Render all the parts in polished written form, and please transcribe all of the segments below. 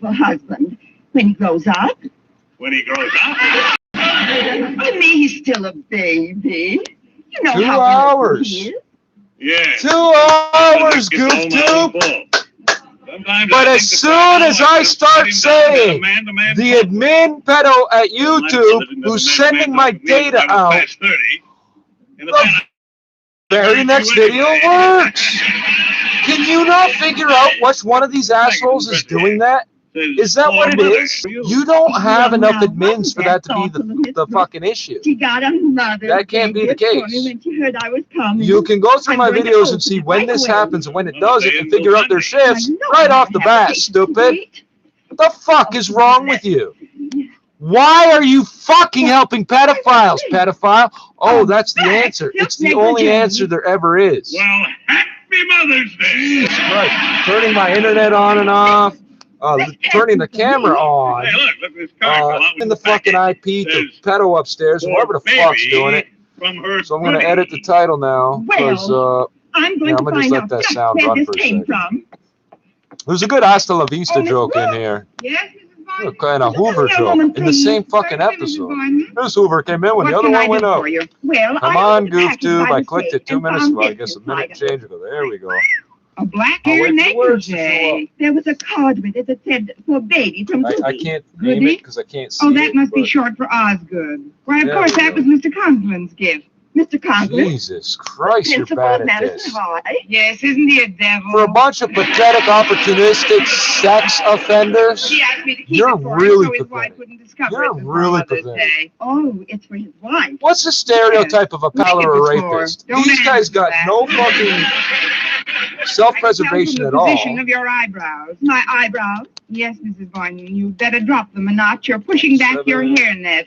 wonderful husband when he grows up. When he grows up? To me, he's still a baby. You know 2 how hours. he is. Yes. 2 hours, goof tube. But as soon as I start saying the admin pedo at YouTube who's sending my data out, the very next video works. Can you not figure out which one of these assholes is doing that? Is that what it is? You don't have enough admins for that to be the fucking issue. She got a mother. That can't be the case. When she heard I was coming. You can go through my videos and see when this happens and when it doesn't and figure out their shifts right off the bat, stupid. What the fuck is wrong with you? Why are you fucking helping pedophiles, pedophile? Oh, that's the answer. It's the only answer there ever is. Well, happy Mother's Day. Jesus Christ. Turning my internet on and off. Turning the camera on. Hey, look this car. In the fucking IP to pedo upstairs, whoever the fuck's doing it. So I'm going to edit the title now. Because, I'm going to just let that sound run for a second. There's a good hasta la vista joke in here. Yes, A kind of Hoover joke in the same fucking episode. This Hoover came in when the other one went out. Well, Come on, goof tube. I clicked it 2 minutes ago. I guess a minute and change ago. There we go. A black hair necklace. There was a card with it that said for baby from Goody. I can't name it because I can't see it. Oh, that must be short for Osgood. Why, of course, that was Mr. Conklin's gift. Mr. Conklin. Jesus Christ, you're bad at this. Yes, isn't he a devil? For a bunch of pathetic, opportunistic sex offenders, you're really pathetic. You're really pathetic. Oh, it's for his wife. What's the stereotype of a pal or a rapist? These guys got no fucking self-preservation at all. Position of your eyebrows. My eyebrows? Yes, Mrs. Boynton. You'd better drop them a notch. You're pushing back your hairnet.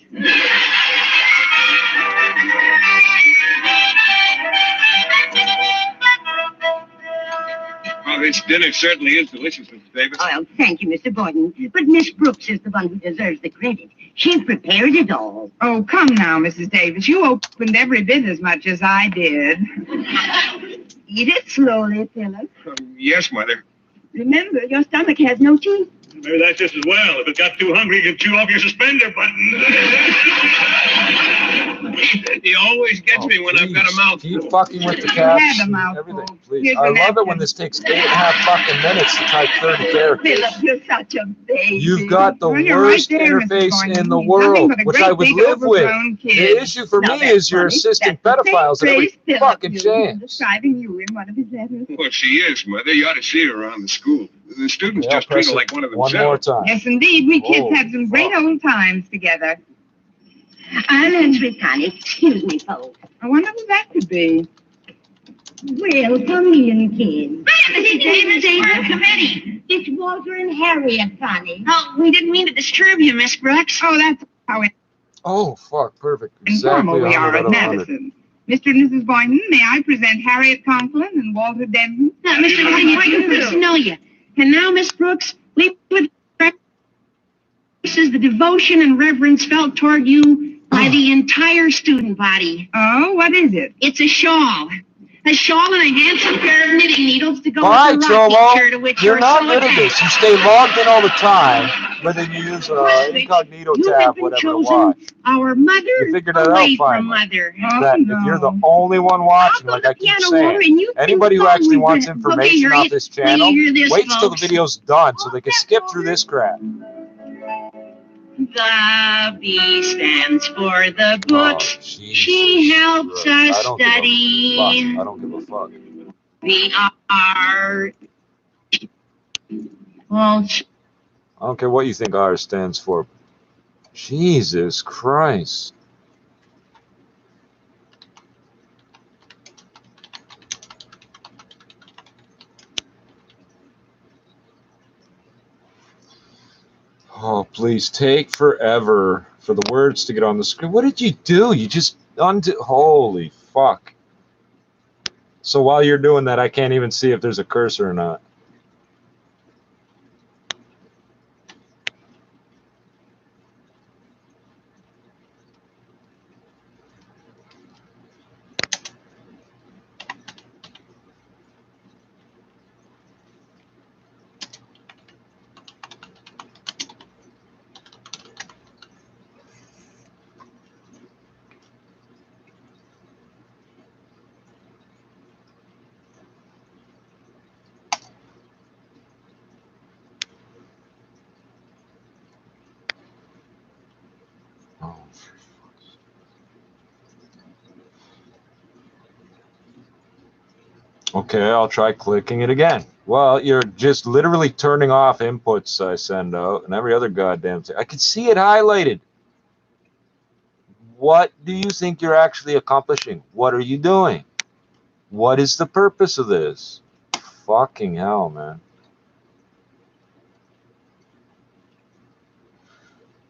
Well, this dinner certainly is delicious, Mr. Davis. Oh, thank you, Mr. Boynton. But Miss Brooks is the one who deserves the credit. She prepared it all. Oh, come now, Mrs. Davis. You opened every bit as much as I did. Eat it slowly, Philip. Yes, Mother. Remember, your stomach has no teeth. Maybe that's just as well. If it got too hungry, you can chew off your suspender button. He always gets me when I've got a mouthful. Keep fucking with the caps and everything, please. I love it when this takes 8.5 fucking minutes to type 30 characters. Philip, you're such a baby. You've got the worst interface in the world, which I would live with. The issue for me is you're assisting pedophiles at every fucking chance. Describing you in one of his letters. Well, she is, Mother. You ought to see her around the school. The students just treat her like one of themselves. One more time. Yes, indeed. We kids had some great old times together. I'm entry, Connie. Excuse me, folks. I wonder who that could be. Well, come in, kids. Mrs. Davis, we're a committee. It's Walter and Harriet, Connie. Oh, we didn't mean to disturb you, Miss Brooks. Oh, that's how Oh, fuck. Perfect. informal we are at Madison. Mr. and Mrs. Boynton, may I present Harriet Conklin and Walter Denton? Now, Mr. Boynton, good to know you. And now, Miss Brooks, we would the devotion and reverence felt toward you by the entire student body. Oh, what is it? It's a shawl. A shawl and a handsome pair of knitting needles to go Bye, with the rocking chair to Chomo. which You're not so good at this. You stay logged in all the time, but then you use incognito tab, whatever to watch. Our mother You figured that out away from finally. mother. That if you're the only one watching, like I keep saying, anybody who actually wants information off this channel, waits till the video's done so they can skip through this crap. The B stands for the books she helps us study. I don't give a fuck. The R. Well, I don't care what you think R stands for. Jesus Christ. Oh, please take forever for the words to get on the screen. What did you do? You just undo. Holy fuck. So while you're doing that, I can't even see if there's a cursor or not. Oh. Okay, I'll try clicking it again. Well, you're just literally turning off inputs I send out and every other goddamn thing. I can see it highlighted. What do you think you're actually accomplishing? What are you doing? What is the purpose of this? Fucking hell, man.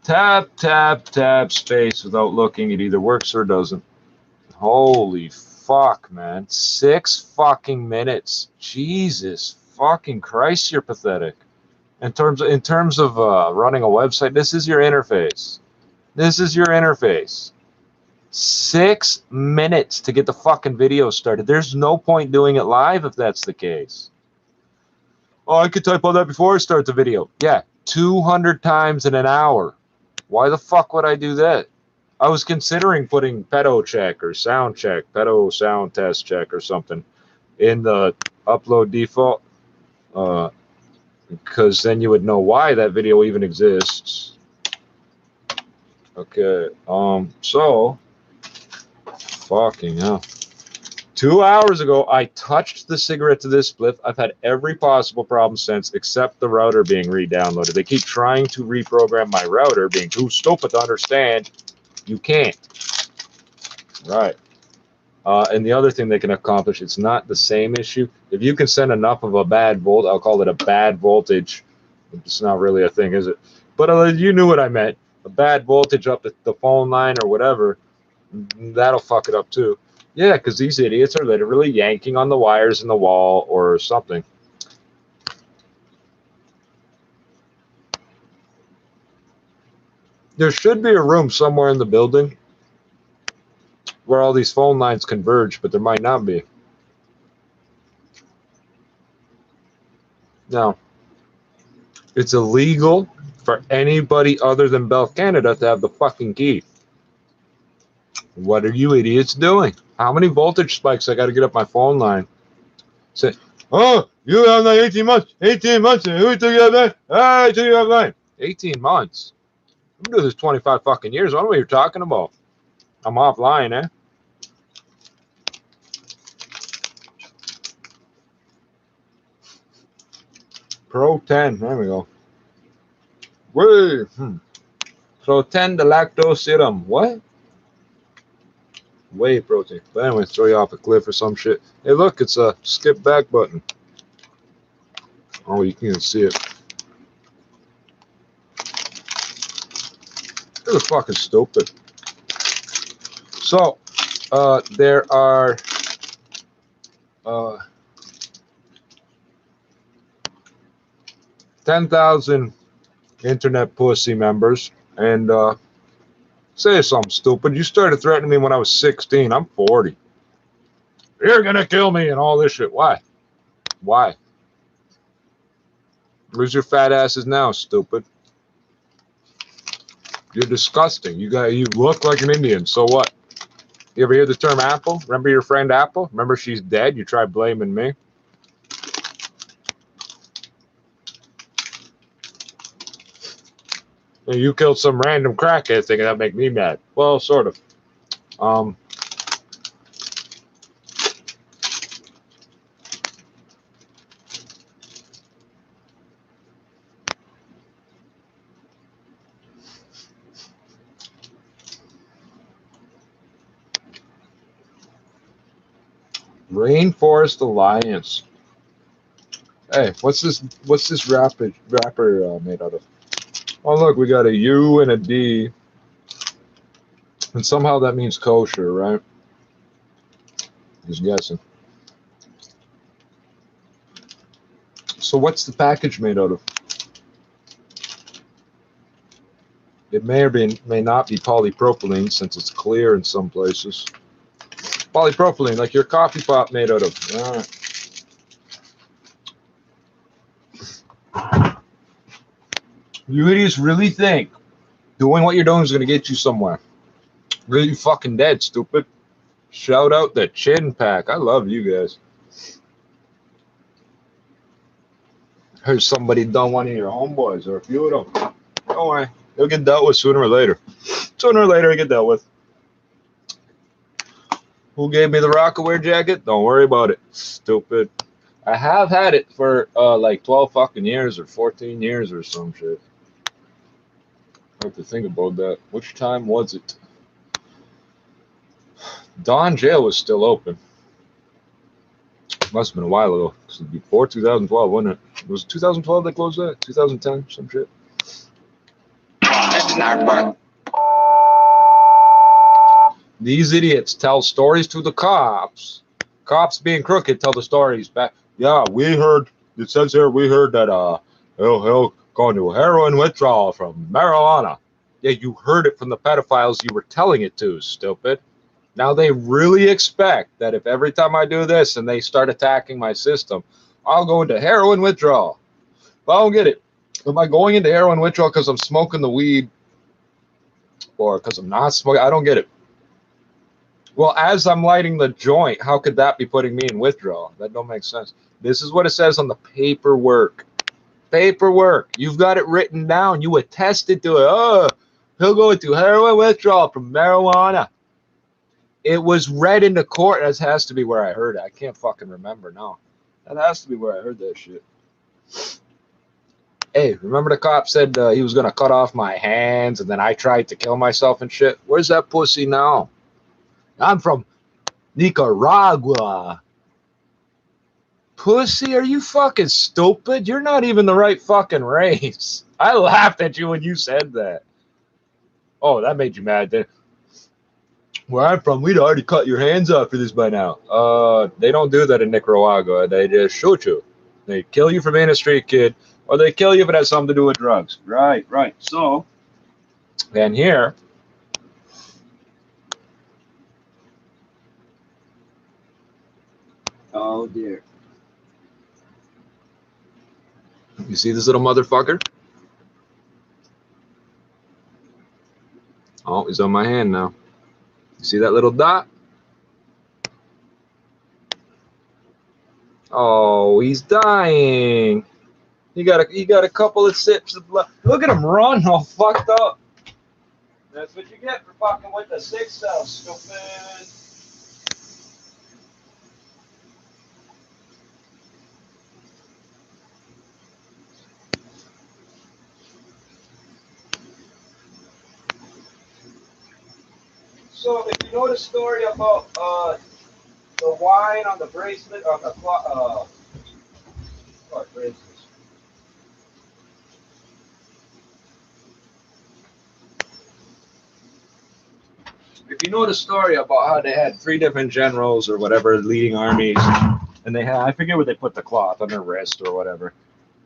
Tap, tap, tap, space without looking. It either works or doesn't. Holy fuck, man. 6 fucking minutes. Jesus fucking Christ, you're pathetic. In terms of running a website, this is your interface. This is your interface. 6 minutes to get the fucking video started. There's no point doing it live if that's the case. Oh, I could type all that before I start the video. Yeah, 200 times in an hour. Why the fuck would I do that? I was considering putting pedo check or sound check, pedo sound test check or something in the upload default, because then you would know why that video even exists. Okay, so fucking hell. 2 hours ago, I touched the cigarette to this spliff. I've had every possible problem since, except the router being re-downloaded. They keep trying to reprogram my router, being too stupid to understand. You can't. Right. And the other thing they can accomplish, it's not the same issue. If you can send enough of a bad volt, I'll call it a bad voltage. It's not really a thing, is it? But you knew what I meant. A bad voltage up the phone line or whatever, that'll fuck it up too. Yeah, because these idiots are literally yanking on the wires in the wall or something. There should be a room somewhere in the building where all these phone lines converge, but there might not be. Now, it's illegal for anybody other than Bell Canada to have the fucking key. What are you idiots doing? How many voltage spikes I got to get up my phone line? Say, oh, you have like 18 months. 18 months. Who took you out there? I took you out line. 18 months. I've been doing this 25 fucking years. I don't know what you're talking about. I'm offline, eh? Pro 10. There we go. Wait. Pro 10, the lactose serum. What? Whey protein. But anyway, throw you off a cliff or some shit. Hey, look, it's a skip back button. Oh, you can't see it. This is fucking stupid. So, there are 10,000 internet pussy members, and say something stupid. You started threatening me when I was 16. I'm 40. You're gonna kill me and all this shit. Why? Why? Where's your fat asses now, stupid? You're disgusting. You look like an Indian. So what? You ever hear the term Apple? Remember your friend Apple? Remember she's dead? You try blaming me. You killed some random crackhead thinking that'd make me mad. Well, sort of. Rainforest Alliance. Hey, what's this rapper made out of? Oh, look, we got a U and a D. And somehow that means kosher, right? Just guessing. So what's the package made out of? It may or may not be polypropylene, since it's clear in some places. Polypropylene, like your coffee pot made out of. All right. You idiots really think doing what you're doing is going to get you somewhere. Really fucking dead, stupid. Shout out the Chin Pack. I love you guys. Heard somebody done one of your homeboys or a few of them. Don't worry. They'll get dealt with sooner or later. Sooner or later, I get dealt with. Who gave me the Rockaware jacket? Don't worry about it. Stupid. I have had it for like 12 fucking years or 14 years or some shit. I have to think about that. Which time was it? Dawn Jail was still open. Must have been a while ago. It was before 2012, wasn't it? Was it 2012 they closed that? 2010, some shit. These idiots tell stories to the cops. Cops being crooked tell the stories back. Yeah, we heard, it says here, we heard that he'll go into heroin withdrawal from marijuana. Yeah, you heard it from the pedophiles you were telling it to, stupid. Now they really expect that if every time I do this and they start attacking my system, I'll go into heroin withdrawal. But I don't get it. Am I going into heroin withdrawal because I'm smoking the weed or because I'm not smoking? I don't get it. Well, as I'm lighting the joint, how could that be putting me in withdrawal? That don't make sense. This is what it says on the paperwork. Paperwork. You've got it written down. You attested to it. Oh, he'll go into heroin withdrawal from marijuana. It was read into court. That has to be where I heard it. I can't fucking remember now. That has to be where I heard that shit. Hey, remember the cop said he was going to cut off my hands and then I tried to kill myself and shit? Where's that pussy now? I'm from Nicaragua. Pussy, are you fucking stupid? You're not even the right fucking race. I laughed at you when you said that. Oh, that made you mad, didn't it? Where I'm from, we'd already cut your hands off for this by now. They don't do that in Nicaragua. They just shoot you. They kill you for being a street kid, or they kill you if it has something to do with drugs. Right, right. So, and here, oh dear. You see this little motherfucker? Oh, he's on my hand now. You see that little dot? Oh, he's dying. He got a couple of sips of blood. Look at him run all fucked up. That's what you get for fucking with the sick cell, stupid. So if you know the story about the wine on the bracelet on the bracelets. If you know the story about how they had 3 different generals or whatever leading armies, and they had, I forget where they put the cloth on their wrist or whatever,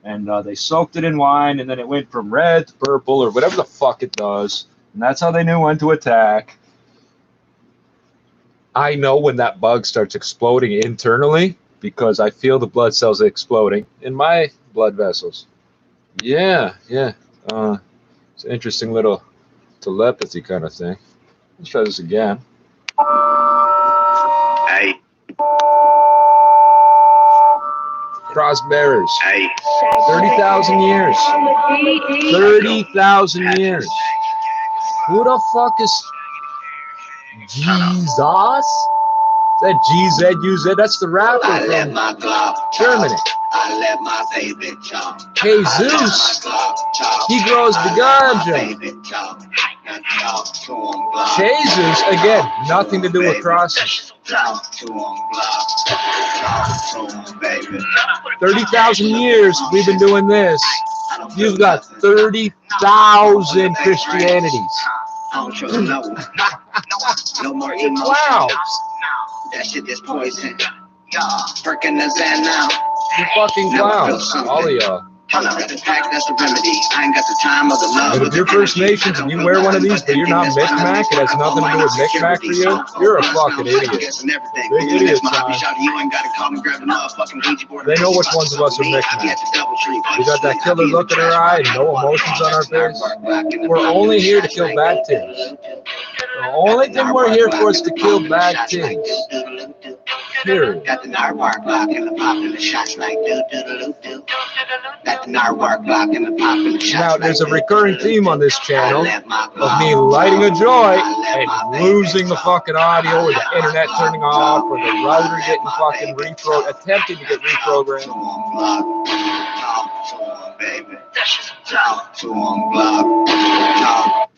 and they soaked it in wine, and then it went from red to purple or whatever the fuck it does, and that's how they knew when to attack. I know when that bug starts exploding internally because I feel the blood cells exploding in my blood vessels. Yeah, yeah. It's an interesting little telepathy kind of thing. Let's try this again. Hey. Cross bearers. Hey. 30,000 years. 30,000 years. Who the fuck is Jesus? Is that GZUZ? That's the rapper from Germany. Jesus. He grows the ganja. Jesus, again, nothing to do with crosses. 30,000 years we've been doing this. You've got 30,000 Christianities. No more emotions. That shit is poison. Freaking the Zen now. You fucking clowns, all of y'all. That's the remedy. I ain't got the time or the love. And if you're First Nations and you wear one of these, but you're not Micmac, it has nothing to do with Micmac for you, you're a fucking idiot. Big idiot, son. They know which ones of us are Micmac. We got that killer look in our eye and no emotions on our face. We're only here to kill bad things. The only thing we're here for is to kill bad things. Period. Got the narwhal block and the pop and the shots like do-do-do-do-do. Got the narwhal block and the pop and the shots Now, like there's a recurring theme on this channel of me lighting a joint and losing the fucking audio, or the internet turning off, or the router getting fucking attempting to get reprogrammed. Talk to him, baby. Talk to him, block. Talk.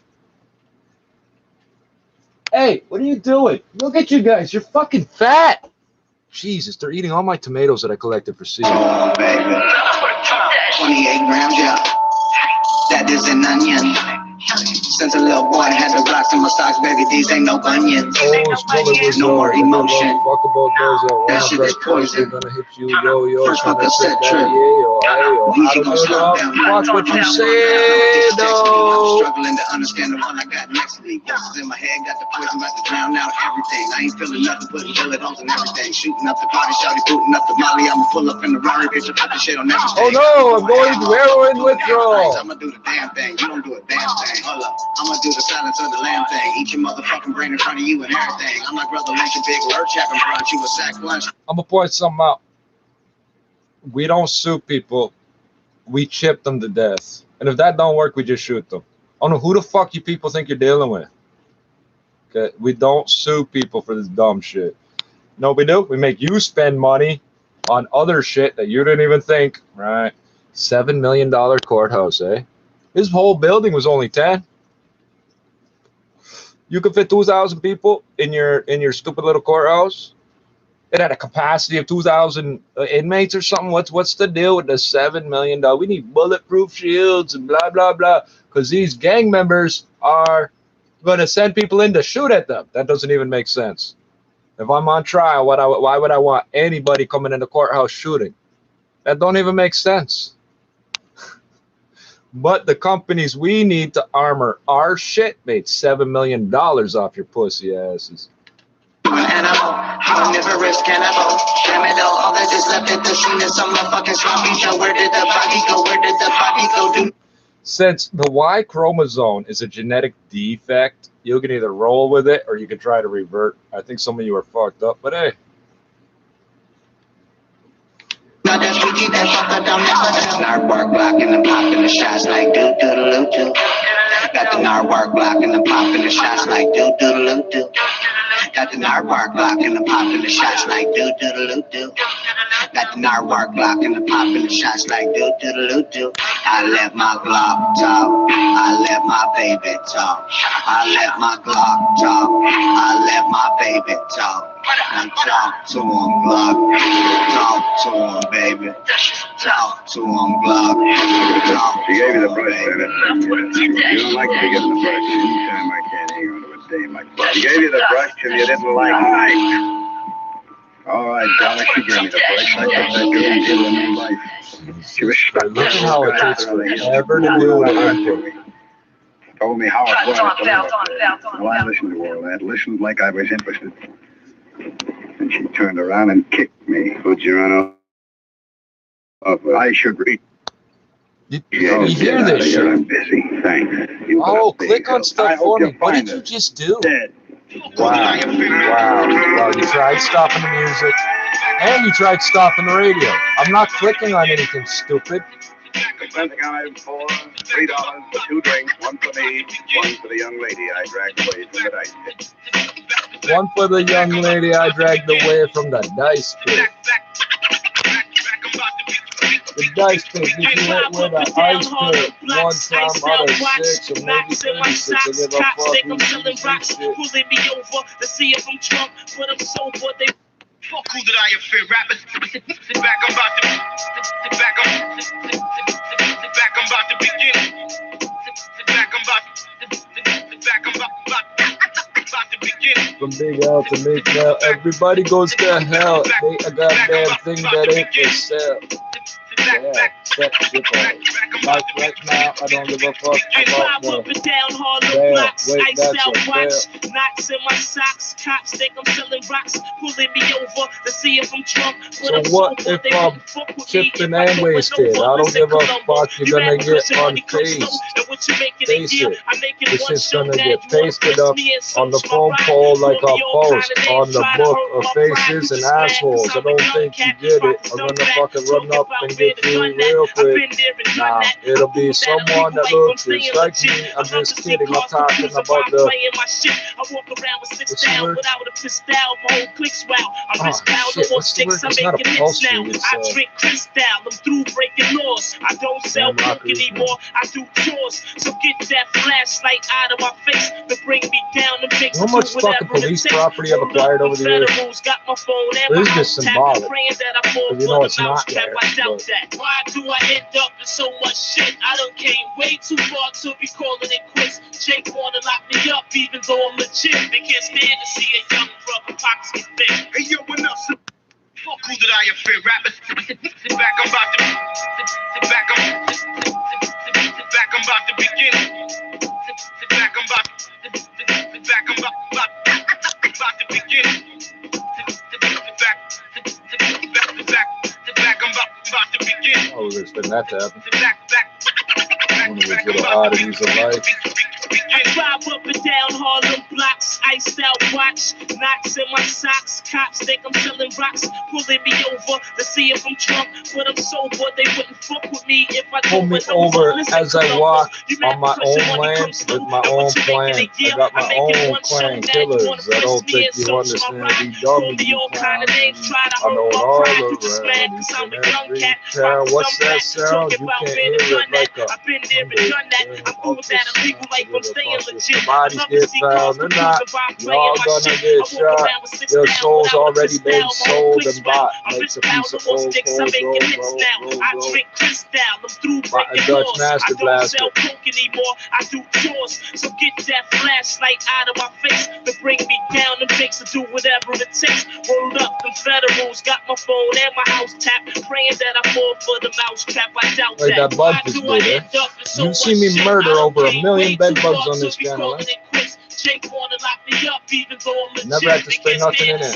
Hey, what are you doing? Look at you guys. You're fucking fat. Jesus, they're eating all my tomatoes that I collected for seed. Oh, baby. 28 grams, yeah. That is an onion. Since a little boy had the rocks in my socks, baby, these ain't no bunions. No more emotion. Fuck about those that shit is poison. Gonna hit you, yo, yo. First fuck a set trip. I don't fuck what you said, though. I'm struggling to understand the one I got next to me. Voices in my head got the poison about to drown out everything. I ain't feeling nothing, putting bullet holes in everything. Shooting up the party, shouty, booting up the molly. I'ma pull up in the Rari, bitch, and put the shit on everything. Oh no, I'm going to heroin withdrawal. I'ma do the damn thing. You don't do a damn thing. Hold up. I'ma do the silence of the lamb thing. Eat your motherfucking brain in front of you and everything. I'm like brother Lynch, a big lurch having brought you a sack lunch. I'm gonna point something out. We don't sue people. We chip them to death. And if that don't work, we just shoot them. I don't know who the fuck you people think you're dealing with. Okay, we don't sue people for this dumb shit. No, we do. We make you spend money on other shit that you didn't even think. Right? $7 million courthouse, eh? His whole building was only 10. You could fit 2,000 people in your stupid little courthouse. It had a capacity of 2,000 inmates or something. What's the deal with the $7 million? We need bulletproof shields and blah blah blah. Because these gang members are going to send people in to shoot at them. That doesn't even make sense. If I'm on trial, why would I want anybody coming in the courthouse shooting? That don't even make sense. But the companies we need to armor our shit made $7 million off your pussy asses. Omnivorous cannibal. Damn it all that is left at the scene is some motherfucking sloppy show. Where did the body go? Where did the body go? Since the Y chromosome is a genetic defect, you can either roll with it or you can try to revert. I think some of you are fucked up, but hey. Now that's what you that fuck up, narwhal block and the pop and the shots like do-do-do-do-do. Got the narwhal block and the pop and the shots like do-do-do-do-do. Got the narwhal block and the pop and the shots like do-do-do-do-do. Got the narwhal block and the pop and the shots like do-do-do-do-do. I let my Glock talk. I let my baby talk. I let my Glock talk. I let my baby talk. And talk to him, Glock. Talk to him, baby. Talk to him, Glock. Talk to She gave you the him, brush, baby. Bennett. You don't like to be given the brush. Anytime I can't hang on to a dame like that. She gave you the brush and you didn't like it. All right, Donna, she gave me the brush. I thought that girl gave her a new life. She was Look at how it takes forever to do it. Told me how it was. Well, I listened to all that. Listened like I was interested. And she turned around and kicked me. Who'd you run off? I should read. You hear this shit? I'm busy. Thanks. Oh, click on stuff for me. What did you just do? Dead. Wow. You tried stopping the music, and you tried stopping the radio. I'm not clicking on anything stupid. Something I'm for $3 for 2 drinks, 1 for me, 1 for the young lady I dragged away from the dice pit. 1 for the young lady I dragged away from the dice pit. The dice pit, you can hit with an ice pick. 1 time out of 6, or maybe 36. I give a fuck who shit. Pulling me over to see if I'm drunk, but I'm sober. They fuck who did I offend? Rappers, sit back, I'm about to sit back, I'm about to begin. Sit back, I'm about to begin. From Big L to Big L, everybody goes to hell. Ain't a goddamn thing that ain't for sale. Yeah, check it out. Like right now, I don't give a fuck about the bail. Wait, that's a bail. Knots in my socks, cops think I'm selling rocks, pulling me over to see if I'm drunk. So what if I'm chipping and wasted? I don't give a fuck, you're gonna get unfazed. Face it, this is gonna get pasted up on the phone pole like a post on the book of faces and assholes. I don't think you get it. I'm gonna fucking run up and get you real quick. Nah, it'll be someone that looks just like me. I'm just kidding, I'm talking about the... I walk around with 6 down without a pistol, my whole click's wow. I risk power, no more sticks, I'm making hits now. I drink crystal, I'm through breaking laws. I don't sell coke anymore, I do chores. So get that flashlight out of my face to bring me down and make how much fucking police property I've acquired over the years? This is just symbolic. You know it's not there. Why do I end up in so much shit? I done came way too far to be calling it quits. Jake wanna lock me up even though I'm legit. They can't stand to see a young brother pockets get thick. Hey, yo, what up? Fuck who did I offend? Rappers, sit back, I'm about to sit back, I'm about to begin. Sit back, I'm about sit back, I'm about to begin. Sit back, I'm about to begin. I was expecting that to happen. Sit back. One of those little oddities of life. I drive up and down Harlem blocks, iced out watch, knots in my socks. Cops think I'm selling rocks, pulling me over to see if I'm drunk, but I'm sober. They wouldn't fuck with me if I pull me over as I walk on my own lane with my own plan. I got my own clan killers. I don't think you understand. Be dumb, you clown. I know it all around each and every town. What's that sound? You can't hear it like a... I've been there and done that. I'm cool with that illegal life. I'm staying legit. The bodies get found or not, y'all gonna get shot. Your soul's already been sold and bought. Makes a piece of old cold roll. I drink crystal. I'm through breaking laws. I don't sell coke anymore. I do chores. So get that flashlight out of my face to bring me down. Them takes to do whatever it takes. Rolled up, them federals got my phone and my house tapped, praying that I fall for the mousetrap. I doubt that. That bug is good, eh? You see me murder over 1 million bed bugs on this channel, eh? Never had to spray nothing in it.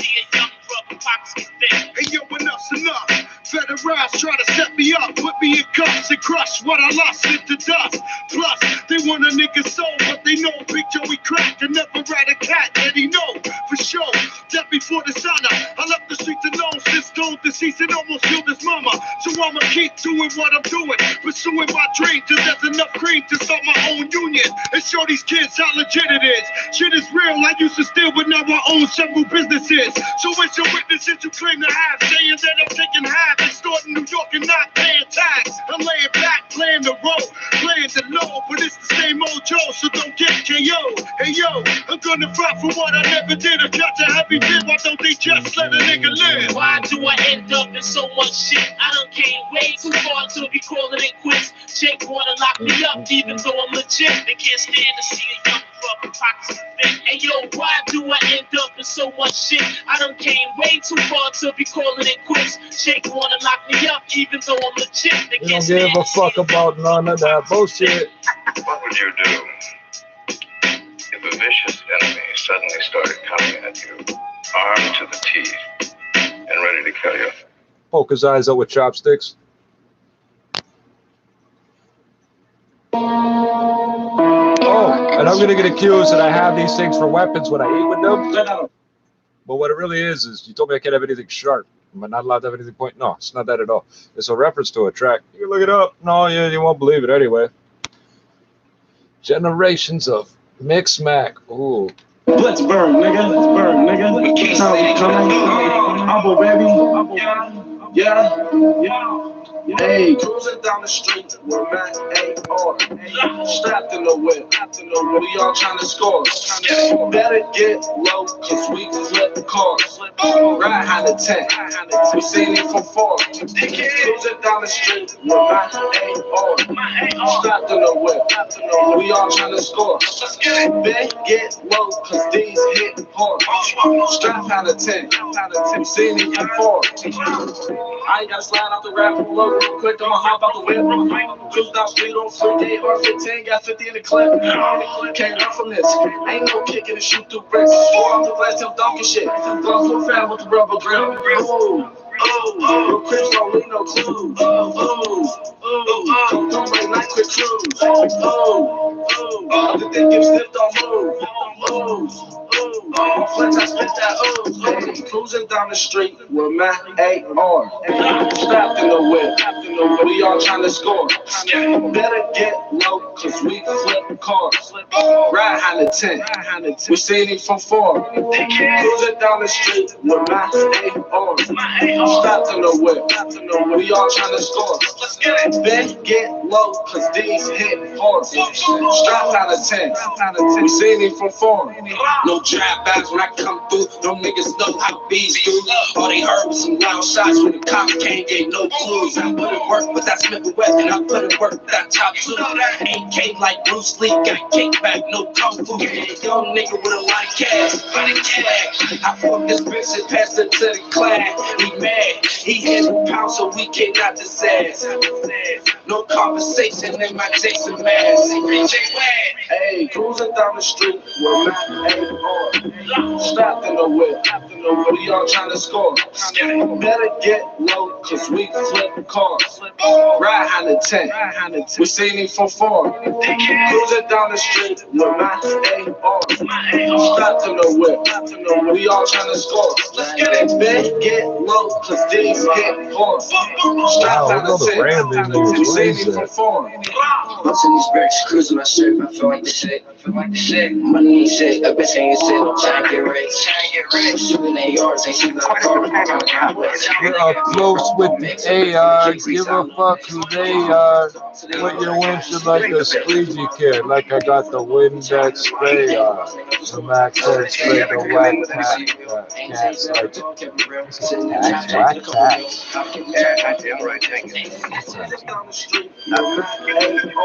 Hey, yo, enough's enough. Federals try to set me up, put me in cuffs and crush what I lost into dust. Plus, they want a nigga soul, but they know Big Joey cracked and never rat a cat. And he know for sure that before the sun up, I left the streets alone since told deceased and almost killed his mama. So I'ma keep doing what I'm doing, pursuing my dream till there's enough cream to start my own union and show these kids how legit it is. Shit is real. I used to steal, but now I own several businesses. So it's your witnesses you claim to have, saying that I'm taking half, extorting New York and not paying tax. I'm laying back, playing the role, playing the low, but it's the same old Joe, so don't get KO. Hey yo, I'm gonna fight for what I never did. I got a heavy bid, why don't they just let a nigga live? Why do I end up in so much shit? I done came way too far to be calling it quits. Jake wanna lock me up, even though I'm legit. They can't stand to see a young brother pockets fit. Hey yo, why do I end up in so much shit? I done came way too far to be calling it quits. Jake wanna lock me up, even though I'm legit. They you don't give a fuck about none of that bullshit. What would you do if a vicious enemy suddenly started coming at you, armed to the teeth and ready to kill you? Poke his eyes out with chopsticks. Oh, and I'm gonna get accused that I have these things for weapons when I eat with them. But what it really is you told me I can't have anything sharp. Am I not allowed to have anything point? No, it's not that at all. It's a reference to a track. You can look it up. No, you won't believe it anyway. Generations of Mix Mac. Ooh. Blitzburg, nigga. Blitzburg, nigga. That's how we coming. Humble, baby. Yeah. Hey, cruising down the street with my AR, strapped in the whip. We all trying to score. Better get low, cause we flip the cars. Right behind the tent, we seen it from far. Cruising down the street with my AR, strapped in the whip. We all trying to score. Better get low, cause these hit hard. Strap behind the tent, we seen it from far. I ain't gotta slide off the rap from low. Quick, I'ma hop out the whip. Cruise down street on free AR-15, got 50 in the clip. Can't run from this. Ain't no kicking and shoot through bricks. Pour off the glass till donkey shit. Gloves so fat with the rubber grip. Your cribs don't leave no clues. Come through late night, quick cruise. The thing gets stiff, don't move. Flex, I spit that hey, cruising down the street with my AR. Strapped in the whip. We all trying to score. Better get low, cause we flip cars. Ride behind the tent. We seen it from far. Cruising down the street with my AR. Strapped in the whip. We all trying to score. Better get low, cause these hit hard. Strap out of 10. We seen it from far. No trap bags when I come through. No niggas know how bees do. All they heard was some loud shots when the cops came, gave no clues. I put in work, but that's Smith & Wesson. I put in work, that top two. AK like Bruce Lee, got kickback, no kung fu. Young nigga with a lot of cash, I fuck this bitch and passed her to the class. He mad, he has a pound, so we cannot just ass. No conversation in my Jason mask. Hey, cruising down the street with my AR. Strapped in the whip. We all trying to score. Better get low, cause we flip cars. Ride behind the tent. We seen it from far. Cruising down the street with my AR. Strapped in the whip. We all trying to score. Better get low, cause these get hard. Strapped down the tent. We seen it from far. Bustin' these bricks, cruising my shit. I feel like the shit. Money ain't shit. A bitch ain't shit. I'm trying to get rich. Shooting ARs ain't shooting up. You're up close with the AR. Give a fuck who they are. Put your windshield like a squeegee kid. Like I got the Windex spray on. The Max said spray the whack cats like whack cats.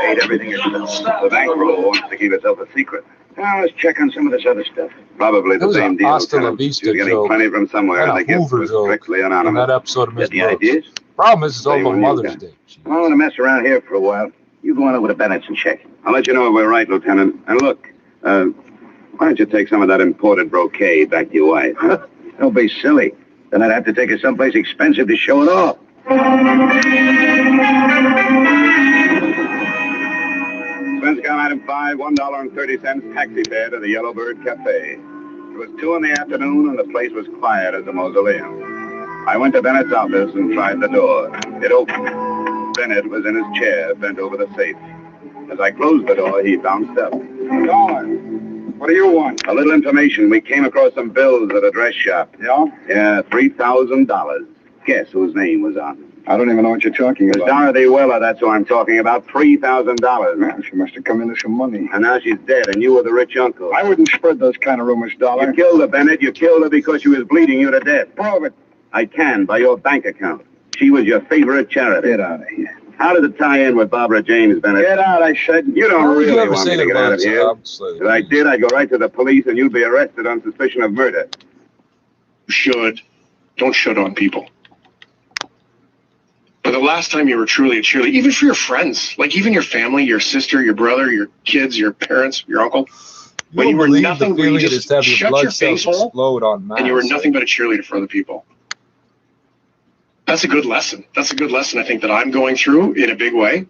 Paid everything yourself. The bankroll wants to keep itself a secret. Now let's check on some of this other stuff. Probably the same deal. Hasta la vista You're getting plenty from somewhere, and the gift was strictly anonymous. In that episode of Miss The ideas? Problem is, it's over Mother's Day. I want to mess around here for a while. You go on over to Bennett's and check. I'll let you know if we're right, Lieutenant. And look, why don't you take some of that imported brocade back to your wife? Huh? Don't be silly. Then I'd have to take her someplace expensive to show it off. Expense item 5, $1.30 taxi fare to the Yellowbird Cafe. It was 2 in the afternoon and the place was quiet as a mausoleum. I went to Bennett's office and tried the door. It opened. Bennett was in his chair, bent over the safe. As I closed the door, he bounced up. What do you want? A little information. We came across some bills at a dress shop. Yeah? Yeah, $3,000. Guess whose name was on them? I don't even know what you're talking about. Dorothy Weller, that's who I'm talking about. $3,000. Man, she must have come into some money. And now she's dead, and you were the rich uncle. I wouldn't spread those kind of rumors, Dollar. You killed her, Bennett. You killed her because she was bleeding you to death. Prove it. I can, by your bank account. She was your favorite charity. Get out of here. How did it tie in with Barbara James, Bennett? Get out, I said. You don't really want me to get out of here. If I did, I'd go right to the police, and you'd be arrested on suspicion of murder. Should. Don't should on people. But the last time you were truly a cheerleader, even for your friends, like even your family, your sister, your brother, your kids, your parents, your uncle, when you were nothing, where you just shut your face hole, and you were nothing but a cheerleader for other people. That's a good lesson. That's a good lesson, I think, that I'm going through in a big way,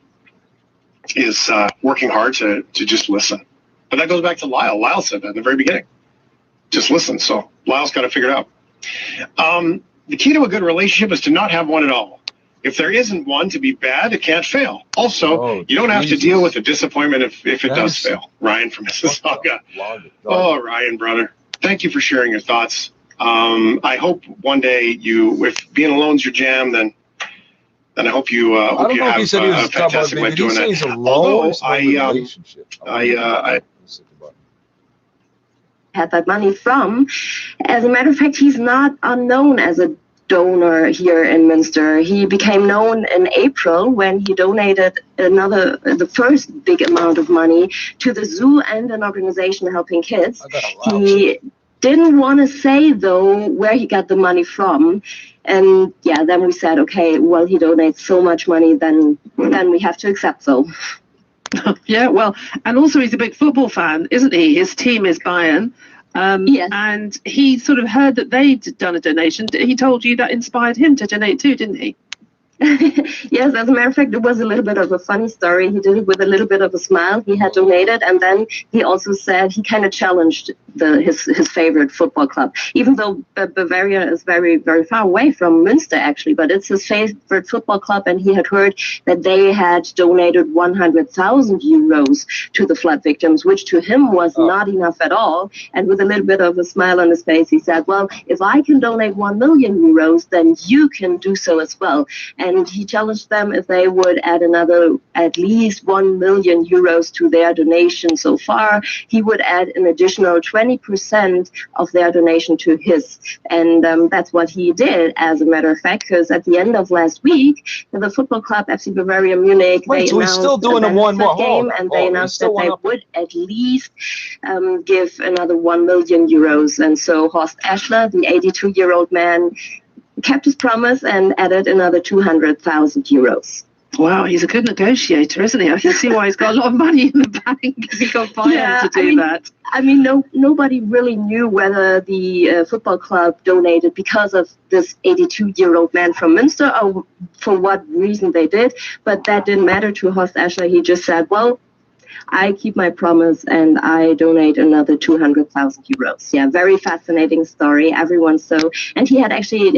is working hard to just listen. But that goes back to Lyle. Lyle said that in the very beginning. Just listen. So Lyle's got to figure it out. The key to a good relationship is to not have one at all. If there isn't one, to be bad, it can't fail. Also, you don't have to deal with the disappointment if it does fail. Ryan from Mississauga. Oh, Ryan, brother. Thank you for sharing your thoughts. I hope one day if being alone's your jam, then I hope you have a fantastic way of doing that. Although I had that money from. As a matter of fact, he's not unknown as a donor here in Münster. He became known in April when he donated the first big amount of money to the zoo and an organization helping kids. He didn't want to say, though, where he got the money from. And yeah, then we said, okay, well, he donates so much money, then we have to accept so. Yeah, well, and also he's a big football fan, isn't he? His team is Bayern. Yes. And he sort of heard that they'd done a donation. He told you that inspired him to donate too, didn't he? Yes, as a matter of fact, it was a little bit of a funny story. He did it with a little bit of a smile. He had donated, and then he also said he kind of challenged his favorite football club, even though Bavaria is very, very far away from Münster, actually, but it's his favorite football club, and he had heard that they had donated 100,000 euros to the flood victims, which to him was not enough at all. And with a little bit of a smile on his face, he said, well, if I can donate 1 million euros, then you can do so as well. And he challenged them if they would add at least 1 million euros to their donation so far, he would add an additional 20% of their donation to his. And that's what he did, as a matter of fact, because at the end of last week, the football club FC Bavaria Munich, they announced still doing a one more game, and they announced that they would at least give another 1 million euros. And so Horst Eschler, the 82-year-old man, kept his promise and added another 200,000 euros. Wow, he's a good negotiator, isn't he? I can see why he's got a lot of money in the bank because he got Bayern to do that. I mean, nobody really knew whether the football club donated because of this 82-year-old man from Münster or for what reason they did, but that didn't matter to Horst Eschler. He just said, well, I keep my promise and I donate another 200,000 euros. Yeah, very fascinating story. Everyone's so, and he had actually,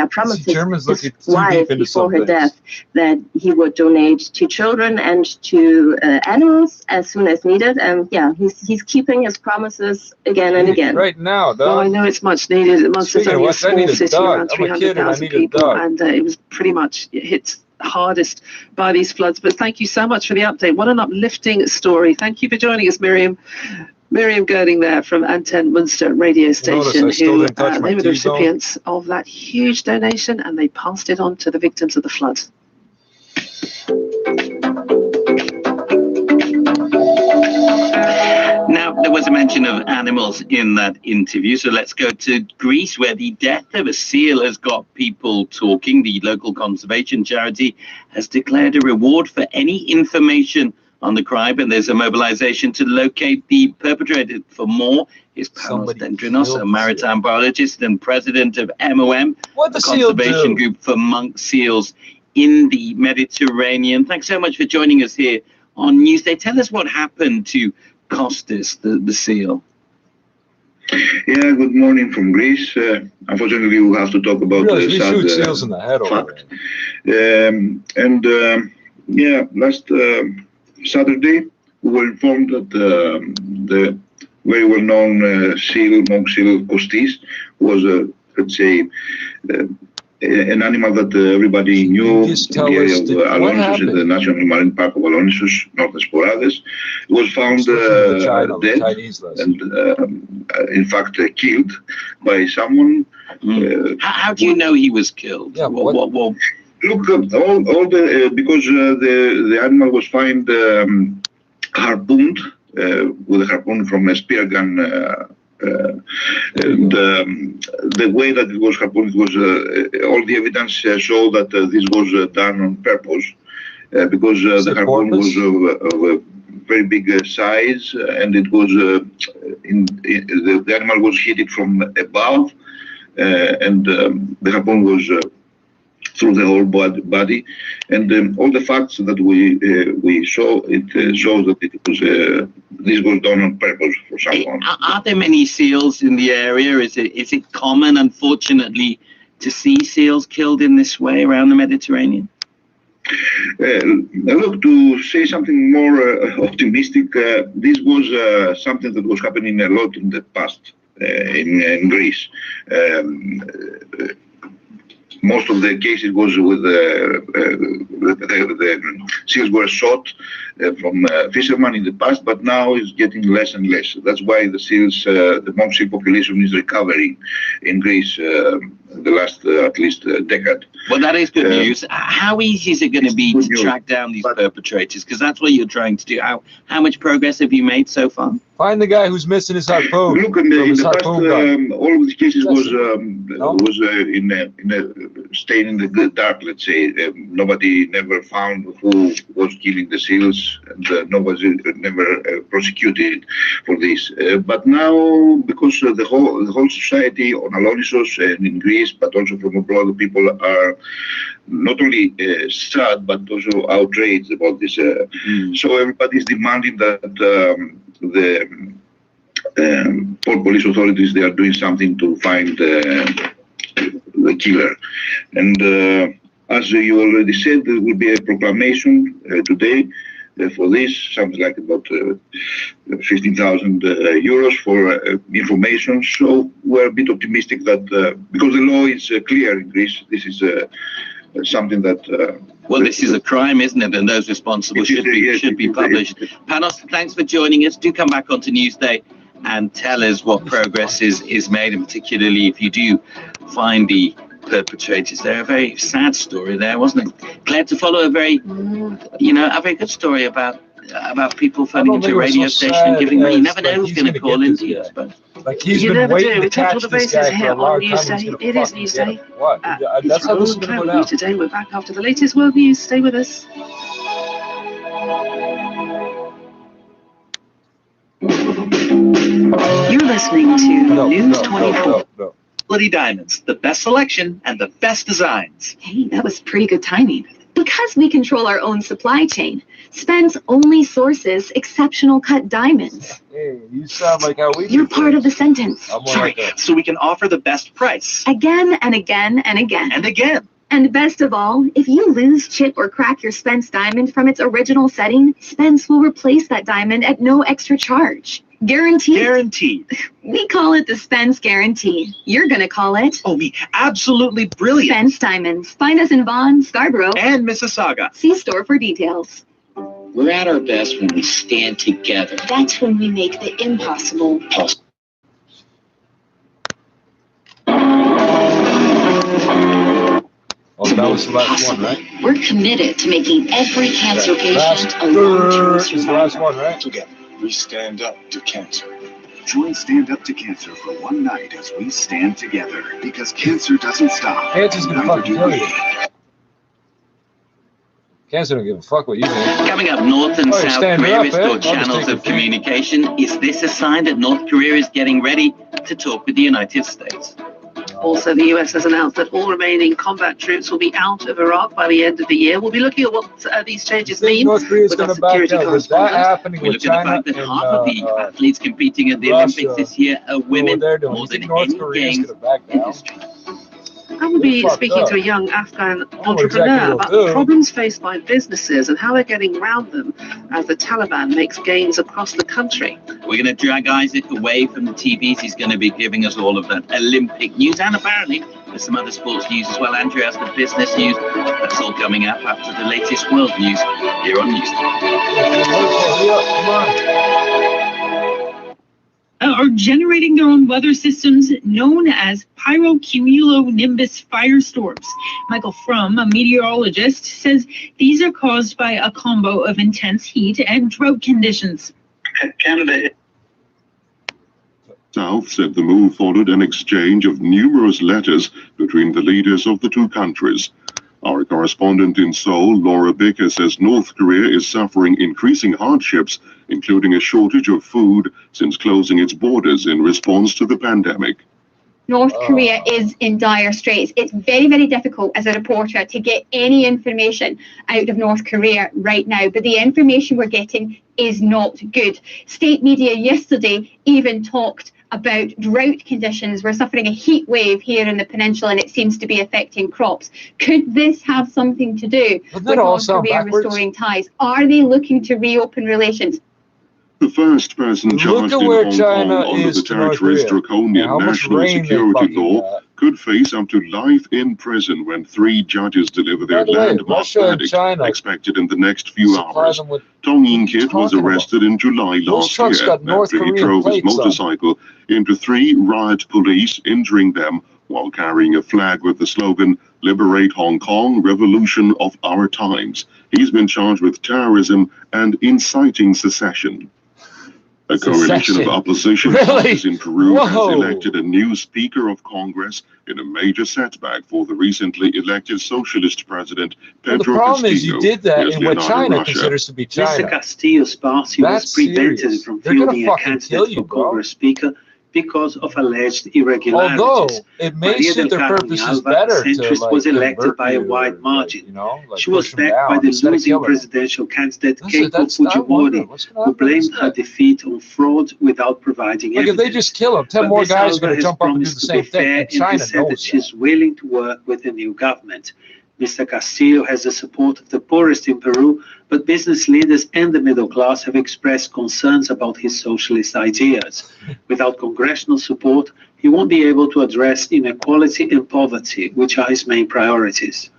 promised his wife before her death that he would donate to children and to animals as soon as needed. And yeah, he's keeping his promises again and again. Right now, well, I know it's much needed. Munster's only a small city, around 300,000 people, and it was pretty much hit hardest by these floods. But thank you so much for the update. What an uplifting story. Thank you for joining us, Miriam. Miriam Girding there from Anten Münster radio station, who they were the recipients of that huge donation, and they passed it on to the victims of the flood. Now, there was a mention of animals in that interview, so let's go to Greece, where the death of a seal has got people talking. The local conservation charity has declared a reward for any information on the crime, and there's a mobilization to locate the perpetrator. For more is Panos Dendrinos, a maritime biologist and president of MOM, the conservation group for monk seals in the Mediterranean. Thanks so much for joining us here on Newsday. Tell us what happened to Costis, the seal. Yeah, good morning from Greece. Unfortunately, we have to talk about the sad seals in the head fact. Last Saturday, we were informed that the very well-known seal, monk seal Costis, was, let's say, an animal that everybody knew in the area of Alonisos, in the National Marine Park of Alonisos, North Sporades. It was found dead and, in fact, killed by someone. How do you know he was killed? Yeah, Look, all the because the animal was found harpooned with a harpoon from a spear gun. The way that it was harpooned was all the evidence showed that this was done on purpose because the harpoon was of a very big size, and it was the animal was hit it from above, and the harpoon was through the whole body, and all the facts that we saw, it shows that it was this was done on purpose for someone. Are there many seals in the area? Is it common, unfortunately, to see seals killed in this way around the Mediterranean? Look, to say something more optimistic, this was something that was happening a lot in the past in Greece. Most of the cases was with the seals were shot from fishermen in the past, but now it's getting less and less. That's why the seals, the monk seal population is recovering in Greece. the last at least decade. Well, that is good news. How easy is it going to be to track down these perpetrators? Because that's what you're trying to do. How much progress have you made so far? Find the guy who's missing his harpoon. Look, in the past, all of the cases was in a staying in the dark. Let's say nobody never found who was killing the SEALs, and nobody never prosecuted for this. But now, because the whole society on Alonisos and in Greece, but also from abroad, people are not only sad but also outraged about this. So everybody is demanding that the police authorities, they are doing something to find the killer. And as you already said, there will be a proclamation today for this, something like about 15,000 euros for information. So we're a bit optimistic that because the law is clear in Greece, this is something that. Well, this is a crime, isn't it? And those responsible should be punished. Panos, thanks for joining us. Do come back onto Newsday and tell us what progress is made, and particularly if you do find the perpetrators. They're a very sad story there, wasn't it? Claire, to follow a very good story about people phoning into a radio station and giving money. You never know who's going to call into you, I suppose. Like he's been waiting to catch this guy for a long time. It is Newsday. What? That's how this is going to go down. Today we're back after the latest world news. Stay with us. You're listening to News 24. Quality diamonds, the best selection and the best designs. Hey, that was pretty good timing. Because we control our own supply chain, Spence only sources exceptional cut diamonds. Hey, you sound like how we do. You're part of the sentence. Sorry, so we can offer the best price. Again and again and again. And again. And best of all, if you lose, chip, or crack your Spence diamond from its original setting, Spence will replace that diamond at no extra charge. Guaranteed. Guaranteed. We call it the Spence Guarantee. You're going to call it... Oh, the absolutely brilliant. Spence Diamonds. Find us in Vaughan, Scarborough, and Mississauga. See store for details. We're at our best when we stand together. That's when we make the impossible possible. Oh, that was the last one, right? We're committed to making every cancer patient a long-term survivor. Is the last one, right? Together, we stand up to cancer. Join Stand Up to Cancer for one night as we stand together, because cancer doesn't stop. Cancer's gonna fucking kill you. Cancer don't give a fuck what you do. Coming up, North and South Korea restored channels of communication. Is this a sign that North Korea is getting ready to talk with the United States? Also, the US has announced that all remaining combat troops will be out of Iraq by the end of the year. We'll be looking at what these changes mean. North Korea's going to back down. Is that happening with China? We look at the fact that half of the athletes competing at the Olympics this year are women, more than any games in history. I will be speaking to a young Afghan entrepreneur about the problems faced by businesses and how they're getting around them as the Taliban makes gains across the country. We're going to drag Isaac away from the TVs. He's going to be giving us all of that Olympic news, and apparently there's some other sports news as well. Andrew has the business news. That's all coming up after the latest world news here on Are generating their own weather systems known as pyrocumulonimbus firestorms. Michael Frum, a meteorologist, says these are caused by a combo of intense heat and drought conditions. Canada. South said the move followed an exchange of numerous letters between the leaders of the two countries. Our correspondent in Seoul, Laura Baker, says North Korea is suffering increasing hardships, including a shortage of food since closing its borders in response to the pandemic. North Korea is in dire straits. It's very, very difficult as a reporter to get any information out of North Korea right now, but the information we're getting is not good. State media yesterday even talked about drought conditions. We're suffering a heat wave here in the peninsula, and it seems to be affecting crops. Could this have something to do with North Korea restoring ties? Are they looking to reopen relations? The first person charged in Hong Kong under the territory's draconian national security law could face up to life in prison when 3 judges deliver their landmark verdict, expected in the next few hours. Tong Yin-kit was arrested in July last year after he drove his motorcycle into 3 riot police, injuring them while carrying a flag with the slogan, "Liberate Hong Kong, Revolution of Our Times." He's been charged with terrorism and inciting secession. A coalition of opposition parties in Peru has elected a new Speaker of Congress in a major setback for the recently elected socialist president Pedro Castillo. The problem is you did that in what China considers to be China. Mr. Castillo's party was prevented from fielding a candidate for Congress Speaker because of alleged irregularities. Although it may suit their purposes better centrist was elected by a wide margin. She was backed by the losing presidential candidate Keiko Fujimori, who blamed her defeat on fraud without providing evidence. If they just kill him, 10 more guys are going to jump up and do the same thing. And China knows that. She's willing to work with the new government. Mr. Castillo has the support of the poorest in Peru, but business leaders and the middle class have expressed concerns about his socialist ideas. Without congressional support, he won't be able to address inequality and poverty, which are his main priorities.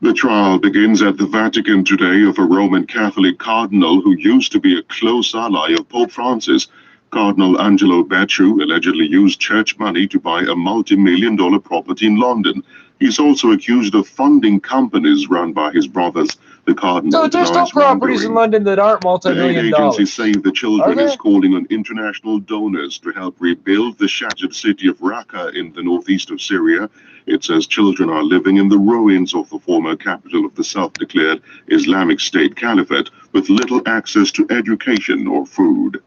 The trial begins at the Vatican today of a Roman Catholic cardinal who used to be a close ally of Pope Francis. Cardinal Angelo Becciu allegedly used church money to buy a multi-million-dollar property in London. He's also accused of funding companies run by his brothers. The cardinal So there's no properties in London that aren't multi-million dollars. The aid agency Save the Children is calling on international donors to help rebuild the shattered city of Raqqa in the northeast of Syria. It says children are living in the ruins of the former capital of the self-declared Islamic State Caliphate with little access to education or food.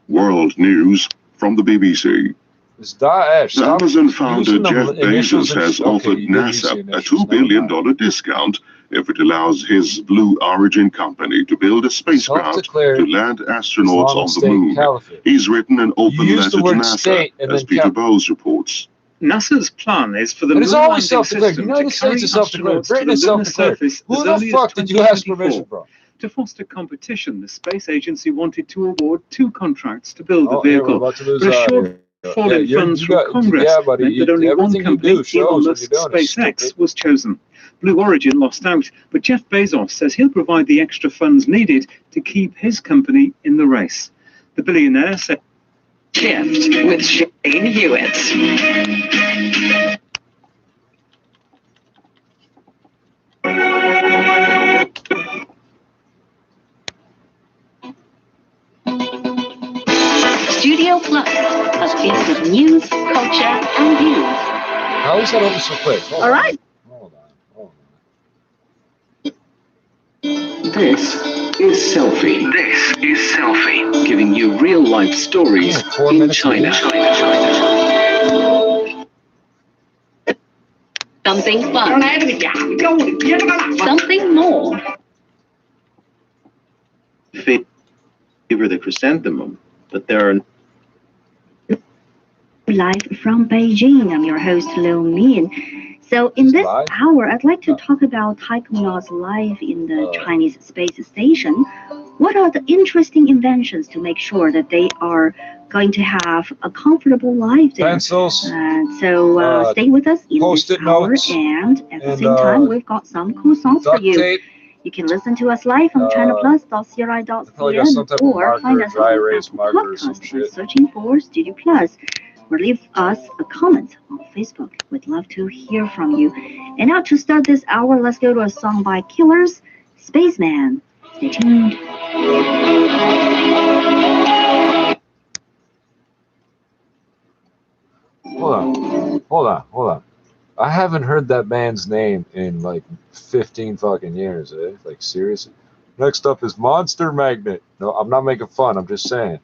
World News from the BBC. The Amazon founder Jeff Bezos has offered NASA a $2 billion discount if it allows his Blue Origin company to build a spacecraft to land astronauts on the moon. He's written an open letter to NASA, as Peter Bowles reports. NASA's plan is for the moon landing system to carry astronauts to the lunar surface. Who the fuck did you ask permission from? To foster competition, the space agency wanted to award 2 contracts to build the vehicle, but a shortfall in funds from Congress meant that only one company, Elon Musk's SpaceX, was chosen. Blue Origin lost out, but Jeff Bezos says he'll provide the extra funds needed to keep his company in the race. The billionaire said, Shift with Shane Hewitt. Studio Plus, a feast of news, culture, and views. How is that over so quick? All right. This is Selfie. This is Selfie. Giving you real-life stories in China. Something fun. Something more. Favor the chrysanthemum, but there are... Live from Beijing, I'm your host, Liu Min. So in this hour, I'd like to talk about taikonaut's life in the Chinese space station. What are the interesting inventions to make sure that they are going to have a comfortable life there? Pencils. So stay with us in this hour, and at the same time, we've got some cool songs for you. Tape. You can listen to us live on chinaplus.cri.cn or find us on the podcast by searching for Studio Plus. Or leave us a comment on Facebook. We'd love to hear from you. And now to start this hour, let's go to a song by Killers, Spaceman. Stay tuned. Hold on. I haven't heard that man's name in like 15 fucking years, eh? Like seriously. Next up is Monster Magnet. No, I'm not making fun. I'm just saying.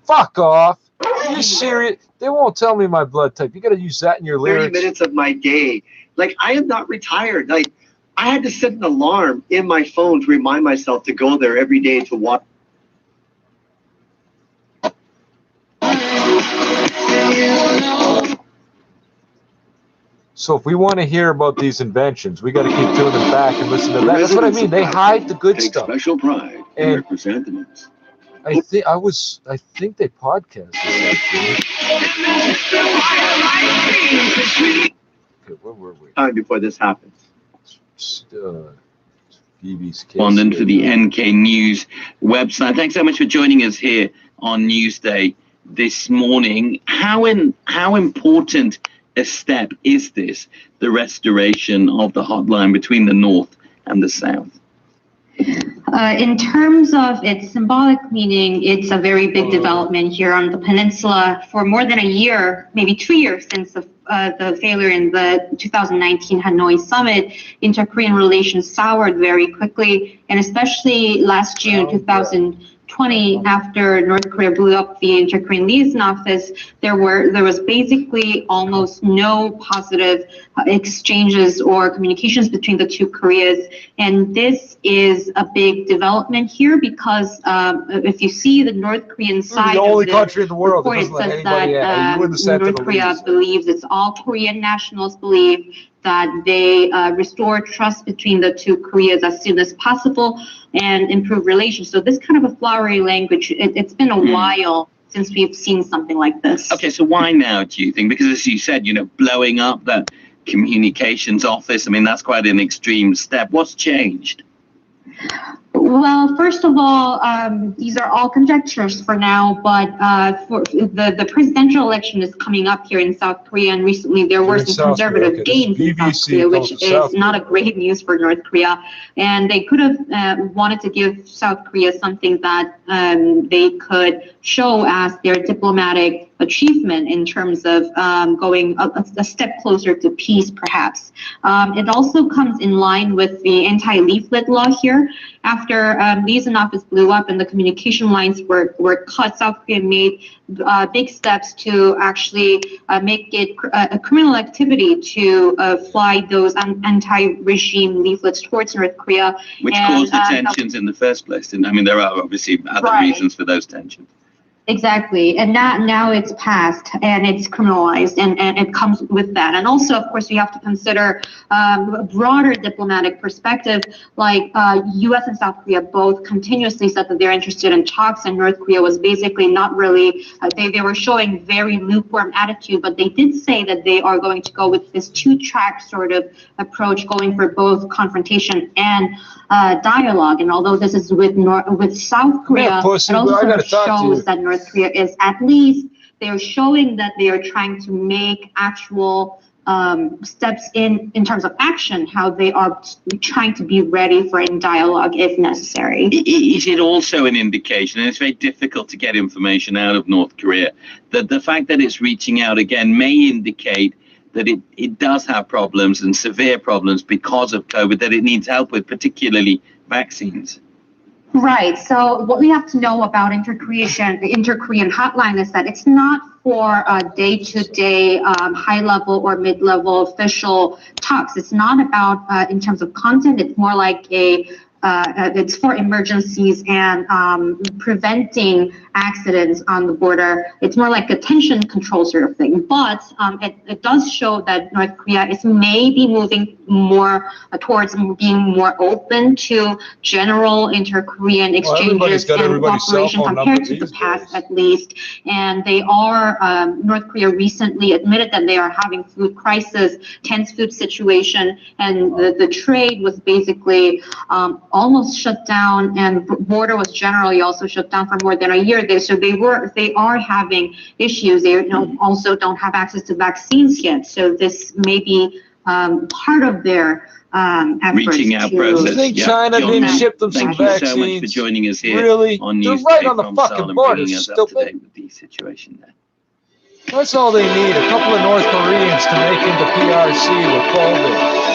Fuck off. Are you serious? They won't tell me my blood type. You gotta use that in your lyrics. 30 minutes of my day. Like, I am not retired. Like, I had to set an alarm in my phone to remind myself to go there every day to watch. So if we want to hear about these inventions, we got to keep tuning back and listen to that. That's what I mean. They hide the good stuff. Special pride in their chrysanthemums. I think they podcast this actually. Okay, where were we? Time before this happens. correspondent for the NK News website. Thanks so much for joining us here on Newsday this morning. How important a step is this, the restoration of the hotline between the North and the South? In terms of its symbolic meaning, it's a very big development here on the peninsula. For more than a year, maybe 2 years since the failure in the 2019 Hanoi summit, inter-Korean relations soured very quickly, and especially last June 2020, after North Korea blew up the inter-Korean liaison office, there was basically almost no positive exchanges or communications between the two Koreas, and this is a big development here because if you see the North Korean side, the only country in the world report, that doesn't it let says that North Korea believes, it's all Korean nationals believe that they restore trust between the two Koreas as soon as possible and improve relations. So this kind of a flowery language, it's been a while since we've seen something like this. Okay, so why now, do you think? Because as you said, blowing up that communications office, I mean, that's quite an extreme step. What's changed? Well, first of all, these are all conjectures for now, but for the presidential election is coming up here in South Korea, and recently there were some conservative gains in South Korea, which is not a great news for North Korea. And they could have wanted to give South Korea something that they could show as their diplomatic achievement in terms of going a step closer to peace, perhaps. It also comes in line with the anti-leaflet law here. After liaison office blew up and the communication lines were cut, South Korea made big steps to actually make it a criminal activity to fly those anti-regime leaflets towards North Korea. Which caused the tensions in the first place. And I mean, there are obviously other reasons for those tensions. Exactly, and now it's passed and it's criminalized, and it comes with that. And also, of course, we have to consider a broader diplomatic perspective, like U.S. and South Korea both continuously said that they're interested in talks, and North Korea was basically not really, they were showing very lukewarm attitude, but they did say that they are going to go with this two-track sort of approach, going for both confrontation and dialogue. And although this is with South Korea, it also shows that North Korea is at least, they're showing that they are trying to make actual steps in terms of action, how they are trying to be ready for a dialogue if necessary. Is it also an indication, and it's very difficult to get information out of North Korea, that the fact that it's reaching out again may indicate that it does have problems and severe problems because of COVID that it needs help with, particularly vaccines? Right. So what we have to know about the inter-Korean hotline is that it's not for day-to-day high-level or mid-level official talks. It's not about in terms of content. It's more like it's for emergencies and preventing accidents on the border. It's more like a tension control sort of thing. But it does show that North Korea is maybe moving more towards being more open to general inter-Korean exchanges and cooperation compared to the past, at least. And they are, North Korea recently admitted that they are having food crisis, tense food situation, and the trade was basically almost shut down, and border was generally also shut down for more than a year. So they are having issues. They also don't have access to vaccines yet. So this may be part of their efforts. Reaching out process. You think China didn't ship them some vaccines? Thank you so much for joining us here. Really? On They're Newsday right on the from fucking Seoul and border, bringing us up to stupid. date with the situation there. That's all they need, a couple of North Koreans to make into PRC with COVID.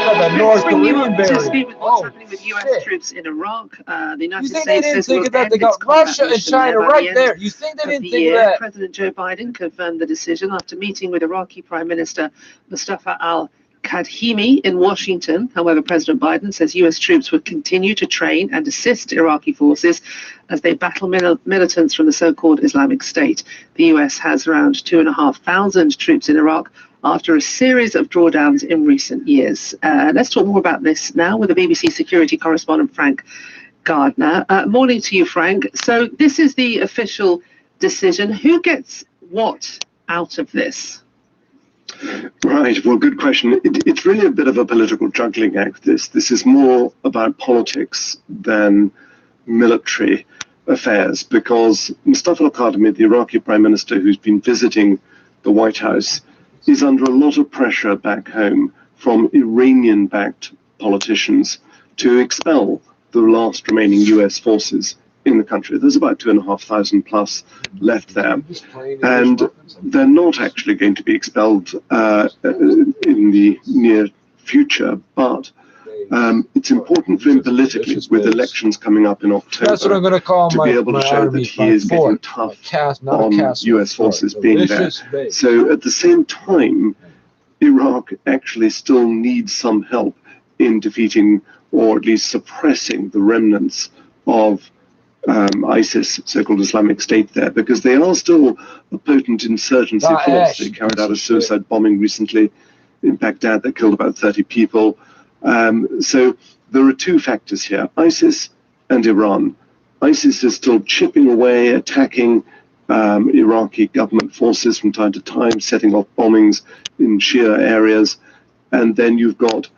The North Korean to speak with what's happening with U.S. troops in Iraq. The United States they didn't think of that? They got Russia and China right there. You think they didn't think of that? President Joe Biden confirmed the decision after meeting with Iraqi Prime Minister Mustafa al-Kadhimi in Washington. However, President Biden says U.S. troops would continue to train and assist Iraqi forces as they battle militants from the so-called Islamic State. The U.S. has around 2,500 troops in Iraq after a series of drawdowns in recent years. Let's talk more about this now with the BBC security correspondent Frank Gardner. Morning to you, Frank. So this is the official decision. Who gets what out of this? Right. Well, good question. It's really a bit of a political juggling act. This is more about politics than military affairs, because Mustafa al-Kadhimi, the Iraqi prime minister who's been visiting the White House, is under a lot of pressure back home from Iranian-backed politicians to expel the last remaining US forces in the country. There's about 2,500 plus left there, and they're not actually going to be expelled in the near future, but it's important for him politically, with elections coming up in October, that's what I'm going to call to be able to show that he is getting tough on US forces being there. So at the same time, Iraq actually still needs some help in defeating, or at least suppressing, the remnants of ISIS, so-called Islamic State there, because they are still a potent insurgency force. They carried out a suicide bombing recently in Baghdad that killed about 30 people. So there are two factors here, ISIS and Iran. ISIS is still chipping away, attacking Iraqi government forces from time to time, setting off bombings in Shia areas. And then you've got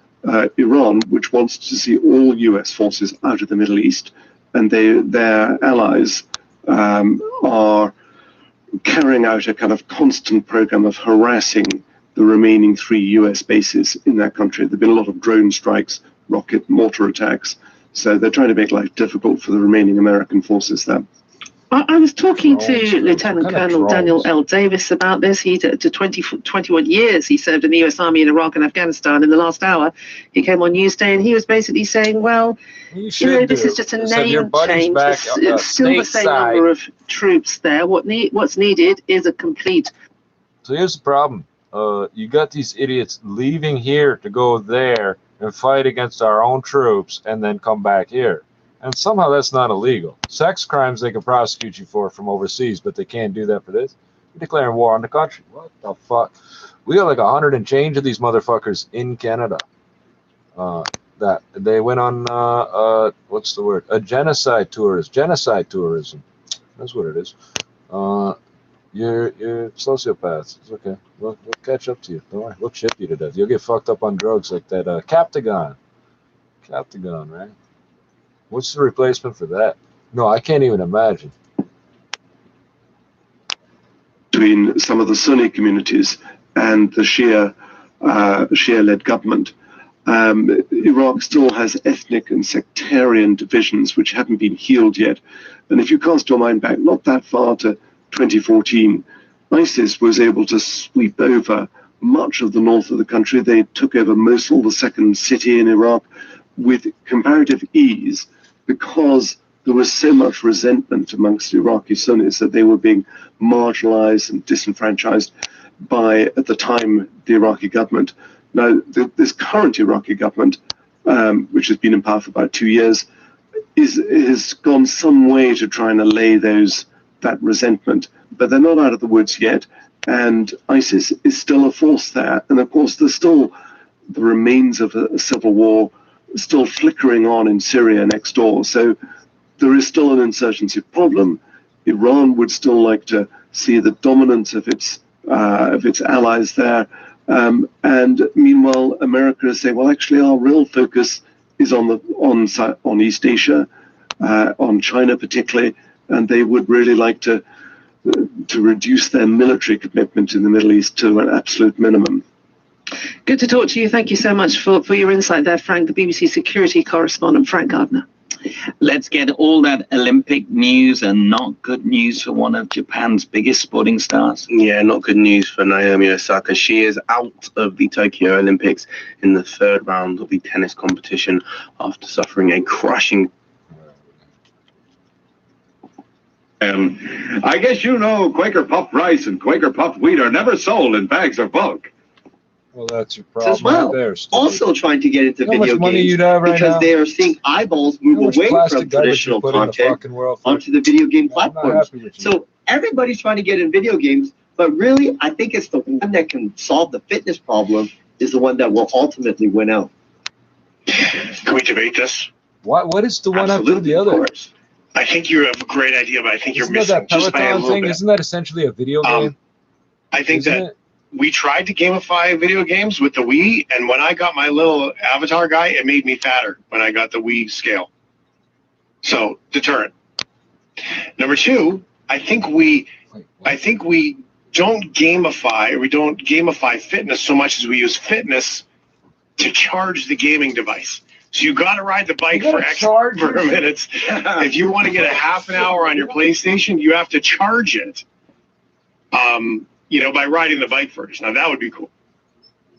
Iran, which wants to see all US forces out of the Middle East. And their allies are carrying out a kind of constant program of harassing the remaining 3 US bases in that country. There have been a lot of drone strikes, rocket mortar attacks. So they're trying to make life difficult for the remaining American forces there. I was talking to Lieutenant Colonel Daniel L. Davis about this. He's to 21 years he served in the US Army in Iraq and Afghanistan. In the last hour, he came on Newsday and he was basically saying, well, this is just a name change. It's still the same number of troops there. What's needed is a complete... So here's the problem. You got these idiots leaving here to go there and fight against our own troops and then come back here. And somehow that's not illegal. Sex crimes they can prosecute you for from overseas, but they can't do that for this. You're declaring war on the country. What the fuck? We got like 100 and change of these motherfuckers in Canada. That they went on what's the word? A genocide tourism. Genocide tourism. That's what it is. You're sociopaths. It's okay. We'll catch up to you. Don't worry. We'll chip you to death. You'll get fucked up on drugs like that Captagon. Captagon, right? What's the replacement for that? No, I can't even imagine. Between some of the Sunni communities and the Shia-led government, Iraq still has ethnic and sectarian divisions which haven't been healed yet. And if you cast your mind back not that far to 2014, ISIS was able to sweep over much of the north of the country. They took over Mosul, the second city in Iraq, with comparative ease, because there was so much resentment amongst Iraqi Sunnis that they were being marginalized and disenfranchised by, at the time, the Iraqi government. Now, this current Iraqi government, which has been in power for about 2 years, has gone some way to try and allay that resentment. But they're not out of the woods yet, and ISIS is still a force there. And of course, there's still the remains of a civil war still flickering on in Syria next door. So there is still an insurgency problem. Iran would still like to see the dominance of its allies there. And meanwhile, America is saying, well, actually, our real focus is on East Asia, on China particularly, and they would really like to reduce their military commitment in the Middle East to an absolute minimum. Good to talk to you. Thank you so much for your insight there, Frank, the BBC security correspondent, Frank Gardner. Let's get all that Olympic news, and not good news for one of Japan's biggest sporting stars. Yeah, not good news for Naomi Osaka. She is out of the Tokyo Olympics in the 3rd round of the tennis competition after suffering a crushing... I guess you know Quaker puffed rice and Quaker puffed wheat are never sold in bags or bulk. Well, that's your problem as well. Right there. Also trying to get into video games right because now? they are seeing eyeballs move away from traditional content onto the video game platforms. So everybody's trying to get in video games, but really, I think it's the one that can solve the fitness problem is the one that will ultimately win out. Can we debate this? What is the one after the other? I think you have a great idea, but I think you're missing that just by a Peloton little thing? bit. Isn't that essentially a video game? I think that we tried to gamify video games with the Wii, and when I got my little avatar guy, it made me fatter when I got the Wii scale. So, deterrent. Number two, I think we don't gamify fitness so much as we use fitness to charge the gaming device. So you got to ride the bike for minutes. If you want to get a half an hour on your PlayStation, you have to charge it. By riding the bike first. Now that would be cool.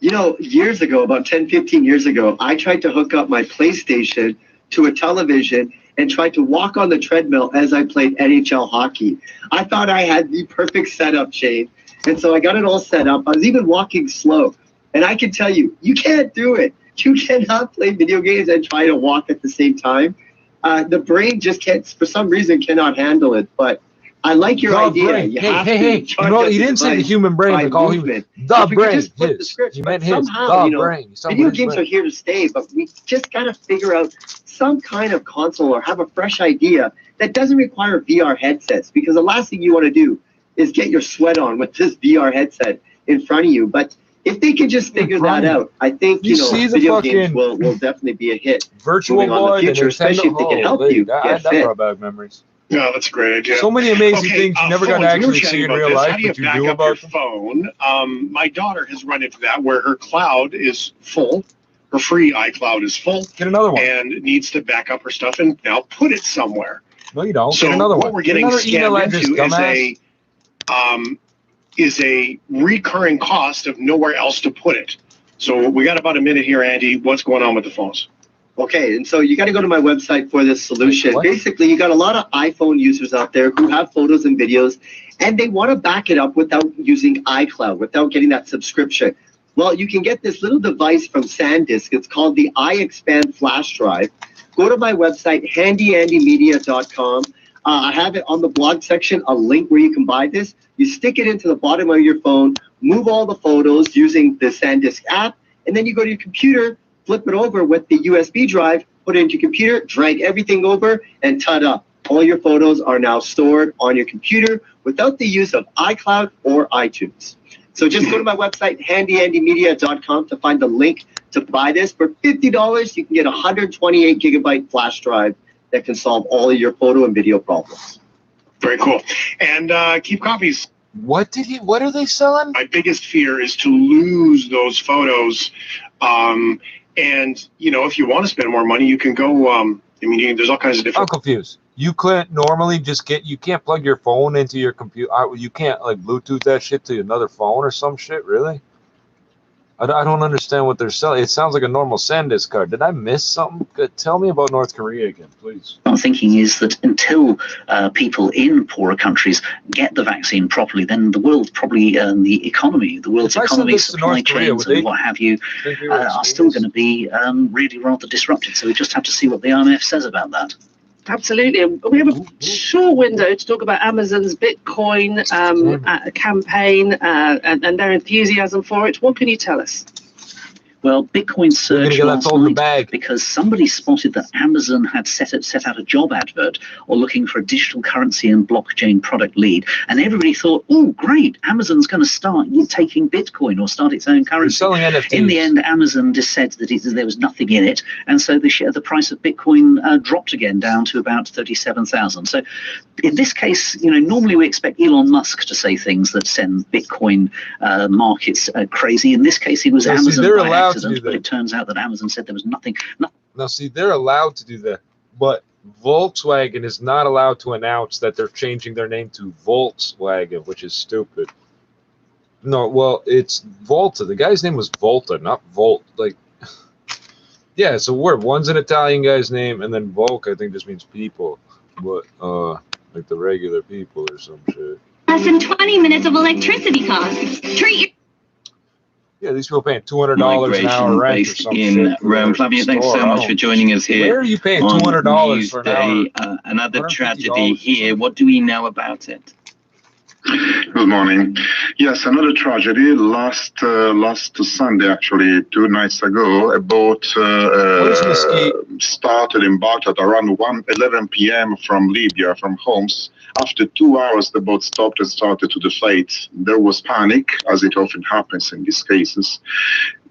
Years ago, about 10, 15 years ago, I tried to hook up my PlayStation to a television and tried to walk on the treadmill as I played NHL hockey. I thought I had the perfect setup, Shane. And so I got it all set up. I was even walking slow. And I can tell you, you can't do it. You cannot play video games and try to walk at the same time. The brain just can't, for some reason, cannot handle it. But I like your idea. Brain. Hey. He didn't say the human brain, like all human. The brain. He meant his. Somehow, brain. Video games are here to stay, but we just got to figure out some kind of console or have a fresh idea that doesn't require VR headsets, because the last thing you want to do is get your sweat on with this VR headset in front of you. But if they can just figure that out, I think video games will definitely be a hit. Virtual Boy, in the future, especially if they can help you get fit. Brought back memories. Yeah, that's a great idea. So many amazing things you never got to actually see in real life, but you do about your phone. My daughter has run into that where her cloud is full. Her free iCloud is full. Get another one. And needs to back up her stuff and now put it somewhere. No, you don't. So Get another one. What we're getting scammed into is a recurring cost of nowhere else to put it. So we got about a minute here, Andy. What's going on with the phones? Okay, and so you got to go to my website for this solution. Basically, you got a lot of iPhone users out there who have photos and videos, and they want to back it up without using iCloud, without getting that subscription. Well, you can get this little device from SanDisk. It's called the iExpand flash drive. Go to my website, handyandymedia.com. I have it on the blog section, a link where you can buy this. You stick it into the bottom of your phone, move all the photos using the SanDisk app, and then you go to your computer, flip it over with the USB drive, put it into your computer, drag everything over, and ta-da. All your photos are now stored on your computer without the use of iCloud or iTunes. So just go to my website, handyandymedia.com, to find the link to buy this. For $50, you can get a 128 gigabyte flash drive that can solve all of your photo and video problems. Very cool. And keep copies. What are they selling? My biggest fear is to lose those photos. And, if you want to spend more money, you can go, there's all kinds of different... I'm confused. You couldn't normally you can't plug your phone into your computer. You can't, Bluetooth that shit to another phone or some shit, really? I don't understand what they're selling. It sounds like a normal SanDisk card. Did I miss something? Tell me about North Korea again, please. What I'm thinking is that until people in poorer countries get the vaccine properly, then the world probably, the world's economy, supply chains and what have you, are still going to be really rather disrupted. So we just have to see what the IMF says about that. Absolutely. We have a short window to talk about Amazon's Bitcoin campaign and their enthusiasm for it. What can you tell us? Well, Bitcoin surged last night because somebody spotted that Amazon had set out a job advert or looking for a digital currency and blockchain product lead. And everybody thought, oh, great, Amazon's going to start taking Bitcoin or start its own currency. Selling NFTs. In the end, Amazon just said that there was nothing in it. And so the price of Bitcoin dropped again down to about 37,000. So in this case, normally we expect Elon Musk to say things that send Bitcoin markets crazy. In this case, it was Amazon by accident, but it turns out that Amazon said there was nothing. Now, see, they're allowed to do that, but Volkswagen is not allowed to announce that they're changing their name to Volkswagen, which is stupid. No, well, it's Volta. The guy's name was Volta, not Volt. Yeah, it's a word. One's an Italian guy's name, and then Volk, I think, just means people, but like the regular people or some shit. Less than 20 minutes of electricity costs. Treat Yeah, these people paying $200 an hour rent or something. In Rome. Flavia, thanks so much for joining us here. Where are you paying $200 for an hour? Another tragedy here. What do we know about it? Good morning. Yes, another tragedy. Last Sunday, actually, 2 nights ago, a boat embarked at around 11 p.m. from Libya, from Homs. After 2 hours, the boat stopped and started to deflate. There was panic, as it often happens in these cases.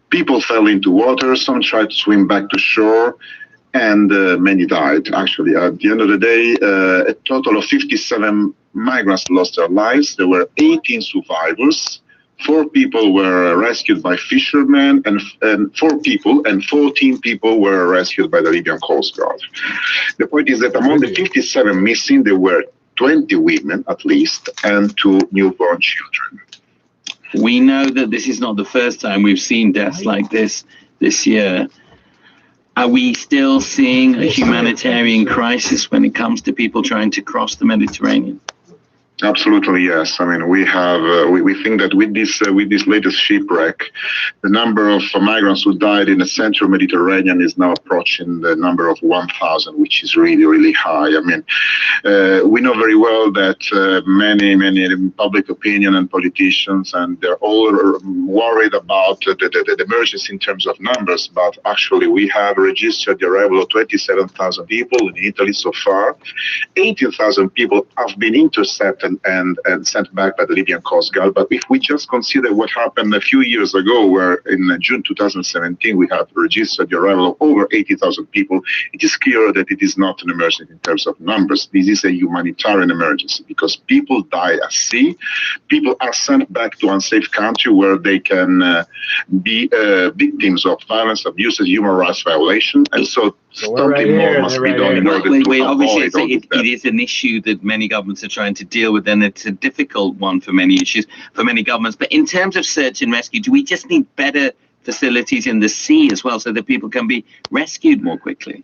People fell into water. Some tried to swim back to shore. And many died, actually. At the end of the day, a total of 57 migrants lost their lives. There were 18 survivors. 4 people were rescued by fishermen, and 4 people, and 14 people were rescued by the Libyan Coast Guard. The point is that among the 57 missing, there were 20 women, at least, and 2 newborn children. We know that this is not the first time we've seen deaths like this year. Are we still seeing a humanitarian crisis when it comes to people trying to cross the Mediterranean? Absolutely, yes. I mean, we have we think that with this latest shipwreck, the number of migrants who died in the central Mediterranean is now approaching the number of 1,000, which is really, really high. I mean, we know very well that many public opinion and politicians, and they're all worried about the emergency in terms of numbers. But actually, we have registered the arrival of 27,000 people in Italy so far. 18,000 people have been intercepted and sent back by the Libyan Coast Guard. But if we just consider what happened a few years ago, where in June 2017 we have registered the arrival of over 80,000 people, it is clear that it is not an emergency in terms of numbers. This is a humanitarian emergency because people die at sea. People are sent back to unsafe country where they can be victims of violence, abuses, human rights violation, and so something more must be done in order to avoid all it is an issue that many governments are trying to deal with, and it's a difficult one for many governments. But in terms of search and rescue, do we just need better facilities in the sea as well so that people can be rescued more quickly?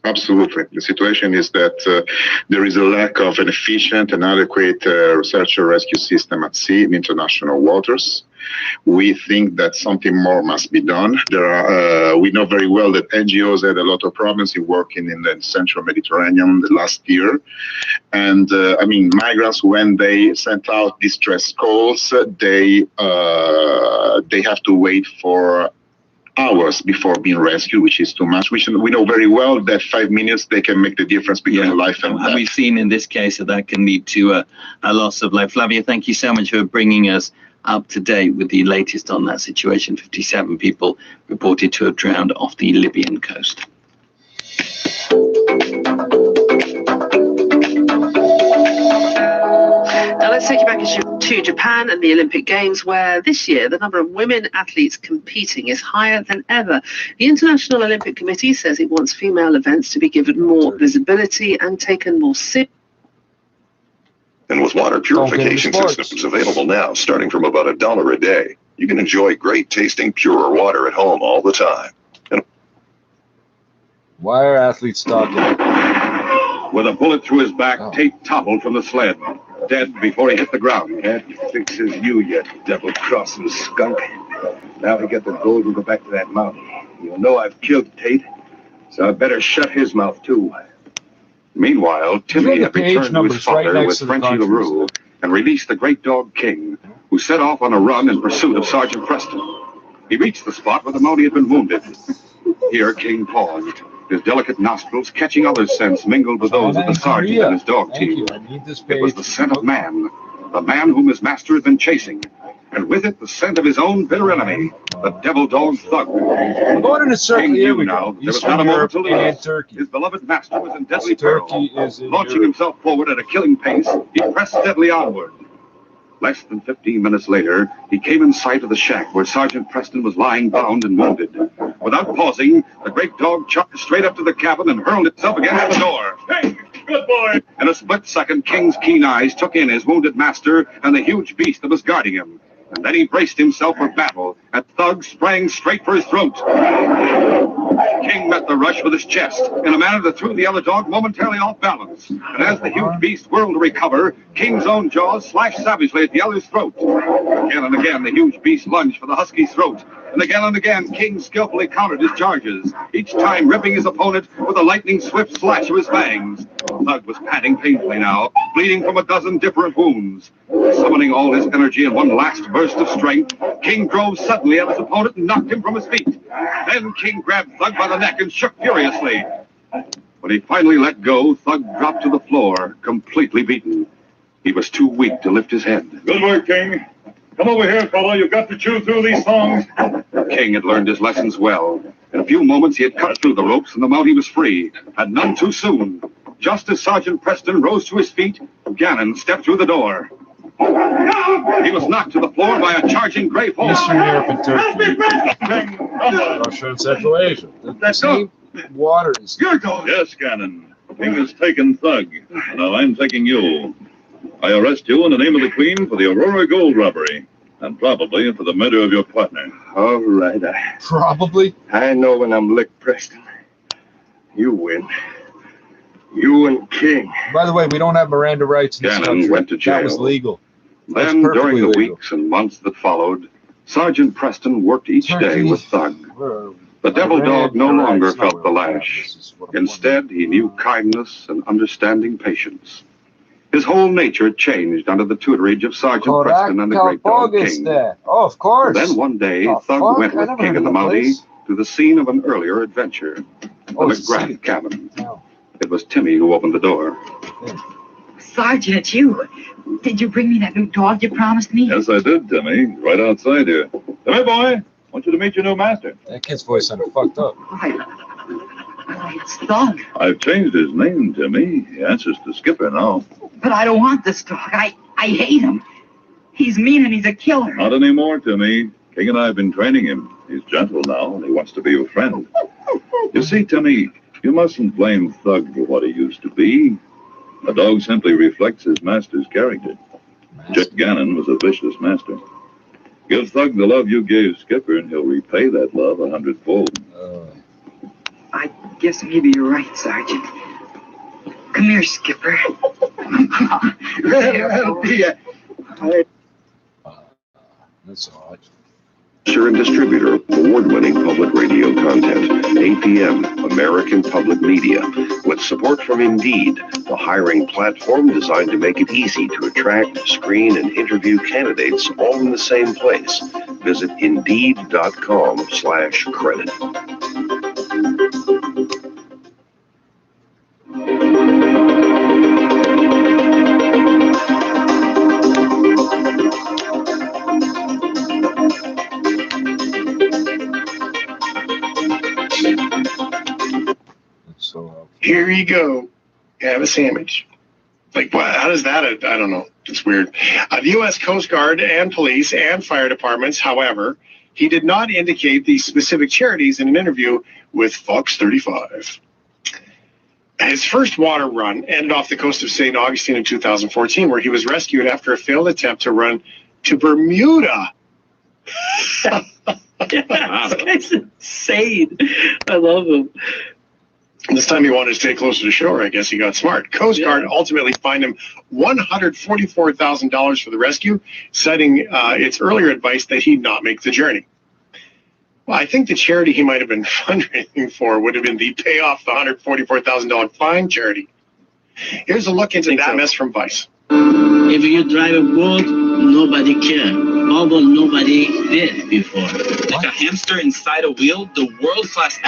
Absolutely. The situation is that there is a lack of an efficient and adequate search and rescue system at sea in international waters. We think that something more must be done. We know very well that NGOs had a lot of problems in working in the central Mediterranean last year. And I mean, migrants, when they sent out distress calls, they have to wait for hours before being rescued, which is too much. We know very well that 5 minutes, they can make the difference between life and death. And we've seen in this case that can lead to a loss of life. Flavia, thank you so much for bringing us up to date with the latest on that situation. 57 people reported to have drowned off the Libyan coast. Now let's take you back to Japan and the Olympic Games, where this year the number of women athletes competing is higher than ever. The International Olympic Committee says it wants female events to be given more visibility and taken more seriously. And with water purification systems available now, starting from about $1 a day, you can enjoy great tasting pure water at home all the time. Why are athletes talking? With a bullet through his back, Tate toppled from the sled, dead before he hit the ground. That fixes you, you double-crossing skunk. Now we get the gold and go back to that mountain. You'll know I've killed Tate, so I better shut his mouth, too. Meanwhile, Timmy had returned to his father with Frenchy LaRue and released the great dog King, who set off on a run in pursuit of Sergeant Preston. He reached the spot where the Mountie had been wounded. Here King paused, his delicate nostrils catching other scents mingled with those of the sergeant and his dog team. It was the scent of man, the man whom his master had been chasing, and with it the scent of his own bitter enemy, the devil dog Thug. We're going in a circle here. We now, there was not a moment to lose. His beloved master was in deadly peril. Launching himself forward at a killing pace, he pressed steadily onward. Less than 15 minutes later, he came in sight of the shack where Sergeant Preston was lying bound and wounded. Without pausing, the great dog charged straight up to the cabin and hurled itself against the door. Hey, good boy! In a split second, King's keen eyes took in his wounded master and the huge beast that was guarding him. And then he braced himself for battle, and Thug sprang straight for his throat. King met the rush with his chest in a manner that threw the other dog momentarily off balance. And as the huge beast whirled to recover, King's own jaws slashed savagely at the other's throat. Again and again, the huge beast lunged for the husky's throat, and again, King skillfully countered his charges, each time ripping his opponent with a lightning-swift slash of his fangs. Thug was panting painfully now, bleeding from a dozen different wounds. Summoning all his energy in one last burst of strength, King drove suddenly at his opponent and knocked him from his feet. Then King grabbed Thug by the neck and shook furiously. When he finally let go, Thug dropped to the floor, completely beaten. He was too weak to lift his head. Good work, King. Come over here, fellow. You've got to chew through these thongs. King had learned his lessons well. In a few moments, he had cut through the ropes, and the Mountie was free, and none too soon. Just as Sergeant Preston rose to his feet, Gannon stepped through the door. He was knocked to the floor by a charging gray form. Eastern Europe and Turkey, Russia and Central Asia. The same waters. Yes, Gannon. King has taken Thug. Now I'm taking you. I arrest you in the name of the Queen for the Aurora gold robbery, and probably for the murder of your partner. All right. Probably? I know when I'm licked, Preston. You win. You and King. By the way, we don't have Miranda rights in this country. Went to jail. That was legal. Then, during the weeks and months that followed, Sergeant Preston worked each day with Thug. The devil dog no longer felt the lash. Instead, he knew kindness and understanding patience. His whole nature changed under the tutorage of Sergeant Preston and the great dog King. Oh, of course. Then one day, Thug went with King and the Mountie to the scene of an earlier adventure, the McGrath cabin. It was Timmy who opened the door. Sergeant, it's you. Did you bring me that new dog you promised me? Yes, I did, Timmy. Right outside here. Come here, boy. I want you to meet your new master. That kid's voice sounded fucked up. It's Thug. I've changed his name, Timmy. He answers to Skipper now. But I don't want this dog. I hate him. He's mean and he's a killer. Not anymore, Timmy. King and I have been training him. He's gentle now, and he wants to be your friend. You see, Timmy, you mustn't blame Thug for what he used to be. A dog simply reflects his master's character. Jet Gannon was a vicious master. Give Thug the love you gave Skipper, and he'll repay that love 100-fold. I guess maybe you're right, Sergeant. Come here, Skipper. That's odd. Producer and distributor, award-winning public radio content, APM, American Public Media, with support from Indeed, the hiring platform designed to make it easy to attract, screen, and interview candidates all in the same place. Visit Indeed.com/credit. Here you go. Have a sandwich. Like, what? How does that? I don't know. It's weird. The U.S. Coast Guard and police and fire departments, however, he did not indicate the specific charities in an interview with Fox 35. His first water run ended off the coast of St. Augustine in 2014, where he was rescued after a failed attempt to run to Bermuda. This guy's insane. I love him. This time he wanted to stay closer to shore. I guess he got smart. Coast Guard ultimately fined him $144,000 for the rescue, citing its earlier advice that he not make the journey. Well, I think the charity he might have been fundraising for would have been the pay off the $144,000 fine charity. Here's a look into that mess from Vice. If you drive a boat, nobody cares. Although nobody did before. Like a hamster inside a wheel, the world-class...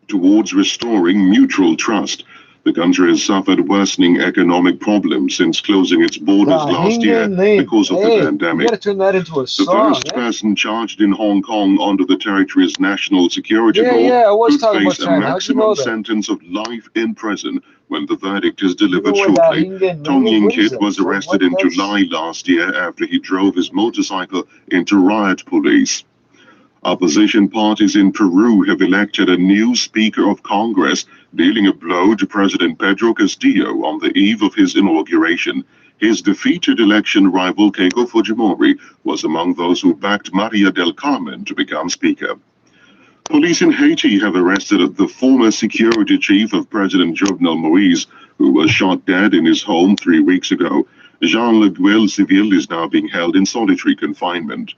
Towards restoring mutual trust. The country has suffered worsening economic problems since closing its borders last year because of the pandemic. You gotta turn that into a song. The first person charged in Hong Kong under the territory's national security law could face a maximum sentence of life in prison when the verdict is delivered shortly. Tong Yin Kit was arrested in July last year after he drove his motorcycle into riot police. Opposition parties in Peru have elected a new Speaker of Congress, dealing a blow to President Pedro Castillo on the eve of his inauguration. His defeated election rival Keiko Fujimori was among those who backed Maria del Carmen to become Speaker. Police in Haiti have arrested the former security chief of President Jovenel Moïse, who was shot dead in his home 3 weeks ago. Jean Le Guel Civil is now being held in solitary confinement.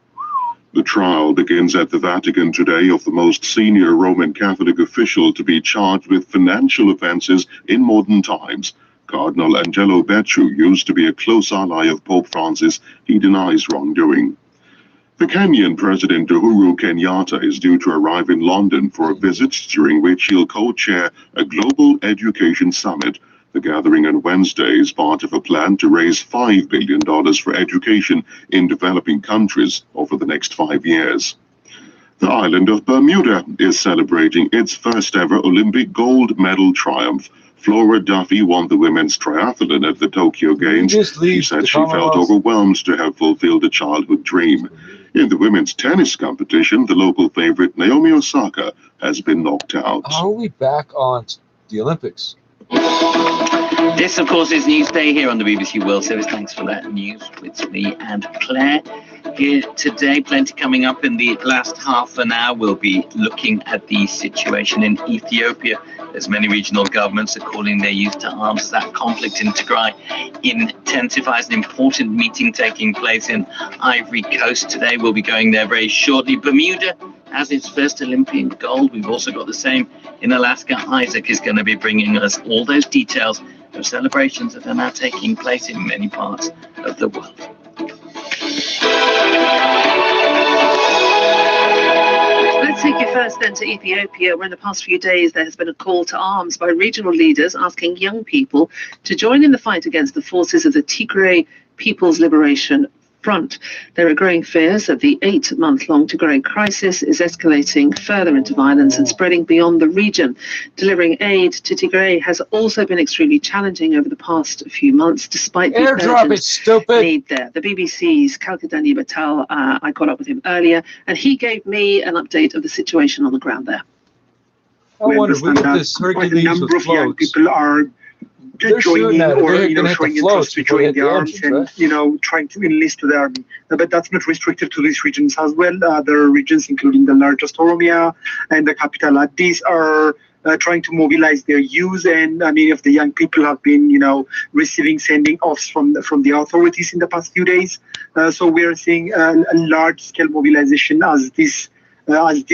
The trial begins at the Vatican today of the most senior Roman Catholic official to be charged with financial offenses in modern times. Cardinal Angelo Becciu used to be a close ally of Pope Francis. He denies wrongdoing. The Kenyan President Uhuru Kenyatta is due to arrive in London for a visit during which he'll co-chair a global education summit. The gathering on Wednesday is part of a plan to raise $5 billion for education in developing countries over the next 5 years. The island of Bermuda is celebrating its first ever Olympic gold medal triumph. Flora Duffy won the women's triathlon at the Tokyo Games. She said she felt overwhelmed to have fulfilled a childhood dream. In the women's tennis competition, the local favorite Naomi Osaka has been knocked out. How are we back on the Olympics? This, of course, is Newsday here on the BBC World Service. Thanks for that news with me and Claire here today. Plenty coming up in the last half an hour. We'll be looking at the situation in Ethiopia, as many regional governments are calling their youth to arms. That conflict in Tigray intensifies. An important meeting taking place in Ivory Coast today. We'll be going there very shortly. Bermuda has its first Olympian gold. We've also got the same in Alaska. Isaac is going to be bringing us all those details of celebrations that are now taking place in many parts of the world. Let's take you first then to Ethiopia, where in the past few days there has been a call to arms by regional leaders asking young people to join in the fight against the forces of the Tigray People's Liberation Front. There are growing fears that the 8-month-long Tigray crisis is escalating further into violence and spreading beyond the region. Delivering aid to Tigray has also been extremely challenging over the past few months, despite the urgent need there. The BBC's Kalkadani Batal, I caught up with him earlier, and he gave me an update of the situation on the ground there. I wonder, we get this Hercules number with of young floats. people are joining or showing interest to join the arms and trying to enlist to the army. But that's not restricted to these regions as well. There are regions including the largest Oromia and the capital Addis are trying to mobilize their youth, and many of the young people have been receiving sending offs from the authorities in the past few days. So we are seeing a large scale mobilization as this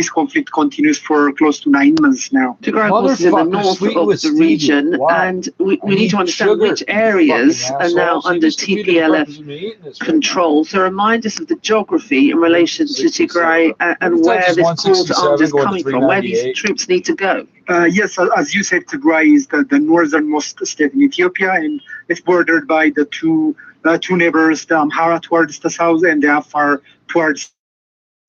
conflict continues for close to 9 months now. Tigray was in the north of the region, and we need to understand which areas are now under TPLF control. So remind us of the geography in relation to Tigray and where this call to arms is coming from, where these troops need to go. Yes, as you said, Tigray is the northernmost state in Ethiopia, and it's bordered by the two neighbors, the Amhara towards the south and the Afar towards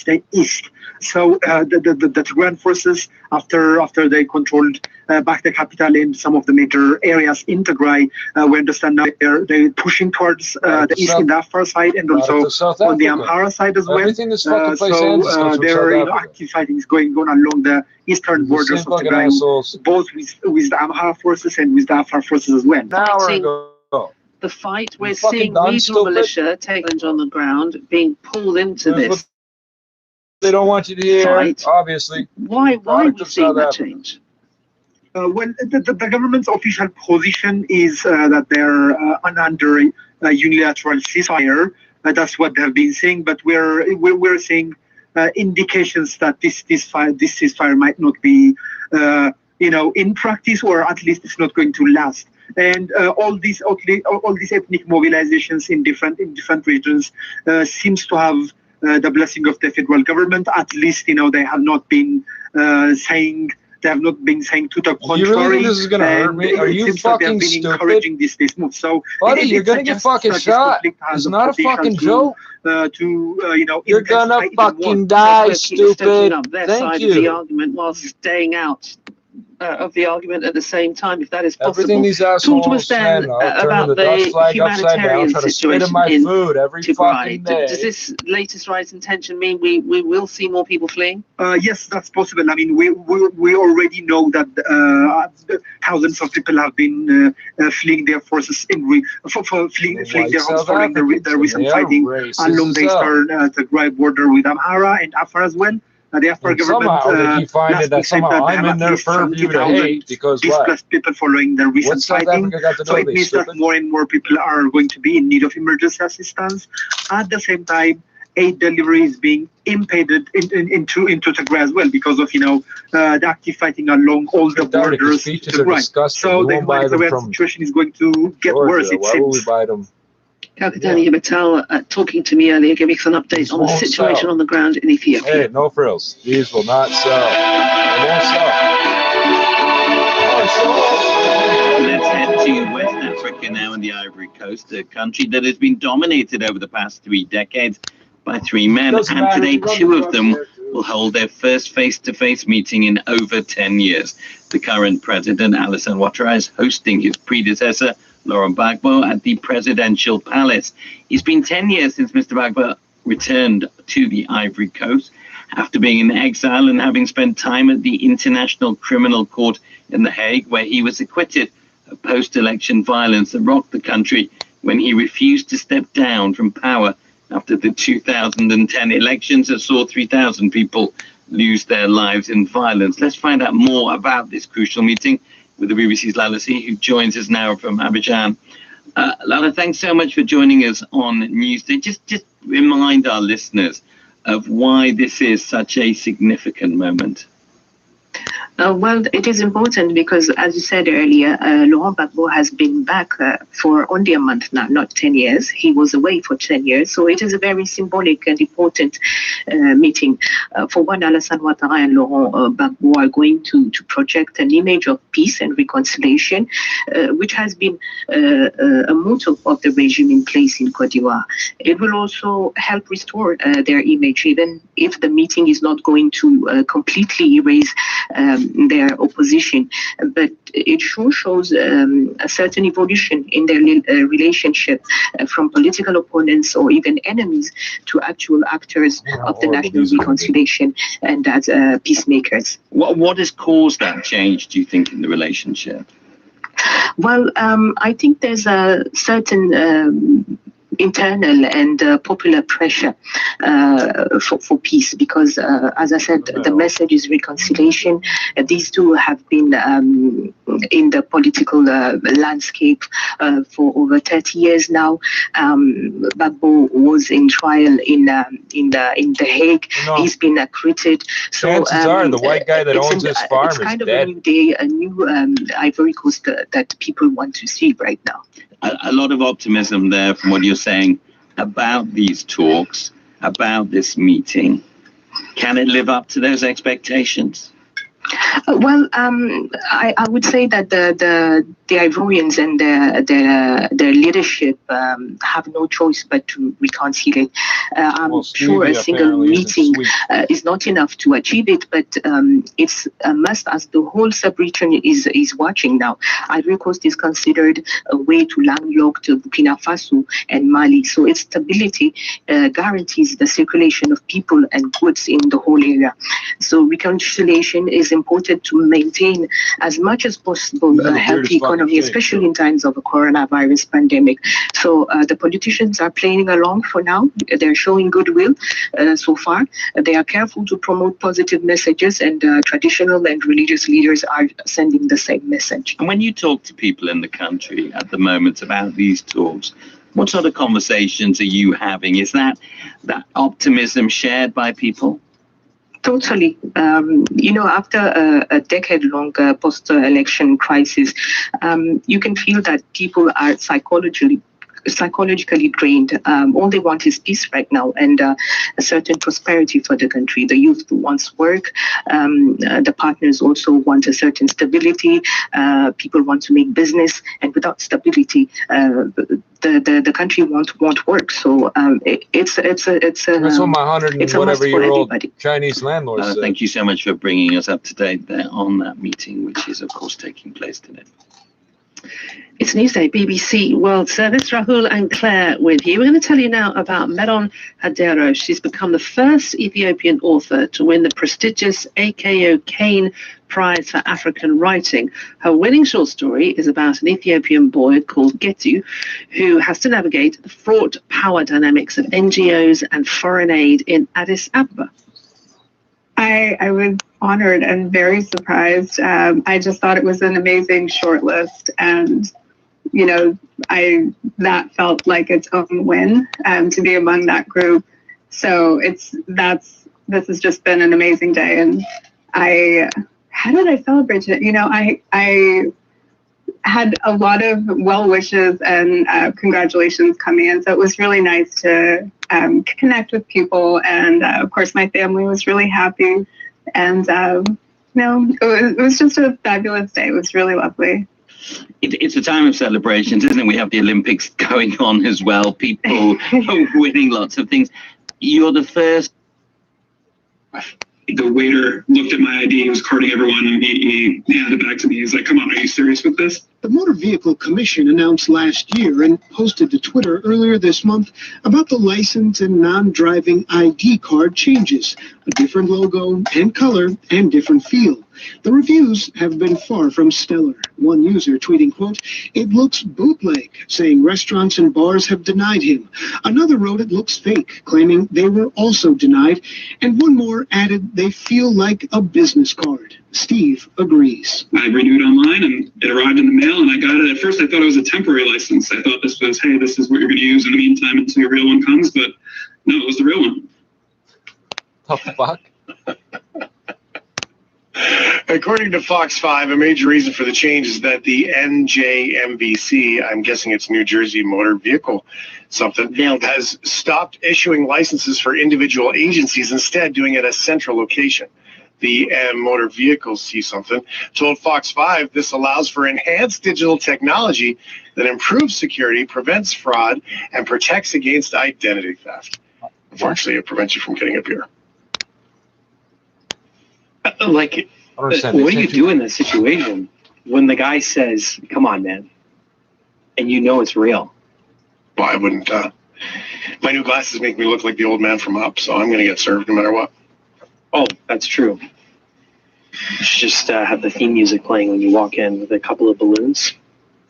the east. So the Tigrayan forces, after they controlled back the capital in some of the major areas in Tigray, we understand now they're pushing towards the east in the Afar side and also on the Amhara side as well. So there are active fighting is going on along the eastern borders of Tigray, both with the Amhara forces and with the Afar forces as well. The fight, we're seeing regional militia taking on the ground, being pulled into this. They don't want you to hear, fight. Obviously. Why are we seeing that change? Well, the government's official position is that they're under a unilateral ceasefire. That's what they've been saying. But we're seeing indications that this ceasefire might not be, in practice, or at least it's not going to last. And all these ethnic mobilizations in different regions seems to have the blessing of the federal government. At least, they have not been saying to the contrary. You really think this is going to hurt me? Are you fucking stupid? Encouraging this move. So, buddy, you're going to get fucking shot. It's not a fucking joke. You're going to fucking die, stupid. Up their Thank side you. of the argument while staying out of the argument at the same time, if that is possible. Everything these assholes Talk to us then about the humanitarian situation in Tigray. Does this latest rise in tension mean we will see more people fleeing? Yes, that's possible. I mean, we already know that thousands of people have been fleeing their forces fleeing their homes following the recent fighting along the eastern Tigray border with Amhara and Afar as well. The Afar government somehow I'm in their purview to hate because displaced people following the recent fighting. So it means that more and more people are going to be in need of emergency assistance. At the same time, aid delivery is being impeded into Tigray as well because of the active fighting along all the borders to Tigray. So the humanitarian situation is going to get worse. It seems. Captain Batal talking to me earlier, giving us an update on the situation on the ground in Ethiopia. Hey, no frills. These will not sell. They won't sell. Let's head to West Africa now and the Ivory Coast, a country that has been dominated over the past 3 decades by 3 men. And today, 2 of them will hold their first face-to-face meeting in over 10 years. The current president, Alassane Ouattara, is hosting his predecessor, Laurent Gbagbo, at the presidential palace. It's been 10 years since Mr. Gbagbo returned to the Ivory Coast after being in exile and having spent time at the International Criminal Court in The Hague, where he was acquitted of post-election violence that rocked the country when he refused to step down from power after the 2010 elections that saw 3,000 people lose their lives in violence. Let's find out more about this crucial meeting with the BBC's Lala C, who joins us now from Abidjan. Lala, thanks so much for joining us on Newsday. Just remind our listeners of why this is such a significant moment. Well, it is important because, as you said earlier, Laurent Gbagbo has been back for only a month now, not 10 years. He was away for 10 years. So it is a very symbolic and important meeting. For one, Alassane Ouattara and Laurent Gbagbo are going to project an image of peace and reconciliation, which has been a motto of the regime in place in Côte d'Ivoire. It will also help restore their image, even if the meeting is not going to completely erase their opposition, but it sure shows a certain evolution in their relationship from political opponents or even enemies to actual actors of the national reconciliation and as peacemakers. What has caused that change, do you think, in the relationship? Well, I think there's a certain internal and popular pressure for peace because, as I said, the message is reconciliation. These two have been in the political landscape for over 30 years now. Gbagbo was in trial in The Hague. He's been acquitted. So chances are the white guy that owns this farm is kind of dead. a new day, a new Ivory Coast that people want to see right now. A lot of optimism there from what you're saying about these talks, about this meeting. Can it live up to those expectations? Well, I would say that the Ivorians and their leadership have no choice but to reconcile it. I'm sure a single meeting is not enough to achieve it, but it's a must as the whole sub-region is watching now. Ivory Coast is considered a way to landlock to Burkina Faso and Mali, so its stability guarantees the circulation of people and goods in the whole area. So reconciliation is important to maintain as much as possible a healthy economy, especially in times of a coronavirus pandemic. So the politicians are playing along for now. They're showing goodwill so far. They are careful to promote positive messages, and traditional and religious leaders are sending the same message. And when you talk to people in the country at the moment about these talks, what sort of conversations are you having? Is that optimism shared by people? Totally. After a decade-long post-election crisis, you can feel that people are psychologically drained. All they want is peace right now and a certain prosperity for the country. The youth wants work. The partners also want a certain stability. People want to make business, and without stability, the country won't work. So it's that's what my 100-and-whatever-year-old Chinese landlord said. Thank you so much for bringing us up to date there on that meeting, which is of course taking place today. It's Newsday, BBC World Service. Rahul and Claire with you. We're going to tell you now about Meron Hadero. She's become the first Ethiopian author to win the prestigious AKO Kane Prize for African Writing. Her winning short story is about an Ethiopian boy called Getu, who has to navigate the fraught power dynamics of NGOs and foreign aid in Addis Ababa. I was honored and very surprised. I just thought it was an amazing shortlist, and that felt like its own win to be among that group. So this has just been an amazing day. And how did I celebrate it? I had a lot of well wishes and congratulations coming in. So it was really nice to connect with people. And of course, my family was really happy. And it was just a fabulous day. It was really lovely. It's a time of celebrations, isn't it? We have the Olympics going on as well. People are winning lots of things. You're the first. The waiter looked at my ID, he was carding everyone, and he handed it back to me. He's like, come on, are you serious with this? The Motor Vehicle Commission announced last year and posted to Twitter earlier this month about the license and non-driving ID card changes, a different logo and color and different feel. The reviews have been far from stellar. One user tweeting, quote, "It looks bootleg," saying restaurants and bars have denied him. Another wrote it looks fake, claiming they were also denied. And one more added they feel like a business card. Steve agrees. I renewed online and it arrived in the mail and I got it. At first I thought it was a temporary license. I thought this was, hey, this is what you're going to use in the meantime until your real one comes, but no, it was the real one. The fuck? According to Fox 5, a major reason for the change is that the NJMVC, I'm guessing it's New Jersey Motor Vehicle something, has stopped issuing licenses for individual agencies, instead doing it at a central location. The Motor Vehicles See Something told Fox 5 this allows for enhanced digital technology that improves security, prevents fraud, and protects against identity theft. Unfortunately, it prevents you from getting up here. What do you do in that situation when the guy says, come on, man, and you know it's real? Well, I wouldn't. My new glasses make me look like the old man from Up, so I'm going to get served no matter what. Oh, that's true. You should just have the theme music playing when you walk in with a couple of balloons.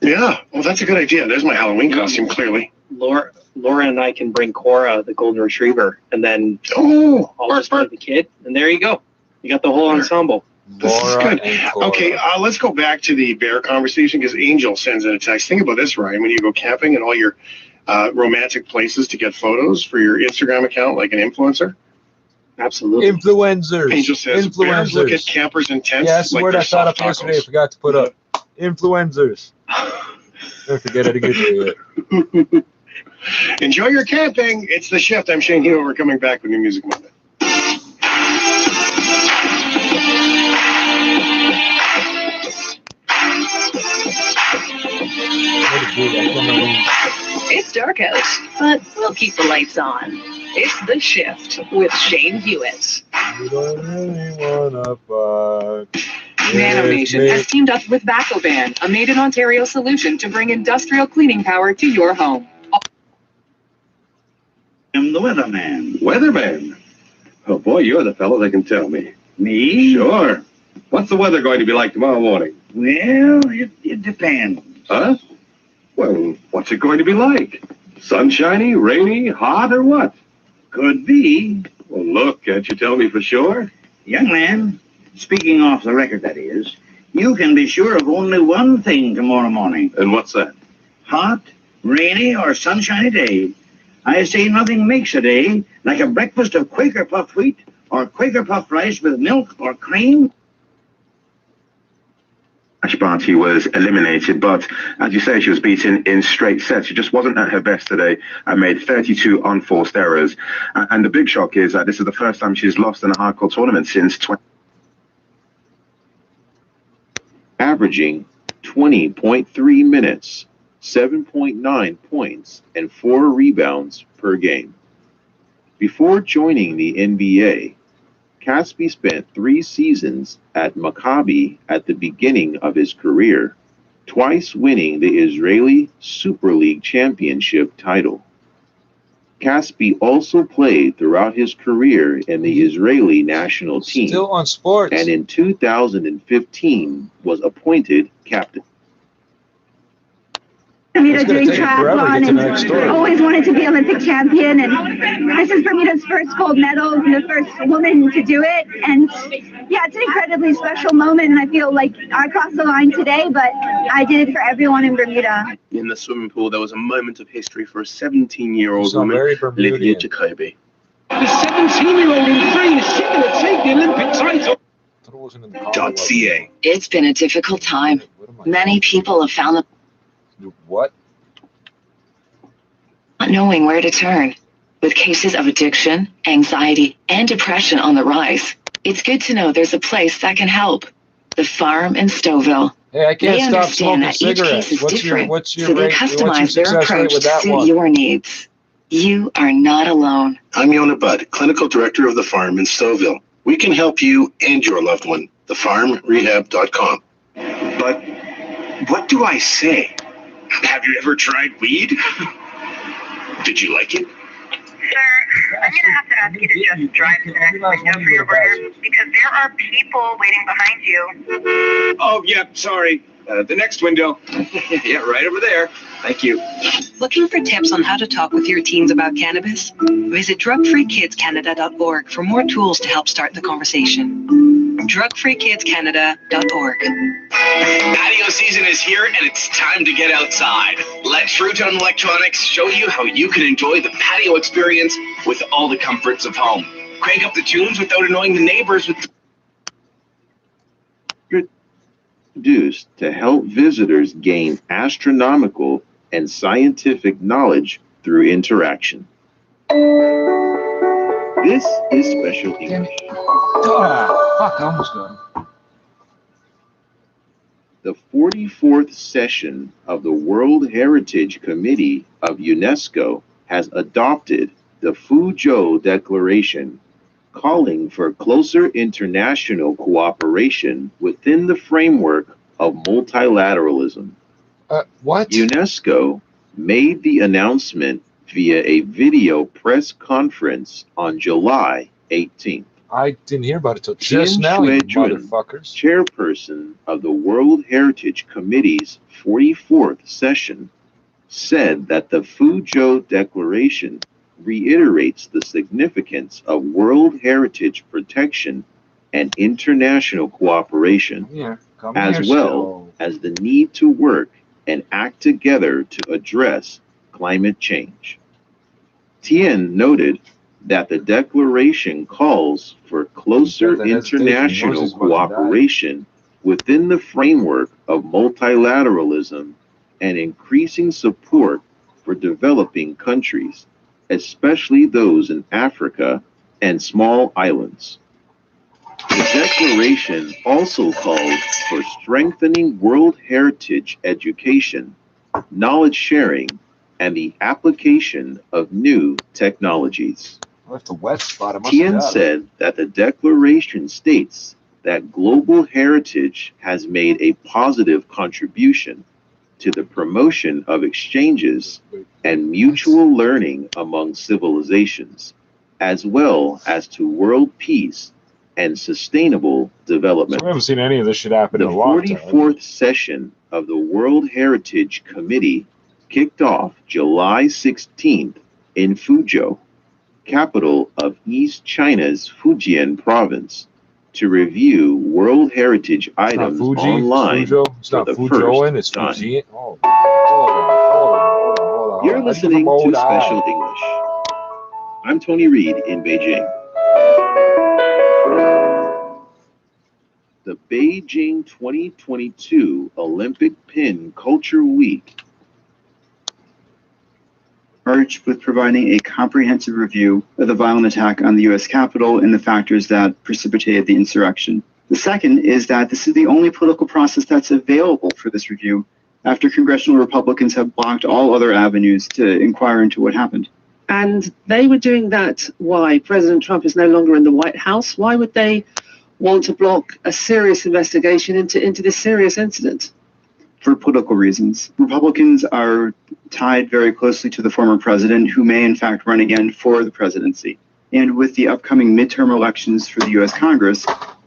Yeah, well, that's a good idea. There's my Halloween costume, clearly. Laura and I can bring Cora, the golden retriever, and then I'll just play the kid, and there you go. You got the whole ensemble. This is good. Okay, let's go back to the bear conversation, because Angel sends in a text. Think about this, Ryan, when you go camping and all your romantic places to get photos for your Instagram account, like an influencer. Absolutely. Influencers. Angel says, bears look at campers in tents. Yeah, that's the like word I thought up soft tacos. yesterday. I forgot to put up. Influencers. Don't forget how to get to it. Enjoy your camping. It's The Shift. I'm Shane Hewitt. We're coming back with New Music Monday. It's dark out, but we'll keep the lights on. It's The Shift with Shane Hewitt. You don't really wanna fuck. Nanomation has teamed up with Bacoban, a made-in-Ontario solution to bring industrial cleaning power to your home. I'm the weatherman. Weatherman? Oh, boy, you're the fellow that can tell me. Me? Sure. What's the weather going to be like tomorrow morning? Well, it depends. Huh? Well, what's it going to be like? Sunshiny, rainy, hot, or what? Could be. Well, look, can't you tell me for sure? Young man, speaking off the record, that is, you can be sure of only one thing tomorrow morning. And what's that? Hot, rainy, or sunshiny day. I say nothing makes a day like a breakfast of Quaker puffed wheat or Quaker puffed rice with milk or cream. Barty was eliminated, but as you say, she was beaten in straight sets. She just wasn't at her best today and made 32 unforced errors. And the big shock is that this is the first time she's lost in a hardcore tournament since averaging 20.3 minutes, 7.9 points, and 4 rebounds per game. Before joining the NBA, Caspi spent 3 seasons at Maccabi at the beginning of his career, twice winning the Israeli Super League championship title. Caspi also played throughout his career in the Israeli national team. Still on sports. And in 2015 was appointed captain. Bermuda doing triathlon and always wanted to be Olympic champion, and this is Bermuda's first gold medal and the first woman to do it. And yeah, it's an incredibly special moment, and I feel like I crossed the line today, but I did it for everyone in Bermuda. In the swimming pool, there was a moment of history for a 17-year-old woman, Lydia Jacoby. The 17-year-old in three, is she going to take the Olympic title? .ca. It's been a difficult time. Many people have found what? Not knowing where to turn. With cases of addiction, anxiety, and depression on the rise, it's good to know there's a place that can help. The Farm in Stouffville. Hey, I can't They stop understand smoking that each cigarettes. case is What's different, your so they rate? What's your customize their success rate approach with to that suit one? your needs. You are not alone. I'm Yona Budd, Clinical Director of the Farm in Stouffville. We can help you and your loved one. thefarmrehab.com. But what do I say? Have you ever tried weed? Did you like it? Sir, I'm going to have to ask you to just drive to the next window for your order because there are people waiting behind you. Oh, yeah, sorry. The next window. Yeah, right over there. Thank you. Looking for tips on how to talk with your teens about cannabis? Visit drugfreekidscanada.org for more tools to help start the conversation. drugfreekidscanada.org. Patio season is here and it's time to get outside. Let Truton Electronics show you how you can enjoy the patio experience with all the comforts of home. Crank up the tunes without annoying the neighbors with Produced to help visitors gain astronomical and scientific knowledge through interaction. This is Special English. Fuck, I almost got him. The 44th session of the World Heritage Committee of UNESCO has adopted the Fuzhou Declaration, calling for closer international cooperation within the framework of multilateralism. What? UNESCO made the announcement via a video press conference on July 18th. I didn't hear about it till just now, you motherfuckers. Chairperson of the World Heritage Committee's 44th session, said that the Fuzhou Declaration reiterates the significance of World Heritage protection and international cooperation, as well as the need to work and act together to address climate change. Tien noted that the declaration calls for closer international cooperation within the framework of multilateralism and increasing support for developing countries, especially those in Africa and small islands. The declaration also called for strengthening World Heritage education, knowledge sharing, and the application of new technologies. Tien said that the declaration states that global heritage has made a positive contribution to the promotion of exchanges and mutual learning among civilizations, as well as to world peace and sustainable development. So we haven't seen any of this shit happen in a long time. The 44th session of the World Heritage Committee kicked off July 16th in Fuzhou, capital of East China's Fujian province, to review World Heritage items online for the first time. Hold on. You're listening to Special English. I'm Tony Reed in Beijing. The Beijing 2022 Olympic Pin Culture Week charged with providing a comprehensive review of the violent attack on the U.S. Capitol and the factors that precipitated the insurrection. The second is that this is the only political process that's available for this review after congressional Republicans have blocked all other avenues to inquire into what happened. And they were doing that. Why? President Trump is no longer in the White House. Why would they want to block a serious investigation into this serious incident? For political reasons. Republicans are tied very closely to the former president, who may in fact run again for the presidency. And with the upcoming midterm elections for the U.S. Congress,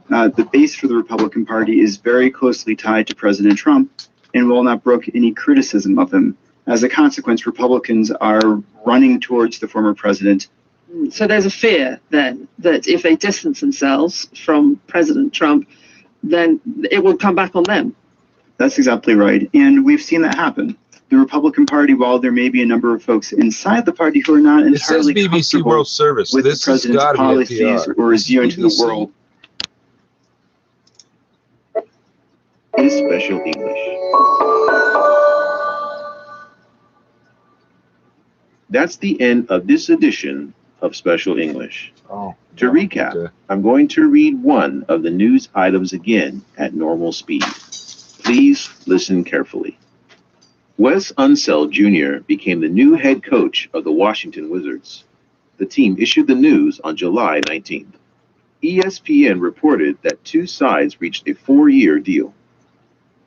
the base for the Republican Party is very closely tied to President Trump and will not brook any criticism of him. As a consequence, Republicans are running towards the former president. So there's a fear then that if they distance themselves from President Trump, then it will come back on them. That's exactly right. And we've seen that happen. the Republican Party, while there may be a number of folks inside the party who are not entirely BBC comfortable World Service. with This the president's has gotta be policies NPR. or his view into the world. Is Special English. That's the end of this edition of Special English. To recap, I'm going to read one of the news items again at normal speed. Please listen carefully. Wes Unseld Jr. became the new head coach of the Washington Wizards. The team issued the news on July 19th. ESPN reported that two sides reached a 4-year deal.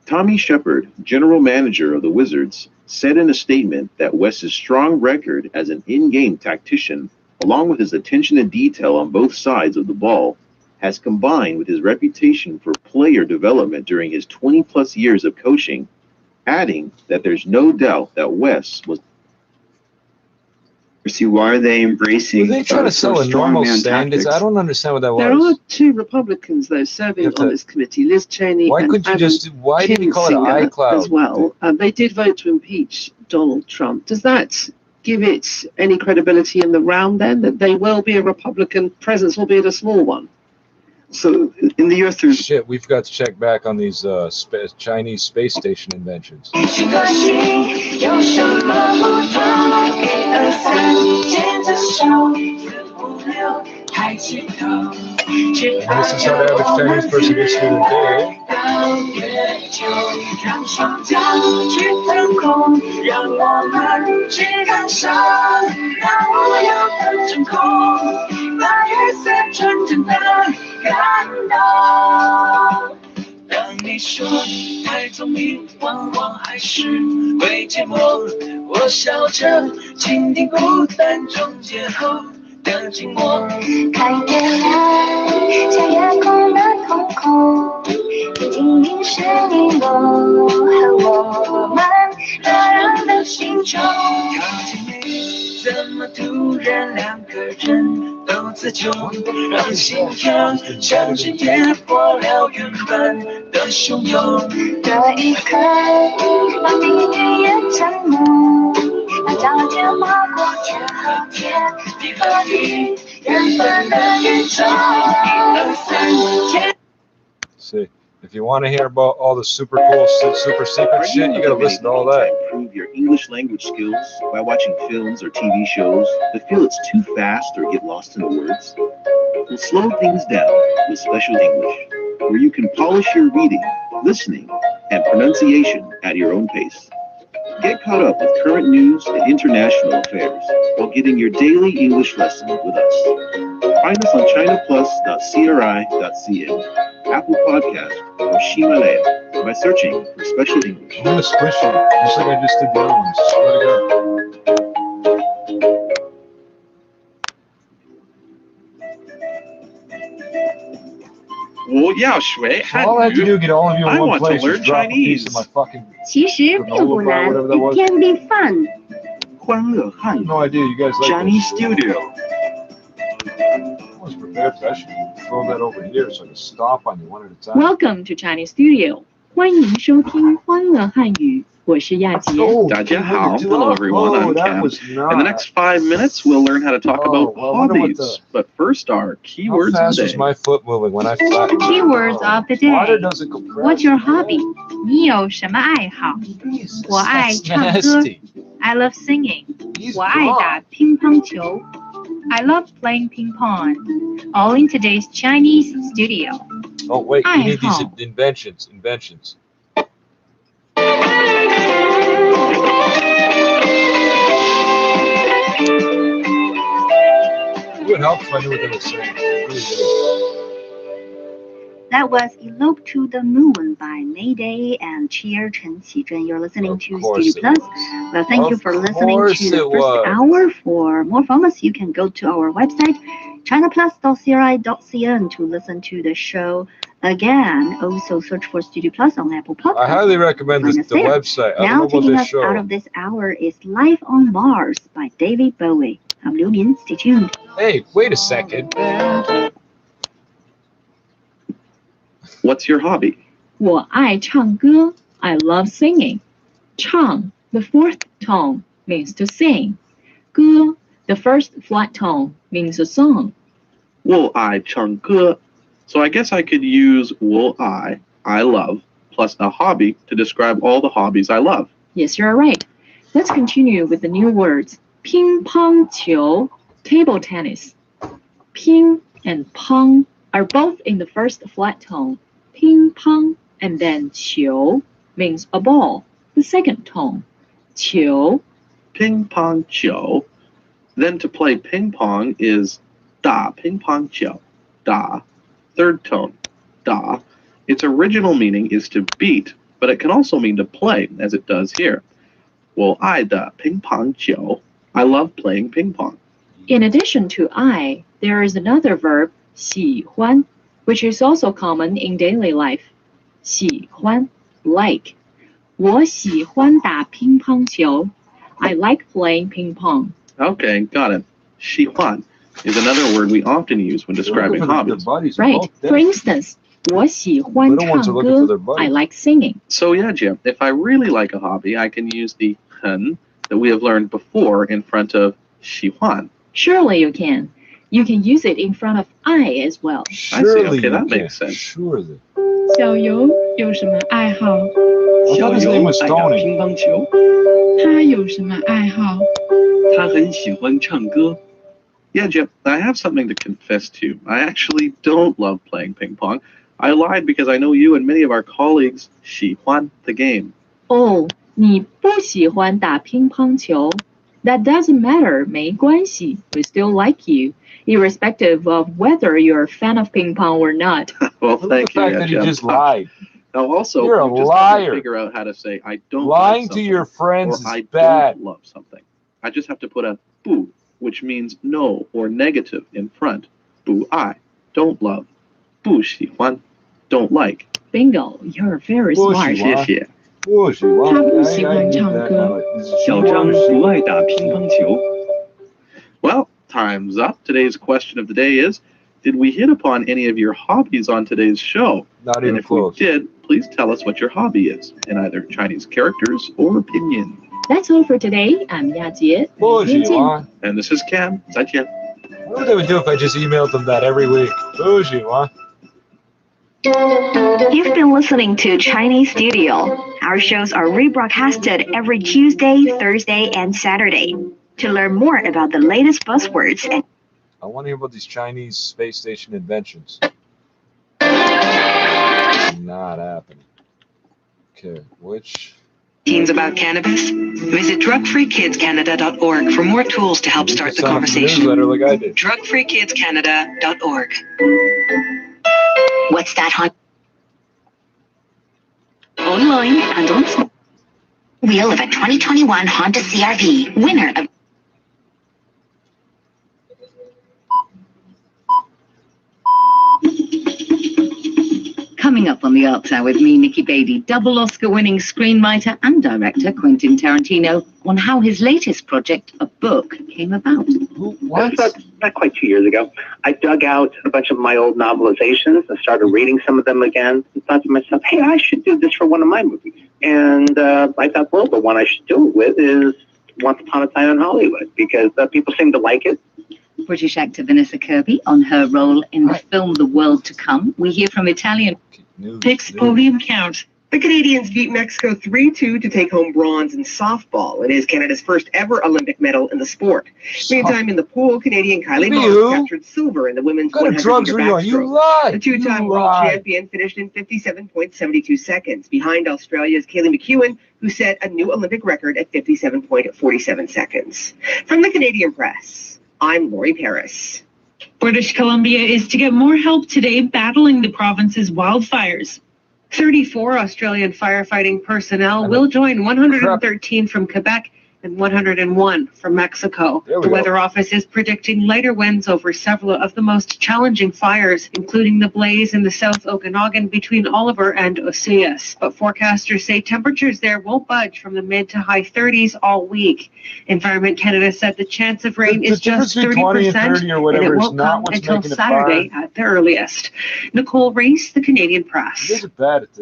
Tommy Shepard, general manager of the Wizards, said in a statement that Wes's strong record as an in-game tactician, along with his attention to detail on both sides of the ball, has combined with his reputation for player development during his 20-plus years of coaching, adding that there's no doubt that Wes was... See, why are they embracing? Are they trying to sell a normal standards? I don't understand what that was. There are two Republicans, though, serving on this committee, Liz Cheney why and couldn't you Adam just? Why did you call it Kinzinger iCloud as well? They did vote to impeach Donald Trump. Does that give it any credibility in the round then, that they will be a Republican presence, albeit a small one? So in the U.S., there's shit. We've got to check back on these Chinese space station inventions. And this is how the average Chinese person gets through the day. See, if you want to hear about all the super cool, super secret shit, you gotta listen to all that. Improve your English language skills by watching films or TV shows that feel it's too fast or get lost in the words? Well, slow things down with Special English, where you can polish your reading, listening, and pronunciation at your own pace. Get caught up with current news and international affairs while getting your daily English lesson with us. Find us on chinaplus.cri.cn, Apple Podcast, or Himalaya by searching for Special English. I'm gonna squish it, just like I just did the other ones. Swear to God. Well, yeah, Shui. All I have to do is get all of you in one place. I want to learn Chinese. My fucking 其实并不难 It can be fun. 欢乐汉语 no idea you guys like Chinese this. Studio. I was prepared for that. I should throw that over here so I can stomp on you one at a time. Welcome to Chinese Studio. 欢迎收听欢乐汉语，我是亚杰。大家好. Hello, everyone. I'm Cam. In the next 5 minutes, we'll learn how to talk about hobbies. But first, our keywords How fast of was the day. my foot moving when I flat? Keywords of the day. Water doesn't compress. What's your hobby? 你有什么爱好？我爱唱歌。I love singing. 我爱打乒乓球。I love playing ping pong. All in today's Chinese studio. Oh wait, we need these inventions. It would help if I knew what they were saying. It really would. That was Elope to the Moon by Mayday and Cheer Chen Qizhen. You're listening to Studio Plus. Well, thank you for listening to the first hour. For more from us, you can go to our website, chinaplus.cri.cn, to listen to the show again. Also, search for Studio Plus on Apple Podcasts. I highly recommend the website. I Now, don't know taking about us this show. out of this hour is Life on Mars by David Bowie. I'm Liu Min. Stay tuned. Hey, wait a second. What's your hobby? 我爱唱歌 I love singing. 唱 The fourth tone means to sing. 歌, the first flat tone, means a song. 我爱唱歌. So I guess I could use 我爱, I love, plus a hobby to describe all the hobbies I love. Yes, you're right. Let's continue with the new words. 乒乓球, table tennis. 乒 and 乓 are both in the first flat tone. 乒乓, and then 球 means a ball, the second tone. 球. 乒乓球. Then to play ping pong is 打乒乓球, 打. Third tone, 打. Its original meaning is to beat, but it can also mean to play, as it does here. 我爱的乒乓球. I love playing ping pong. In addition to I, there is another verb, 喜欢, which is also common in daily life. 喜欢, like. 我喜欢打乒乓球. I like playing ping pong. Okay, got it. 喜欢 is another word we often use when describing hobbies. Right. For instance, 我喜欢唱歌. I like singing. So yeah, Jim, if I really like a hobby, I can use the 很 that we have learned before in front of 喜欢. Surely you can. You can use it in front of I as well. Surely I see. Okay, that makes sense. Surely. 小游有什么爱好？小游爱打乒乓球。他有什么爱好？他很喜欢唱歌。 Yeah, Jim, I have something to confess to. I actually don't love playing ping pong. I lied because I know you and many of our colleagues 喜欢 the game. Oh, 你不喜欢打乒乓球? That doesn't matter, 没关系. We still like you, irrespective of whether you're a fan of ping pong or not. Well, thank you. The fact that you just lied. Now, also, you're a you just liar. have to figure out how to say I don't lying like to your friends or is I bad. don't love something. I just have to put a 不, which means no or negative in front. 不爱, don't love. 不喜欢, don't like. Bingo, you're very smart. 谢谢。他不喜欢唱歌。小张不爱打乒乓球。 Well, time's up. Today's question of the day is, did we hit upon any of your hobbies on today's show? Not even and if close. we did, please tell us what your hobby is in either Chinese characters or opinion. That's all for today. I'm Yajie. And this is Cam. 再见. I wonder what they would do if I just emailed them that every week. 不喜欢. You've been listening to Chinese Studio. Our shows are rebroadcasted every Tuesday, Thursday, and Saturday. To learn more about the latest buzzwords and I want to hear about these Chinese space station inventions. Not happening. Okay, which? Teens about cannabis? Visit drugfreekidscanada.org for more tools to help start the conversation. Like I did. Drugfreekidscanada.org. What's that, hon? online and on Wheel of a 2021 Honda CR-V, winner of Coming up on the Arts Hour with me, Nikki Beatty, double Oscar-winning screenwriter and director Quentin Tarantino on how his latest project, a book, came about. What? Not quite 2 years ago. I dug out a bunch of my old novelizations and started reading some of them again and thought to myself, hey, I should do this for one of my movies. And I thought, well, the one I should do it with is Once Upon a Time in Hollywood because people seem to like it. British actor Vanessa Kirby on her role in the film The World to Come. We hear from Italian Mixed podium count. The Canadians beat Mexico 3-2 to take home bronze in softball. It is Canada's first ever Olympic medal in the sport. Meantime, in the pool, Canadian Kylie Moss captured silver in the women's 100-meter backstroke. The two-time world champion finished in 57.72 seconds, behind Australia's Kaylee McEwen, who set a new Olympic record at 57.47 seconds. From the Canadian Press, I'm Lori Paris. British Columbia is to get more help today battling the province's wildfires. 34 Australian firefighting personnel will join 113 from Quebec and 101 for Mexico. The Weather Office is predicting lighter winds over several of the most challenging fires, including the blaze in the South Okanagan between Oliver and Oceas. But forecasters say temperatures there won't budge from the mid to high 30s all week. Environment Canada said the chance of rain is just 30% and it won't come until Saturday at the earliest. Nicole Race, the Canadian Press.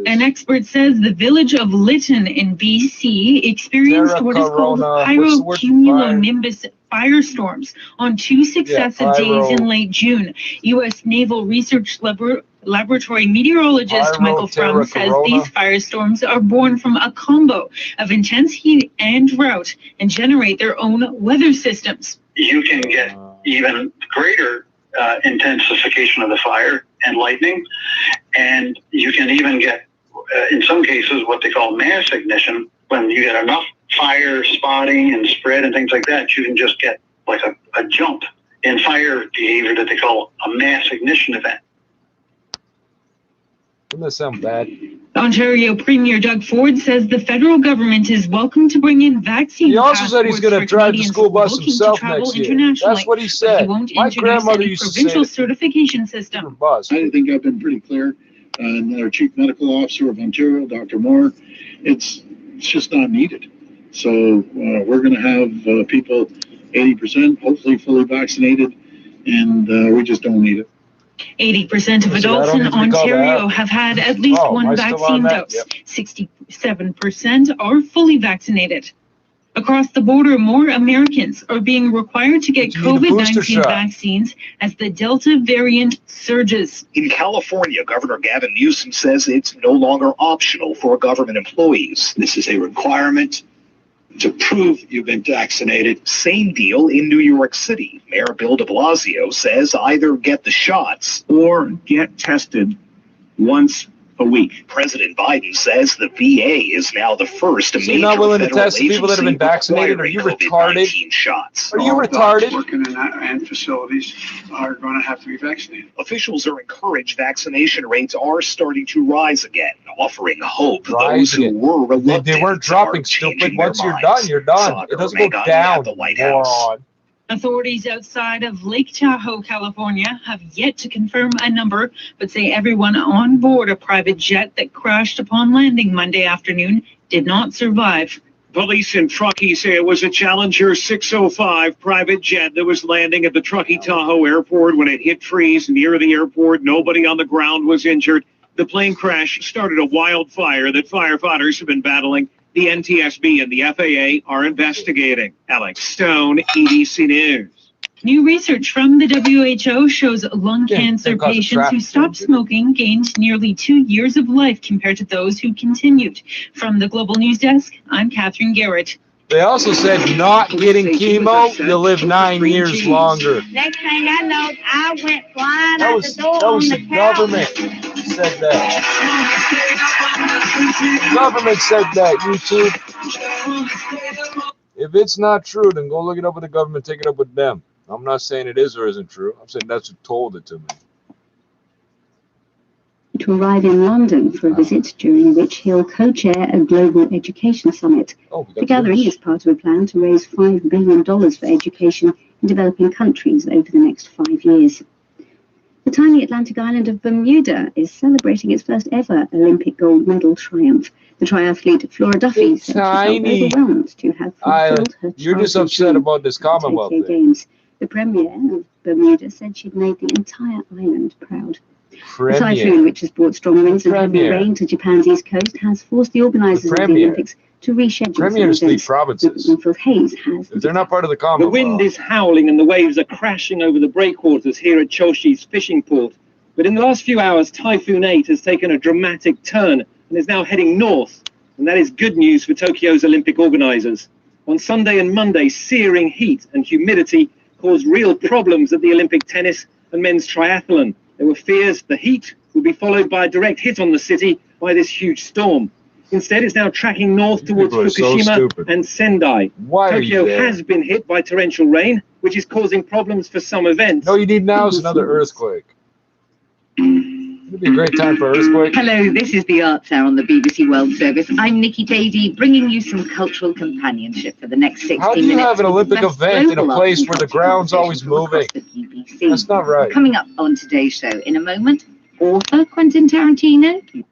An expert says the village of Lytton in BC experienced what is called pyrocumulonimbus firestorms on 2 successive days in late June. U.S. Naval Research Laboratory meteorologist Michael Frum says these firestorms are born from a combo of intense heat and drought and generate their own weather systems. You can get even greater intensification of the fire and lightning, and you can even get, in some cases, what they call mass ignition. When you get enough fire spotting and spread and things like that, you can just get like a jump in fire behavior that they call a mass ignition event. Doesn't that sound bad? Ontario Premier Doug Ford says the federal government is welcome to bring in vaccine. He also said he's going to drive the school bus himself next year. That's what he said. My grandmother used to say provincial certification system. I think I've been pretty clear. And our Chief Medical Officer of Ontario, Dr. Moore, it's just not needed. So we're going to have people 80%, hopefully fully vaccinated, and we just don't need it. 80% of adults in Ontario have had at least one vaccine dose. 67% are fully vaccinated. Across the border, more Americans are being required to get COVID-19 vaccines as the Delta variant surges. In California, Governor Gavin Newsom says it's no longer optional for government employees. This is a requirement to prove you've been vaccinated. Same deal in New York City. Mayor Bill de Blasio says either get the shots or get tested once a week. President Biden says the VA is now the first major not willing to federal test people that have been vaccinated? Are you retarded? Shots. Are you retarded? Working in facilities are going to have to be vaccinated. Officials are encouraged vaccination rates are starting to rise again, offering hope to those who were reluctant. They weren't dropping, stupid. Once you're done, you're done. It doesn't go down, moron. Authorities outside of Lake Tahoe, California, have yet to confirm a number, but say everyone on board a private jet that crashed upon landing Monday afternoon did not survive. Police in Truckee say it was a Challenger 605 private jet that was landing at the Truckee Tahoe Airport when it hit trees near the airport. Nobody on the ground was injured. The plane crash started a wildfire that firefighters have been battling. The NTSB and the FAA are investigating. Alex Stone, EDC News. New research from the WHO shows lung cancer patients who stopped smoking gained nearly 2 years of life compared to those who continued. From the Global News Desk, I'm Catherine Garrett. They also said not getting chemo, you'll live 9 years longer. Next thing I know, I went flying out the door on the government said that. Government said that, YouTube. If it's not true, then go look it up with the government, take it up with them. I'm not saying it is or isn't true. I'm saying that's who told it to me. To arrive in London for a visit during which he'll co-chair a global education summit. The gathering is part of a plan to raise $5 billion for education in developing countries over the next 5 years. The tiny Atlantic island of Bermuda is celebrating its first ever Olympic gold medal triumph. The triathlete Flora Duffy said she felt overwhelmed to have fulfilled her You're just upset about this Commonwealth thing. Games. The Premier of Bermuda said she'd made the entire island proud. The typhoon, which has brought strong winds and heavy rain to Japan's east coast, has forced the organisers of the Olympics to reschedule Premier's some events. provinces. Winfield Hayes has. They're not part of the The Commonwealth. wind is howling and the waves are crashing over the breakwaters here at Choshi's fishing port. But in the last few hours, Typhoon 8 has taken a dramatic turn and is now heading north. And that is good news for Tokyo's Olympic organisers. On Sunday and Monday, searing heat and humidity caused real problems at the Olympic tennis and men's triathlon. There were fears the heat would be followed by a direct hit on the city by this huge storm. Instead, it's now tracking north towards Fukushima and Sendai. Tokyo has been hit by torrential rain, which is causing problems for some events. No, you need now is another earthquake. It'd be a great time for earthquake. Hello, this is the Arts Hour on the BBC World Service. I'm Nikki Beattie, bringing you some cultural companionship for the next 60 minutes. How do you have an Olympic event in a place where the ground's always moving? That's not right. Coming up on today's show in a moment, author Quentin Tarantino.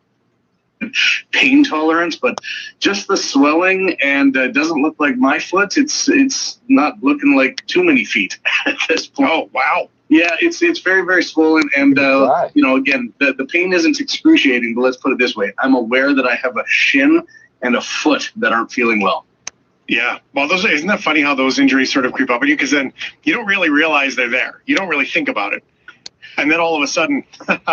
Pain tolerance, but just the swelling, and doesn't look like my foot. It's not looking like too many feet at this point. Oh wow! Yeah, it's very, very swollen, and again, the pain isn't excruciating. But let's put it this way: I'm aware that I have a shin and a foot that aren't feeling well. Yeah, well, isn't that funny how those injuries sort of creep up on you? Because then you don't really realize they're there. You don't really think about it. And then all of a sudden,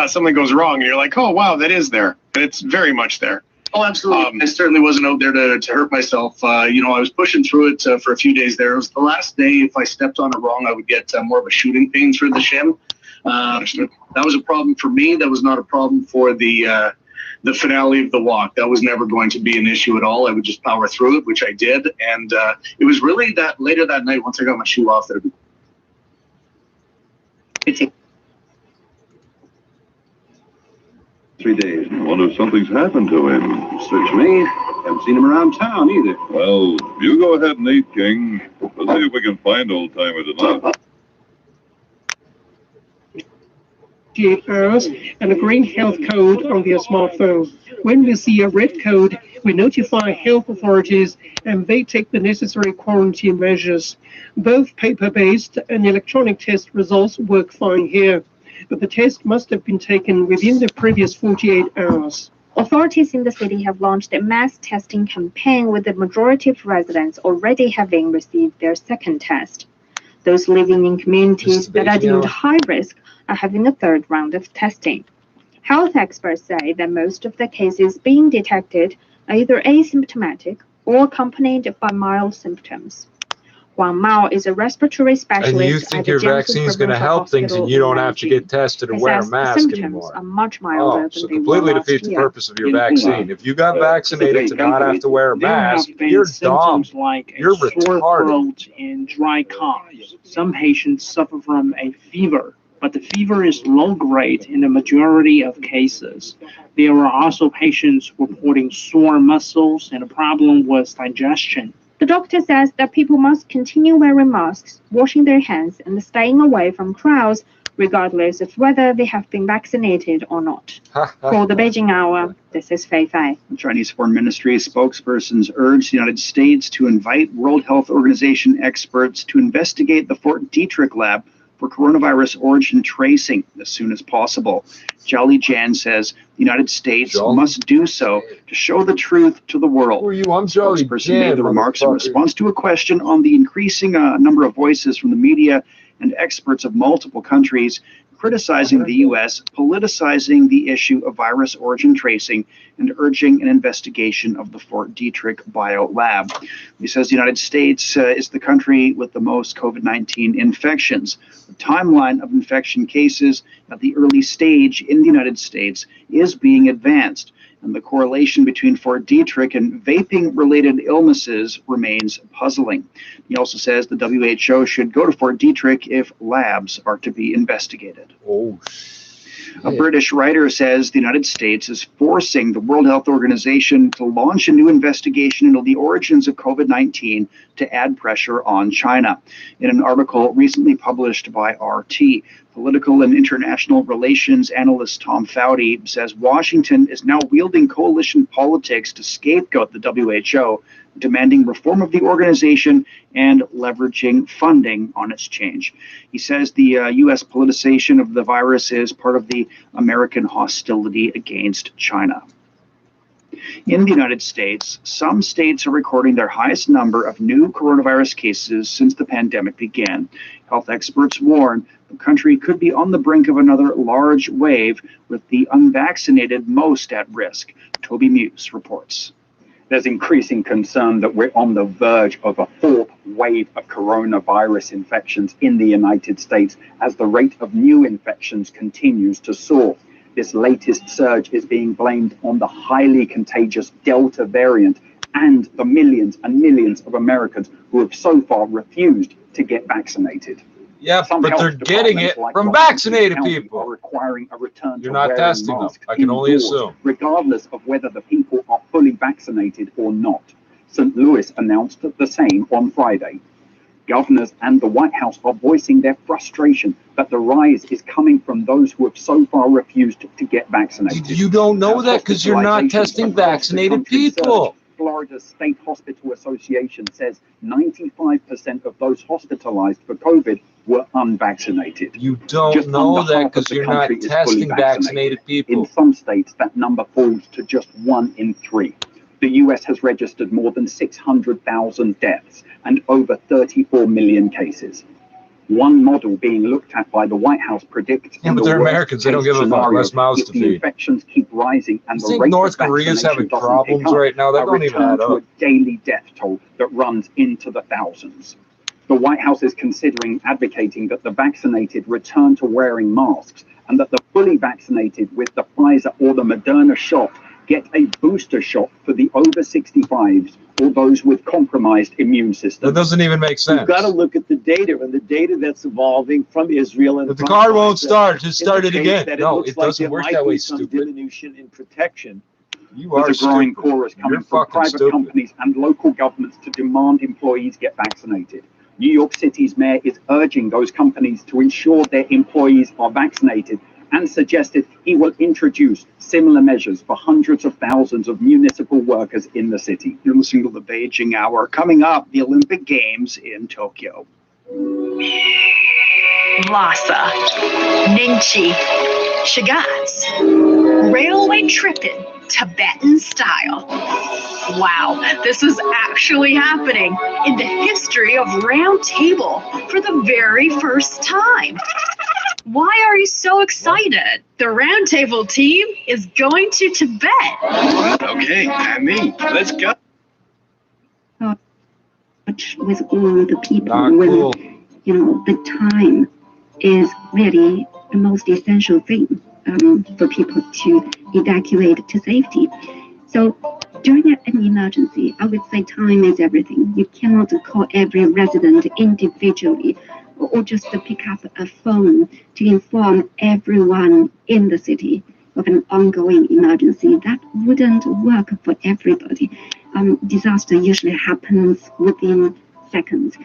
something goes wrong, and you're like, oh, wow, that is there. And it's very much there. Oh, absolutely. I certainly wasn't out there to hurt myself. I was pushing through it for a few days there. It was the last day. If I stepped on it wrong, I would get more of a shooting pain through the shin. That was a problem for me. That was not a problem for the finale of the walk. That was never going to be an issue at all. I would just power through it, which I did. And it was really that later that night, once I got my shoe off there. 3 days. I wonder if something's happened to him. Search me. Haven't seen him around town either. Well, you go ahead and eat, King. We'll see if we can find old timer tonight. Hours and a green health code on their smartphone. When we see a red code, we notify health authorities and they take the necessary quarantine measures. Both paper-based and electronic test results work fine here, but the test must have been taken within the previous 48 hours. Authorities in the city have launched a mass testing campaign with the majority of residents already having received their second test. Those living in communities that are deemed high risk are having a third round of testing. Health experts say that most of the cases being detected are either asymptomatic or accompanied by mild symptoms. Huang Mao is a respiratory specialist. And you think your vaccine is going to help things and you don't have to get tested or wear a mask anymore. Are much milder so completely defeats the purpose of your vaccine. If you got vaccinated to not have to wear a mask, you're dumb. Like you're sore retarded. Throat and dry cough. Some patients suffer from a fever, but the fever is low grade in the majority of cases. There are also patients reporting sore muscles and a problem with digestion. The doctor says that people must continue wearing masks, washing their hands, and staying away from crowds, regardless of whether they have been vaccinated or not. For the Beijing Hour, this is Fei Fei. The Chinese Foreign Ministry spokespersons urged the United States to invite World Health Organization experts to investigate the Fort Detrick lab for coronavirus origin tracing as soon as possible. Zhao Lijian says the United States must do so to show the truth to the world. Who are you? I'm Zhao Lijian. The spokesperson made the remarks in response to a question on the increasing number of voices from the media and experts of multiple countries criticizing the U.S., politicizing the issue of virus origin tracing, and urging an investigation of the Fort Detrick bio lab. He says the United States is the country with the most COVID-19 infections. The timeline of infection cases at the early stage in the United States is being advanced, and the correlation between Fort Detrick and vaping-related illnesses remains puzzling. He also says the WHO should go to Fort Detrick if labs are to be investigated. Oh, a British writer says the United States is forcing the World Health Organization to launch a new investigation into the origins of COVID-19 to add pressure on China. In an article recently published by RT, political and international relations analyst Tom Foudy says Washington is now wielding coalition politics to scapegoat the WHO, demanding reform of the organization and leveraging funding on its change. He says the U.S. politicization of the virus is part of the American hostility against China. In the United States, some states are recording their highest number of new coronavirus cases since the pandemic began. Health experts warn the country could be on the brink of another large wave, with the unvaccinated most at risk. Toby Muse reports. There's increasing concern that we're on the verge of a fourth wave of coronavirus infections in the United States as the rate of new infections continues to soar. This latest surge is being blamed on the highly contagious Delta variant and the millions and millions of Americans who have so far refused to get vaccinated. Yeah, Some but health they're getting it departments, like from Washington vaccinated County, people. are requiring a return You're to not wearing testing them. masks I can only indoors, assume. regardless of whether the people are fully vaccinated or not. St. Louis announced the same on Friday. Governors and the White House are voicing their frustration that the rise is coming from those who have so far refused to get vaccinated. You don't know that because you're not testing vaccinated people. Florida's State Hospital Association says 95% of those hospitalized for COVID were unvaccinated. You don't know that because you're not testing vaccinated people. In some states, that number falls to just 1 in 3. The US has registered more than 600,000 deaths and over 34 million cases. One model being looked at by the White House predicts but they're Americans. They don't give a fuck. Less mouths to the feed. Infections keep rising and the think rate North of Korea's having vaccination problems doesn't pick up, right now? That don't even add to up. a daily death toll that runs into the thousands. The White House is considering advocating that the vaccinated return to wearing masks and that the fully vaccinated with the Pfizer or the Moderna shot get a booster shot for the over 65s or those with compromised immune systems. That doesn't even make sense. You've got to look at the data and the data that's evolving from Israel and If the car won't start, just start it again. No, it like doesn't work that way, stupid. Diminution in protection. You There's are a growing stupid. chorus coming You're from fucking private stupid. companies and local governments to demand employees get vaccinated. New York City's mayor is urging those companies to ensure their employees are vaccinated and suggested he will introduce similar measures for hundreds of thousands of municipal workers in the city. You're listening to the Beijing Hour. Coming up, the Olympic Games in Tokyo. Lhasa, Ningchi, Shagatz, railway tripping, Tibetan style. Wow, this is actually happening in the history of Round Table for the very first time. Why are you so excited? The Round Table team is going to Tibet. Okay, I mean, let's go. With all the people, Not cool. You know, the time is really the most essential thing for people to evacuate to safety. So during an emergency, I would say time is everything. You cannot call every resident individually or just to pick up a phone to inform everyone in the city of an ongoing emergency. That wouldn't work for everybody. Disaster usually happens within seconds.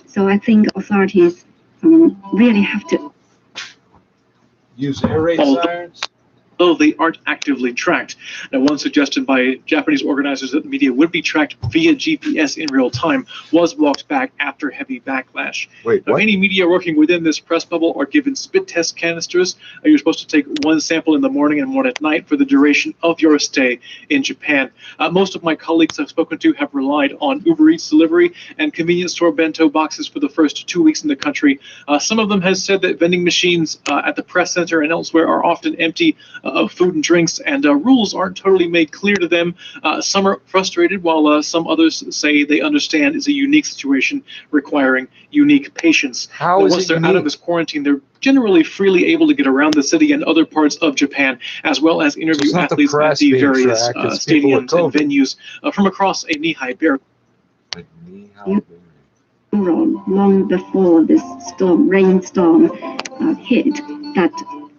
So I think authorities really have to use air raid sirens. Though they aren't actively tracked. Now, one suggestion by Japanese organizers that the media would be tracked via GPS in real time was walked back after heavy backlash. Wait, now, any media working within this press bubble are given spit test canisters. You're supposed to take one sample in the morning and one at night for the duration of your stay in Japan. Most of my colleagues I've spoken to have relied on Uber Eats delivery and convenience store bento boxes for the first 2 weeks in the country. Some of them has said that vending machines at the press center and elsewhere are often empty of food and drinks, and rules aren't totally made clear to them. Some are frustrated, while some others say they understand it's a unique situation requiring unique patience. How is once it they're unique? out of this quarantine, they're generally freely able to get around the city and other parts of Japan, as well as interview athletes at the various stadiums and venues from across a knee-high barrier. long before this rainstorm hit, that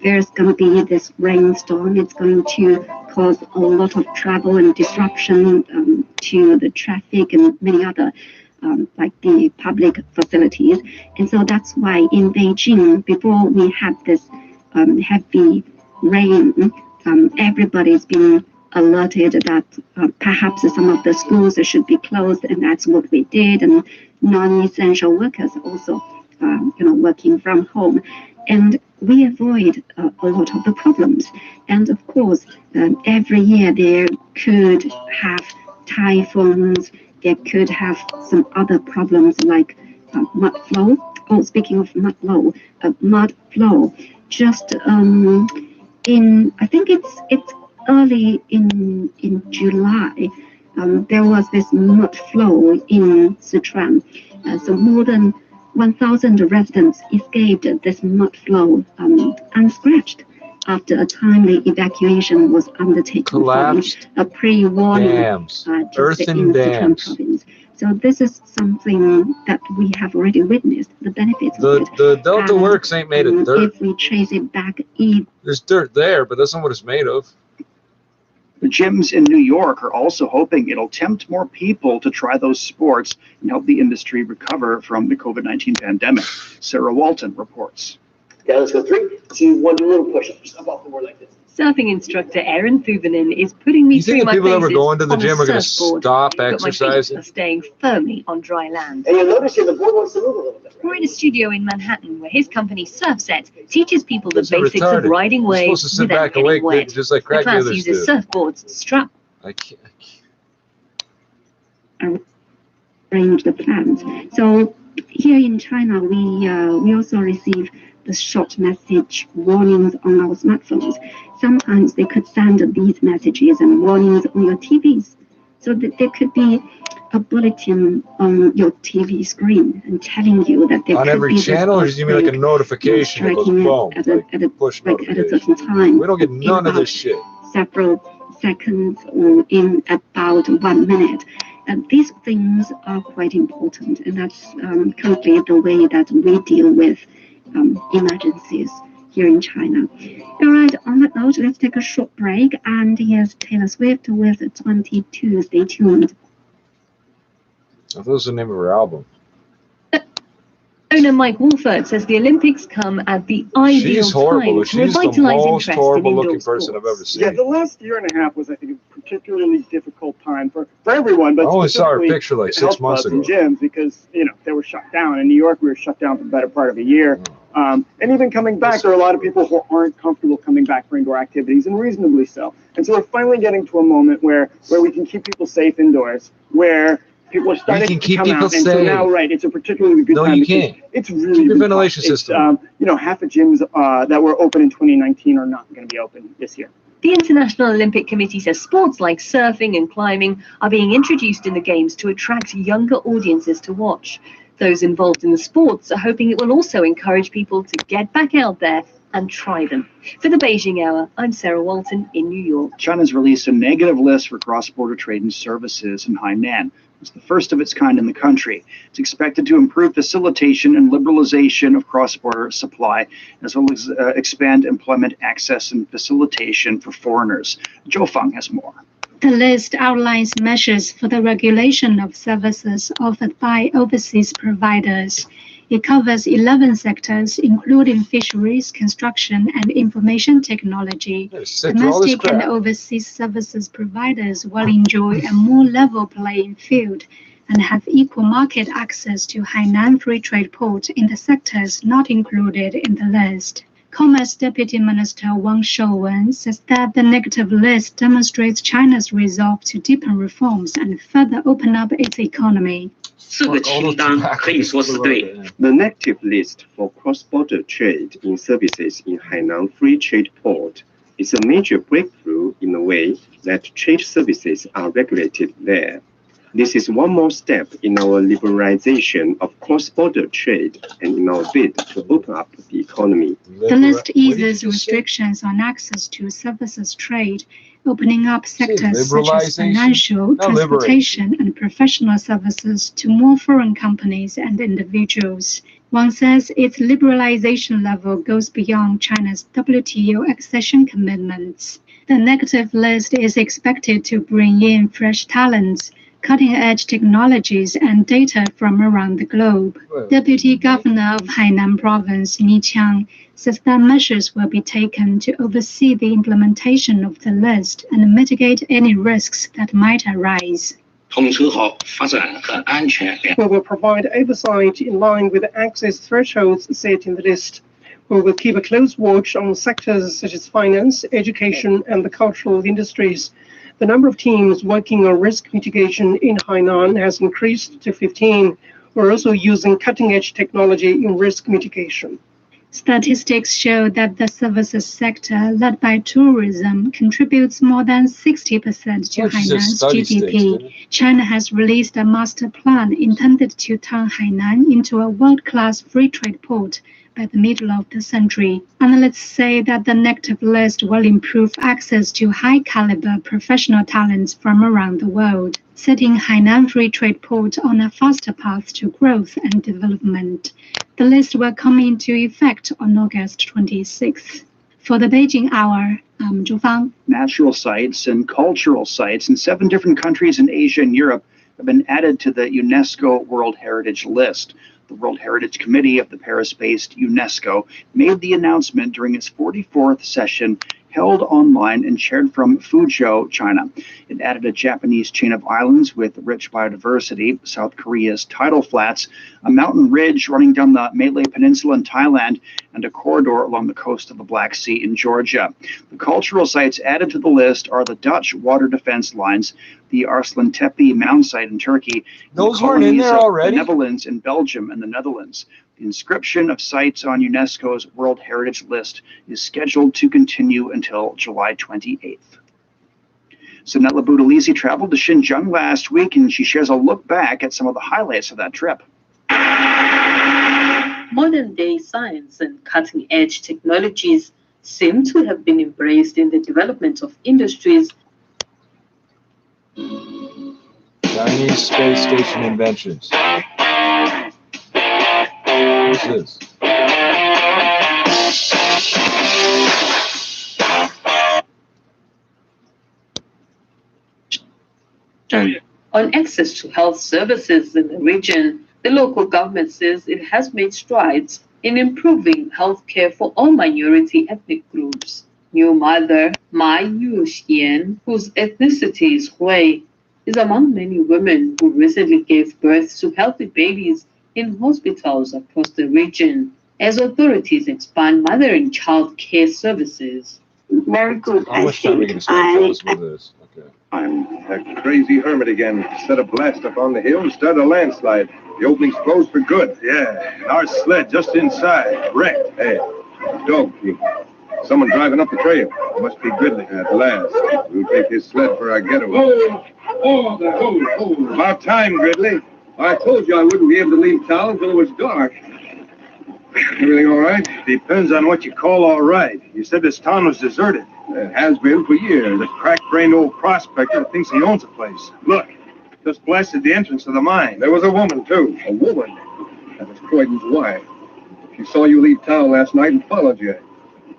there's going to be this rainstorm. It's going to cause a lot of travel and disruption to the traffic and many other like the public facilities. And so that's why in Beijing, before we had this heavy rain, everybody's been alerted that perhaps some of the schools should be closed, and that's what we did. And non-essential workers also, working from home. And we avoid a lot of the problems. And of course, every year there could have typhoons, there could have some other problems like mud flow. Oh, speaking of mud flow, just I think it's early in July, there was this mud flow in Sichuan. So more than 1,000 residents escaped this mud flow unscratched after a timely evacuation was undertaken. Collapsed from a pre-warning dams, just earthen in Sichuan dams. province. So this is something that we have already witnessed, the benefits of it. The Delta Works ain't made of dirt. If we trace it back, there's dirt there, but that's not what it's made of. The gyms in New York are also hoping it'll tempt more people to try those sports and help the industry recover from the COVID-19 pandemic. Sarah Walton reports. Okay, let's go 3, 2, 1, do a little push-ups. Up off the board like this. Surfing instructor Erin Thuvanen is putting me through my people that were paces going to the on gym a are going to surfboard, stop but my feet exercising? are staying firmly on dry land. And you'll notice here the board wants to move a little bit. We're in a studio in Manhattan where his company Surfset teaches people the Those are basics retarded. of riding You're waves supposed to sit without back and getting wait, wet. just like The crack class dealers uses do. surfboards strapped. I can't. arrange the plans. So here in China, we also receive the short message warnings on our smartphones. Sometimes they could send these messages and warnings on your TVs. So that there could be a bulletin on your TV screen and telling you that there On could every be channel, or does it mean like a notification that goes boom, like push at a certain notification? time. We don't get none of this shit. Several seconds or in about 1 minute. And these things are quite important, and that's currently the way that we deal with emergencies here in China. All right, on that note, let's take a short break, and here's Taylor Swift with 22. Stay tuned. That was the name of her album. Owner Mike Wolford says the Olympics come at the ideal She's horrible. time to She's the revitalize most interest in horrible indoor looking sports. person I've ever seen. Yeah, the last year and a half was, I think, a particularly difficult time for everyone. But I only saw her specifically picture like 6 health months clubs ago. and gyms because they were shut down. In New York, we were shut down for the better part of a year. And even coming back, there are a lot of people who aren't comfortable coming back for indoor activities, and reasonably so. And so we're finally getting to a moment where we can keep people safe indoors, where people are starting to come out. And so now, right, it's a particularly good time. No, you can't. It's really Your good ventilation time. system. Half the gyms that were open in 2019 are not going to be open this year. The International Olympic Committee says sports like surfing and climbing are being introduced in the Games to attract younger audiences to watch. Those involved in the sports are hoping it will also encourage people to get back out there and try them. For the Beijing Hour, I'm Sarah Walton in New York. China's released a negative list for cross-border trade and services in Hainan. It's the first of its kind in the country. It's expected to improve facilitation and liberalization of cross-border supply, as well as expand employment access and facilitation for foreigners. Zhou Fang has more. The list outlines measures for the regulation of services offered by overseas providers. It covers 11 sectors, including fisheries, construction, and information technology. Domestic and overseas services providers will enjoy a more level playing field and have equal market access to Hainan Free Trade Port in the sectors not included in the list. Commerce Deputy Minister Wang Shouwen says that the negative list demonstrates China's resolve to deepen reforms and further open up its economy. The negative list for cross-border trade in services in Hainan Free Trade Port is a major breakthrough in the way that trade services are regulated there. This is one more step in our liberalization of cross-border trade and in our bid to open up the economy. The list eases restrictions on access to services trade, opening up sectors such as financial, transportation, and professional services to more foreign companies and individuals. Wang says its liberalization level goes beyond China's WTO accession commitments. The negative list is expected to bring in fresh talents, cutting-edge technologies, and data from around the globe. Deputy Governor of Hainan Province, Ni Qiang, says that measures will be taken to oversee the implementation of the list and mitigate any risks that might arise. We will provide oversight in line with the access thresholds set in the list. We will keep a close watch on sectors such as finance, education, and the cultural industries. The number of teams working on risk mitigation in Hainan has increased to 15. We're also using cutting-edge technology in risk mitigation. Statistics show that the services sector, led by tourism, contributes more than 60% to Hainan's GDP. China has released a master plan intended to turn Hainan into a world-class free trade port by the middle of the century. Analysts say that the negative list will improve access to high-caliber professional talents from around the world, setting Hainan Free Trade Port on a faster path to growth and development. The list will come into effect on August 26th. For the Beijing Hour, I'm Zhu Fang. Natural sites and cultural sites in 7 different countries in Asia and Europe have been added to the UNESCO World Heritage List. The World Heritage Committee of the Paris-based UNESCO made the announcement during its 44th session held online and chaired from Fuzhou, China. It added a Japanese chain of islands with rich biodiversity, South Korea's tidal flats, a mountain ridge running down the Malay Peninsula in Thailand, and a corridor along the coast of the Black Sea in Georgia. The cultural sites added to the list are the Dutch water defense lines, the Arslan Tepe mound site in Turkey, those weren't in there already? The Netherlands and Belgium and the Netherlands. The inscription of sites on UNESCO's World Heritage List is scheduled to continue until July 28th. Sanella Boudelisi traveled to Xinjiang last week, and she shares a look back at some of the highlights of that trip. Modern-day science and cutting-edge technologies seem to have been embraced in the development of industries. Chinese space station inventions. What's this? On access to health services in the region, the local government says it has made strides in improving healthcare for all minority ethnic groups. New mother Mai Yuxian, whose ethnicity is Hui, is among many women who recently gave birth to healthy babies in hospitals across the region as authorities expand mother and child care services. Very good, How much time are we going to spend with this? Okay. I'm that crazy hermit again. Set a blast up on the hill and started a landslide. The opening's closed for good. Yeah, and our sled just inside. Wrecked. Hey, dog team. Someone driving up the trail. Must be Gridley. At last. We'll take his sled for our getaway. Oh. About time, Gridley. I told you I wouldn't be able to leave town until it was dark. Everything all right? Depends on what you call all right. You said this town was deserted. It has been for years. A crack-brained old prospector thinks he owns a place. Look, just blasted the entrance to the mine. There was a woman, too. A woman? That was Croydon's wife. She saw you leave town last night and followed you.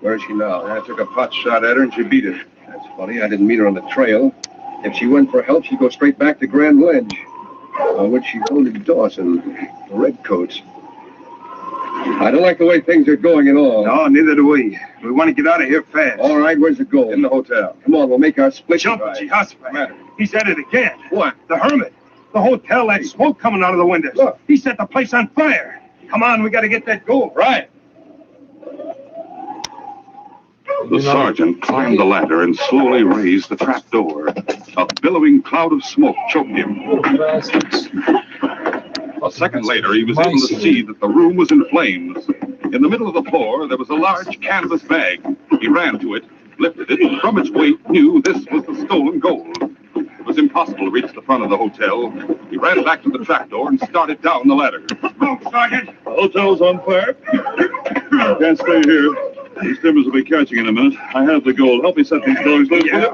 Where is she now? I took a pot shot at her and she beat it. That's funny. I didn't meet her on the trail. If she went for help, she'd go straight back to Grand Ledge. Which she go to Dawson, the Redcoats. I don't like the way things are going at all. No, neither do we. We want to get out of here fast. All right, where's the goal? In the hotel. Come on, we'll make our split. Jump, matter. He's at it again. What? The hermit. The hotel, that smoke coming out of the windows. Look, he set the place on fire. Come on, we got to get that gold. Right. The sergeant climbed the ladder and slowly raised the trap door. A billowing cloud of smoke choked him. A second later, he was able to see that the room was in flames. In the middle of the floor, there was a large canvas bag. He ran to it, lifted it, and from its weight knew this was the stolen gold. It was impossible to reach the front of the hotel. He ran back to the trapdoor and started down the ladder. Smoke, Sergeant! The hotel's on fire. Can't stay here. These timbers will be catching in a minute. I have the gold. Help me set these dogs loose. Yeah.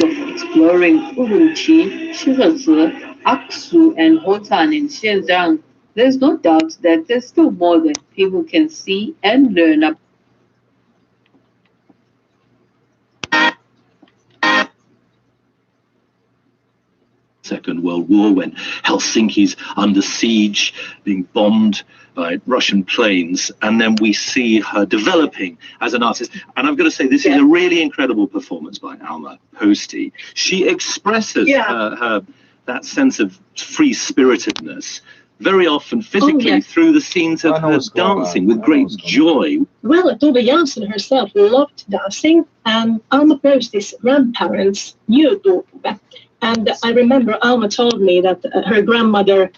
Exploring Urumqi, Shigazi, Aksu, and Hotan in Xinjiang, there's no doubt that there's still more that people can see and learn about. Second World War, when Helsinki's under siege, being bombed by Russian planes, and then we see her developing as an artist. And I've got to say, this is a really incredible performance by Alma Posty. She expresses her that sense of free-spiritedness very often physically through the scenes of her dancing with great joy. Well, Tove Jansson herself loved dancing, and Alma Posty's grandparents knew Tove. And I remember Alma told me that her grandmother...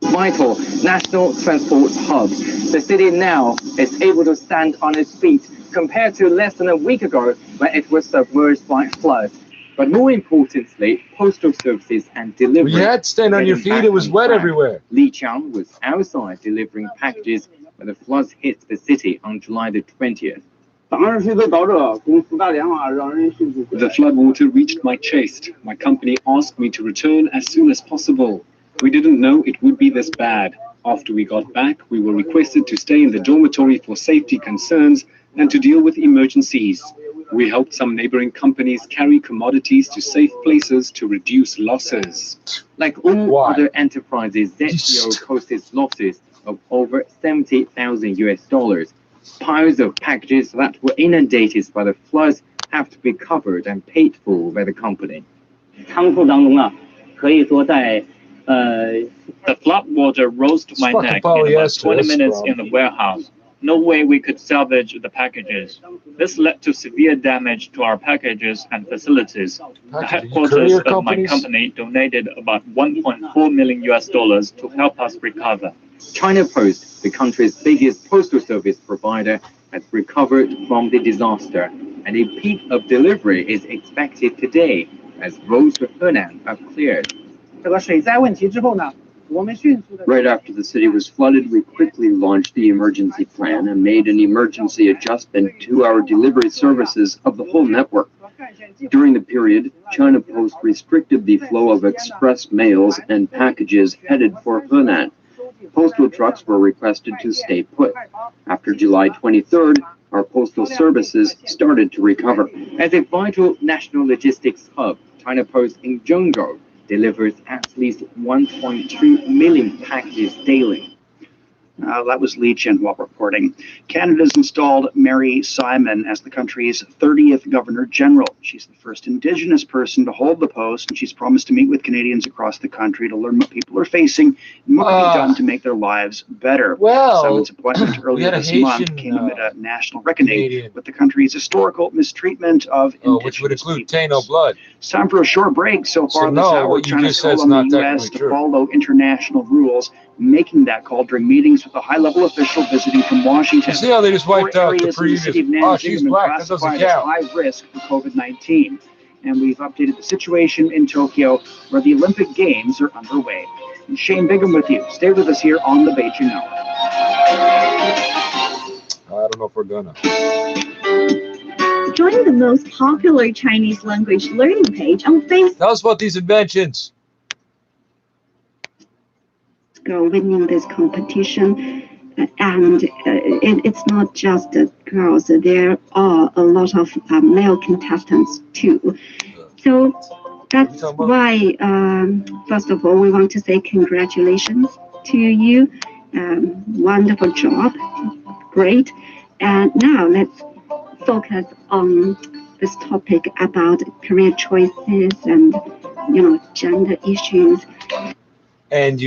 Vital national transport hub. The city now is able to stand on its feet compared to less than a week ago when it was submerged by floods. But more importantly, postal services and delivery. You had to stand on your feet. It was wet everywhere. Li Qiang was outside delivering packages when the floods hit the city on July the 20th. The floodwater reached my chest. My company asked me to return as soon as possible. We didn't know it would be this bad. After we got back, we were requested to stay in the dormitory for safety concerns and to deal with emergencies. We helped some neighboring companies carry commodities to safe places to reduce losses. Like all other enterprises, ZTO posted losses of over $70,000. Piles of packages that were inundated by the floods have to be covered and paid for by the company. The flood water rose to my neck in about 20 minutes in the warehouse. No way we could salvage the packages. This led to severe damage to our packages and facilities. The headquarters of my company donated about $1.4 million to help us recover. China Post, the country's biggest postal service provider, has recovered from the disaster, and a peak of delivery is expected today as roads to Henan are cleared. Right after the city was flooded, we quickly launched the emergency plan and made an emergency adjustment to our delivery services of the whole network. During the period, China Post restricted the flow of express mails and packages headed for Henan. Postal trucks were requested to stay put. After July 23rd, our postal services started to recover. As a vital national logistics hub, China Post in Zhengzhou delivers at least 1.2 million packages daily. That was Li Jianhua reporting. Canada's installed Mary Simon as the country's 30th Governor General. She's the first Indigenous person to hold the post, and she's promised to meet with Canadians across the country to learn what people are facing and what can be done to make their lives better. Simon's appointment earlier this month came amid a national reckoning with the country's historical mistreatment of Indigenous which would include Taino blood. It's time for a short break. So far this hour, China's call on the U.S. to follow international rules, making that call during meetings with a high-level official visiting from Washington. You see how they just wiped out the previous? Oh, she's black. That doesn't count. High risk for COVID-19, and we've updated the situation in Tokyo, where the Olympic Games are underway. And Shane Bigham with you. Stay with us here on the Beijing Hour. I don't know if we're gonna. Join the most popular Chinese language learning page on Facebook. Tell us about these inventions. Girl winning this competition, and it's not just the girls. There are a lot of male contestants too. So that's why, first of all, we want to say congratulations to you. Wonderful job, great. And now let's focus on this topic about career choices and gender issues. And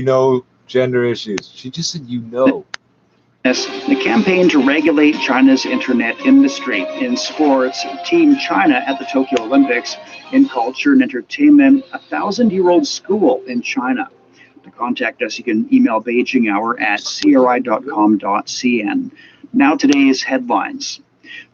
gender issues. She just said The campaign to regulate China's internet industry. In sports, Team China at the Tokyo Olympics. In culture and entertainment, a 1,000-year-old school in China. To contact us, you can email Beijing Hour at cri.com.cn. Now today's headlines.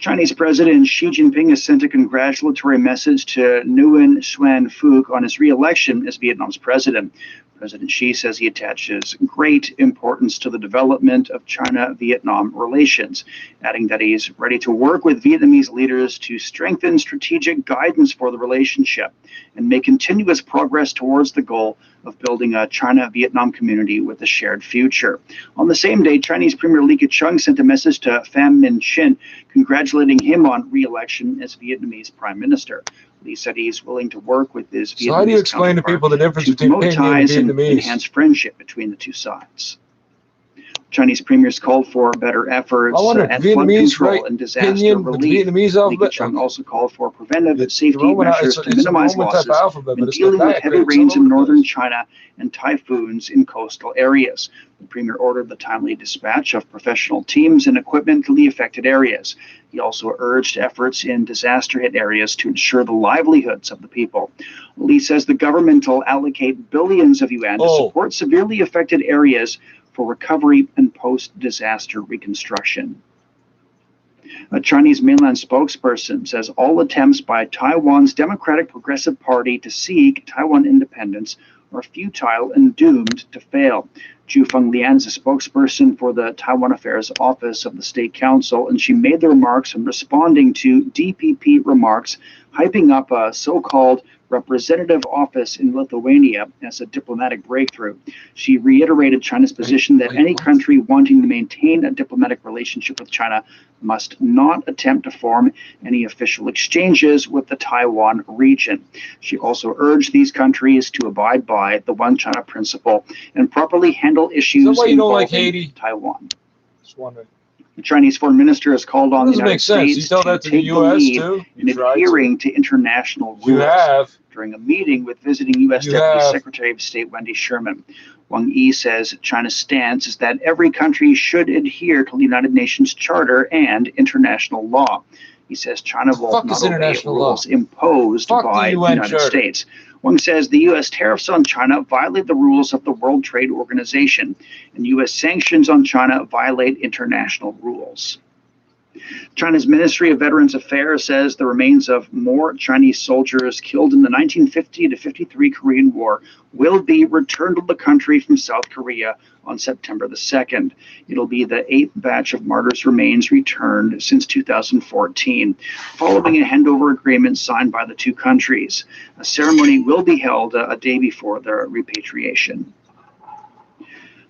Chinese President Xi Jinping has sent a congratulatory message to Nguyen Xuan Phuc on his re-election as Vietnam's president. President Xi says he attaches great importance to the development of China-Vietnam relations, adding that he's ready to work with Vietnamese leaders to strengthen strategic guidance for the relationship and make continuous progress towards the goal of building a China-Vietnam community with a shared future. On the same day, Chinese Premier Li Keqiang sent a message to Pham Minh Chinh, congratulating him on re-election as Vietnamese Prime Minister. He said he's willing to work with his Vietnamese how do you explain to people the difference between ties and Vietnamese? enhance friendship between the two sides? Chinese premiers called for better efforts at flood control and disaster relief. Li Keqiang also called for preventive safety measures to minimize losses in dealing with heavy rains in northern China and typhoons in coastal areas. The premier ordered the timely dispatch of professional teams and equipment to the affected areas. He also urged efforts in disaster-hit areas to ensure the livelihoods of the people. Li says the government will allocate billions of yuan to support severely affected areas for recovery and post-disaster reconstruction. A Chinese mainland spokesperson says all attempts by Taiwan's Democratic Progressive Party to seek Taiwan independence are futile and doomed to fail. Zhu Fenglian is a spokesperson for the Taiwan Affairs Office of the State Council, and she made the remarks in responding to DPP remarks hyping up a so-called representative office in Lithuania as a diplomatic breakthrough. She reiterated China's position that any country wanting to maintain a diplomatic relationship with China must not attempt to form any official exchanges with the Taiwan region. She also urged these countries to abide by the One China principle and properly handle issues involving Taiwan. Just wondering. The Chinese foreign minister has called on the United States to that take the the US lead too? in adhering to international rules during a meeting with visiting U.S. Deputy Secretary of State Wendy Sherman. Wang Yi says China's stance is that every country should adhere to the United Nations Charter and international law. He says China will not obey rules imposed by the United States. Wang says the U.S. tariffs on China violate the rules of the World Trade Organization, and U.S. sanctions on China violate international rules. China's Ministry of Veterans Affairs says the remains of more Chinese soldiers killed in the 1950 to 53 Korean War will be returned to the country from South Korea on September the 2nd. It'll be the 8th batch of martyrs' remains returned since 2014, following a handover agreement signed by the two countries. A ceremony will be held a day before their repatriation.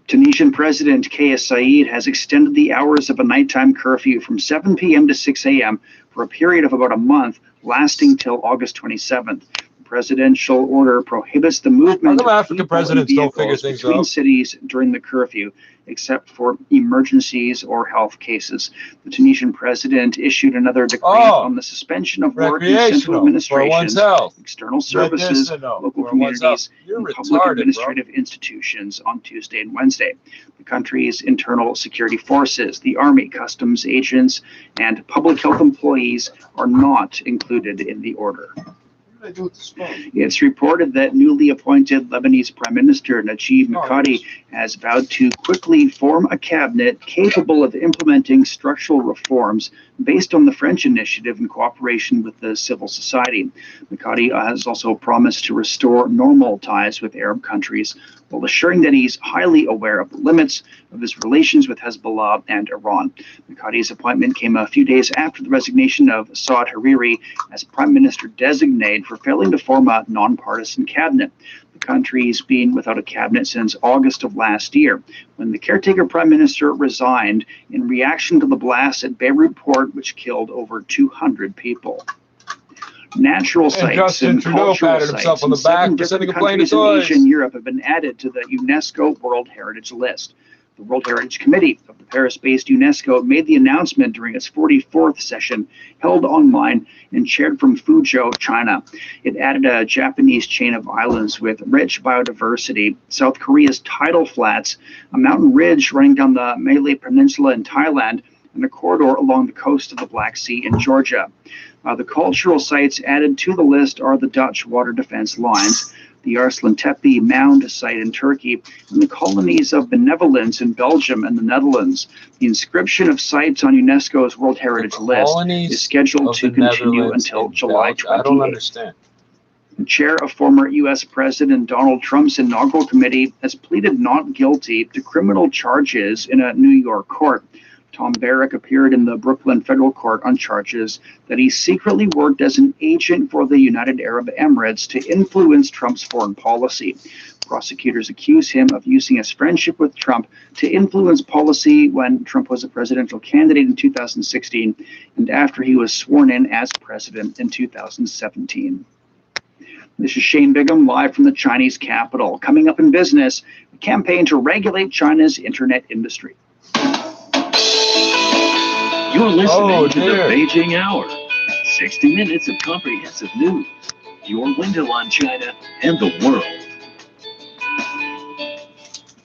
Tunisian President Kais Saied has extended the hours of a nighttime curfew from 7 p.m. to 6 a.m. for a period of about a month, lasting till August 27th. The presidential order prohibits the movement of African presidents don't figure things between out. cities during the curfew, except for emergencies or health cases. The Tunisian president issued another decree on the suspension of work in central administrations, external services, local communities, and public administrative institutions on Tuesday and Wednesday. The country's internal security forces, the army, customs agents, and public health employees are not included in the order. It's reported that newly appointed Lebanese Prime Minister Najib Mikati has vowed to quickly form a cabinet capable of implementing structural reforms based on the French initiative in cooperation with the civil society. Mikati has also promised to restore normal ties with Arab countries while assuring that he's highly aware of the limits of his relations with Hezbollah and Iran. Mikati's appointment came a few days after the resignation of Saad Hariri as Prime Minister designate for failing to form a nonpartisan cabinet. The country's been without a cabinet since August of last year, when the caretaker prime minister resigned in reaction to the blast at Beirut port, which killed over 200 people. Natural sites and cultural sites in 7 different countries in Asia and Europe have been added to the UNESCO World Heritage List. The World Heritage Committee of the Paris-based UNESCO made the announcement during its 44th session held online and chaired from Fuzhou, China. It added a Japanese chain of islands with rich biodiversity, South Korea's tidal flats, a mountain ridge running down the Malay Peninsula in Thailand, and a corridor along the coast of the Black Sea in Georgia. The cultural sites added to the list are the Dutch water defense lines, the Arslan Tepe mound site in Turkey, and the colonies of Benevolence in Belgium and the Netherlands. The inscription of sites on UNESCO's World Heritage List is scheduled to continue until July 28th. I don't understand. The chair of former U.S. President Donald Trump's inaugural committee has pleaded not guilty to criminal charges in a New York court. Tom Barrack appeared in the Brooklyn federal court on charges that he secretly worked as an agent for the United Arab Emirates to influence Trump's foreign policy. Prosecutors accuse him of using his friendship with Trump to influence policy when Trump was a presidential candidate in 2016 and after he was sworn in as president in 2017. This is Shane Bigham live from the Chinese capital. Coming up in business, a campaign to regulate China's internet industry. You're listening to the Beijing Hour, 60 minutes of comprehensive news, your window on China and the world.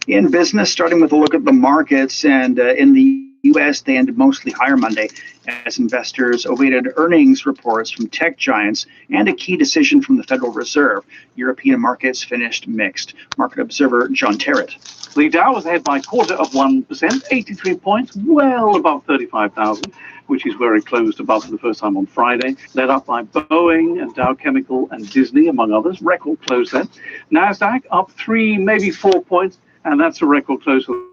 In business, starting with a look at the markets, and in the U.S., they ended mostly higher Monday as investors awaited earnings reports from tech giants and a key decision from the Federal Reserve. European markets finished mixed. Market observer John Terrett. The Dow was ahead by 0.25%, 83 points, well above 35,000, which is where it closed above for the first time on Friday. Led up by Boeing and Dow Chemical and Disney, among others. Record close then. NASDAQ up 3, maybe 4 points, and that's a record close for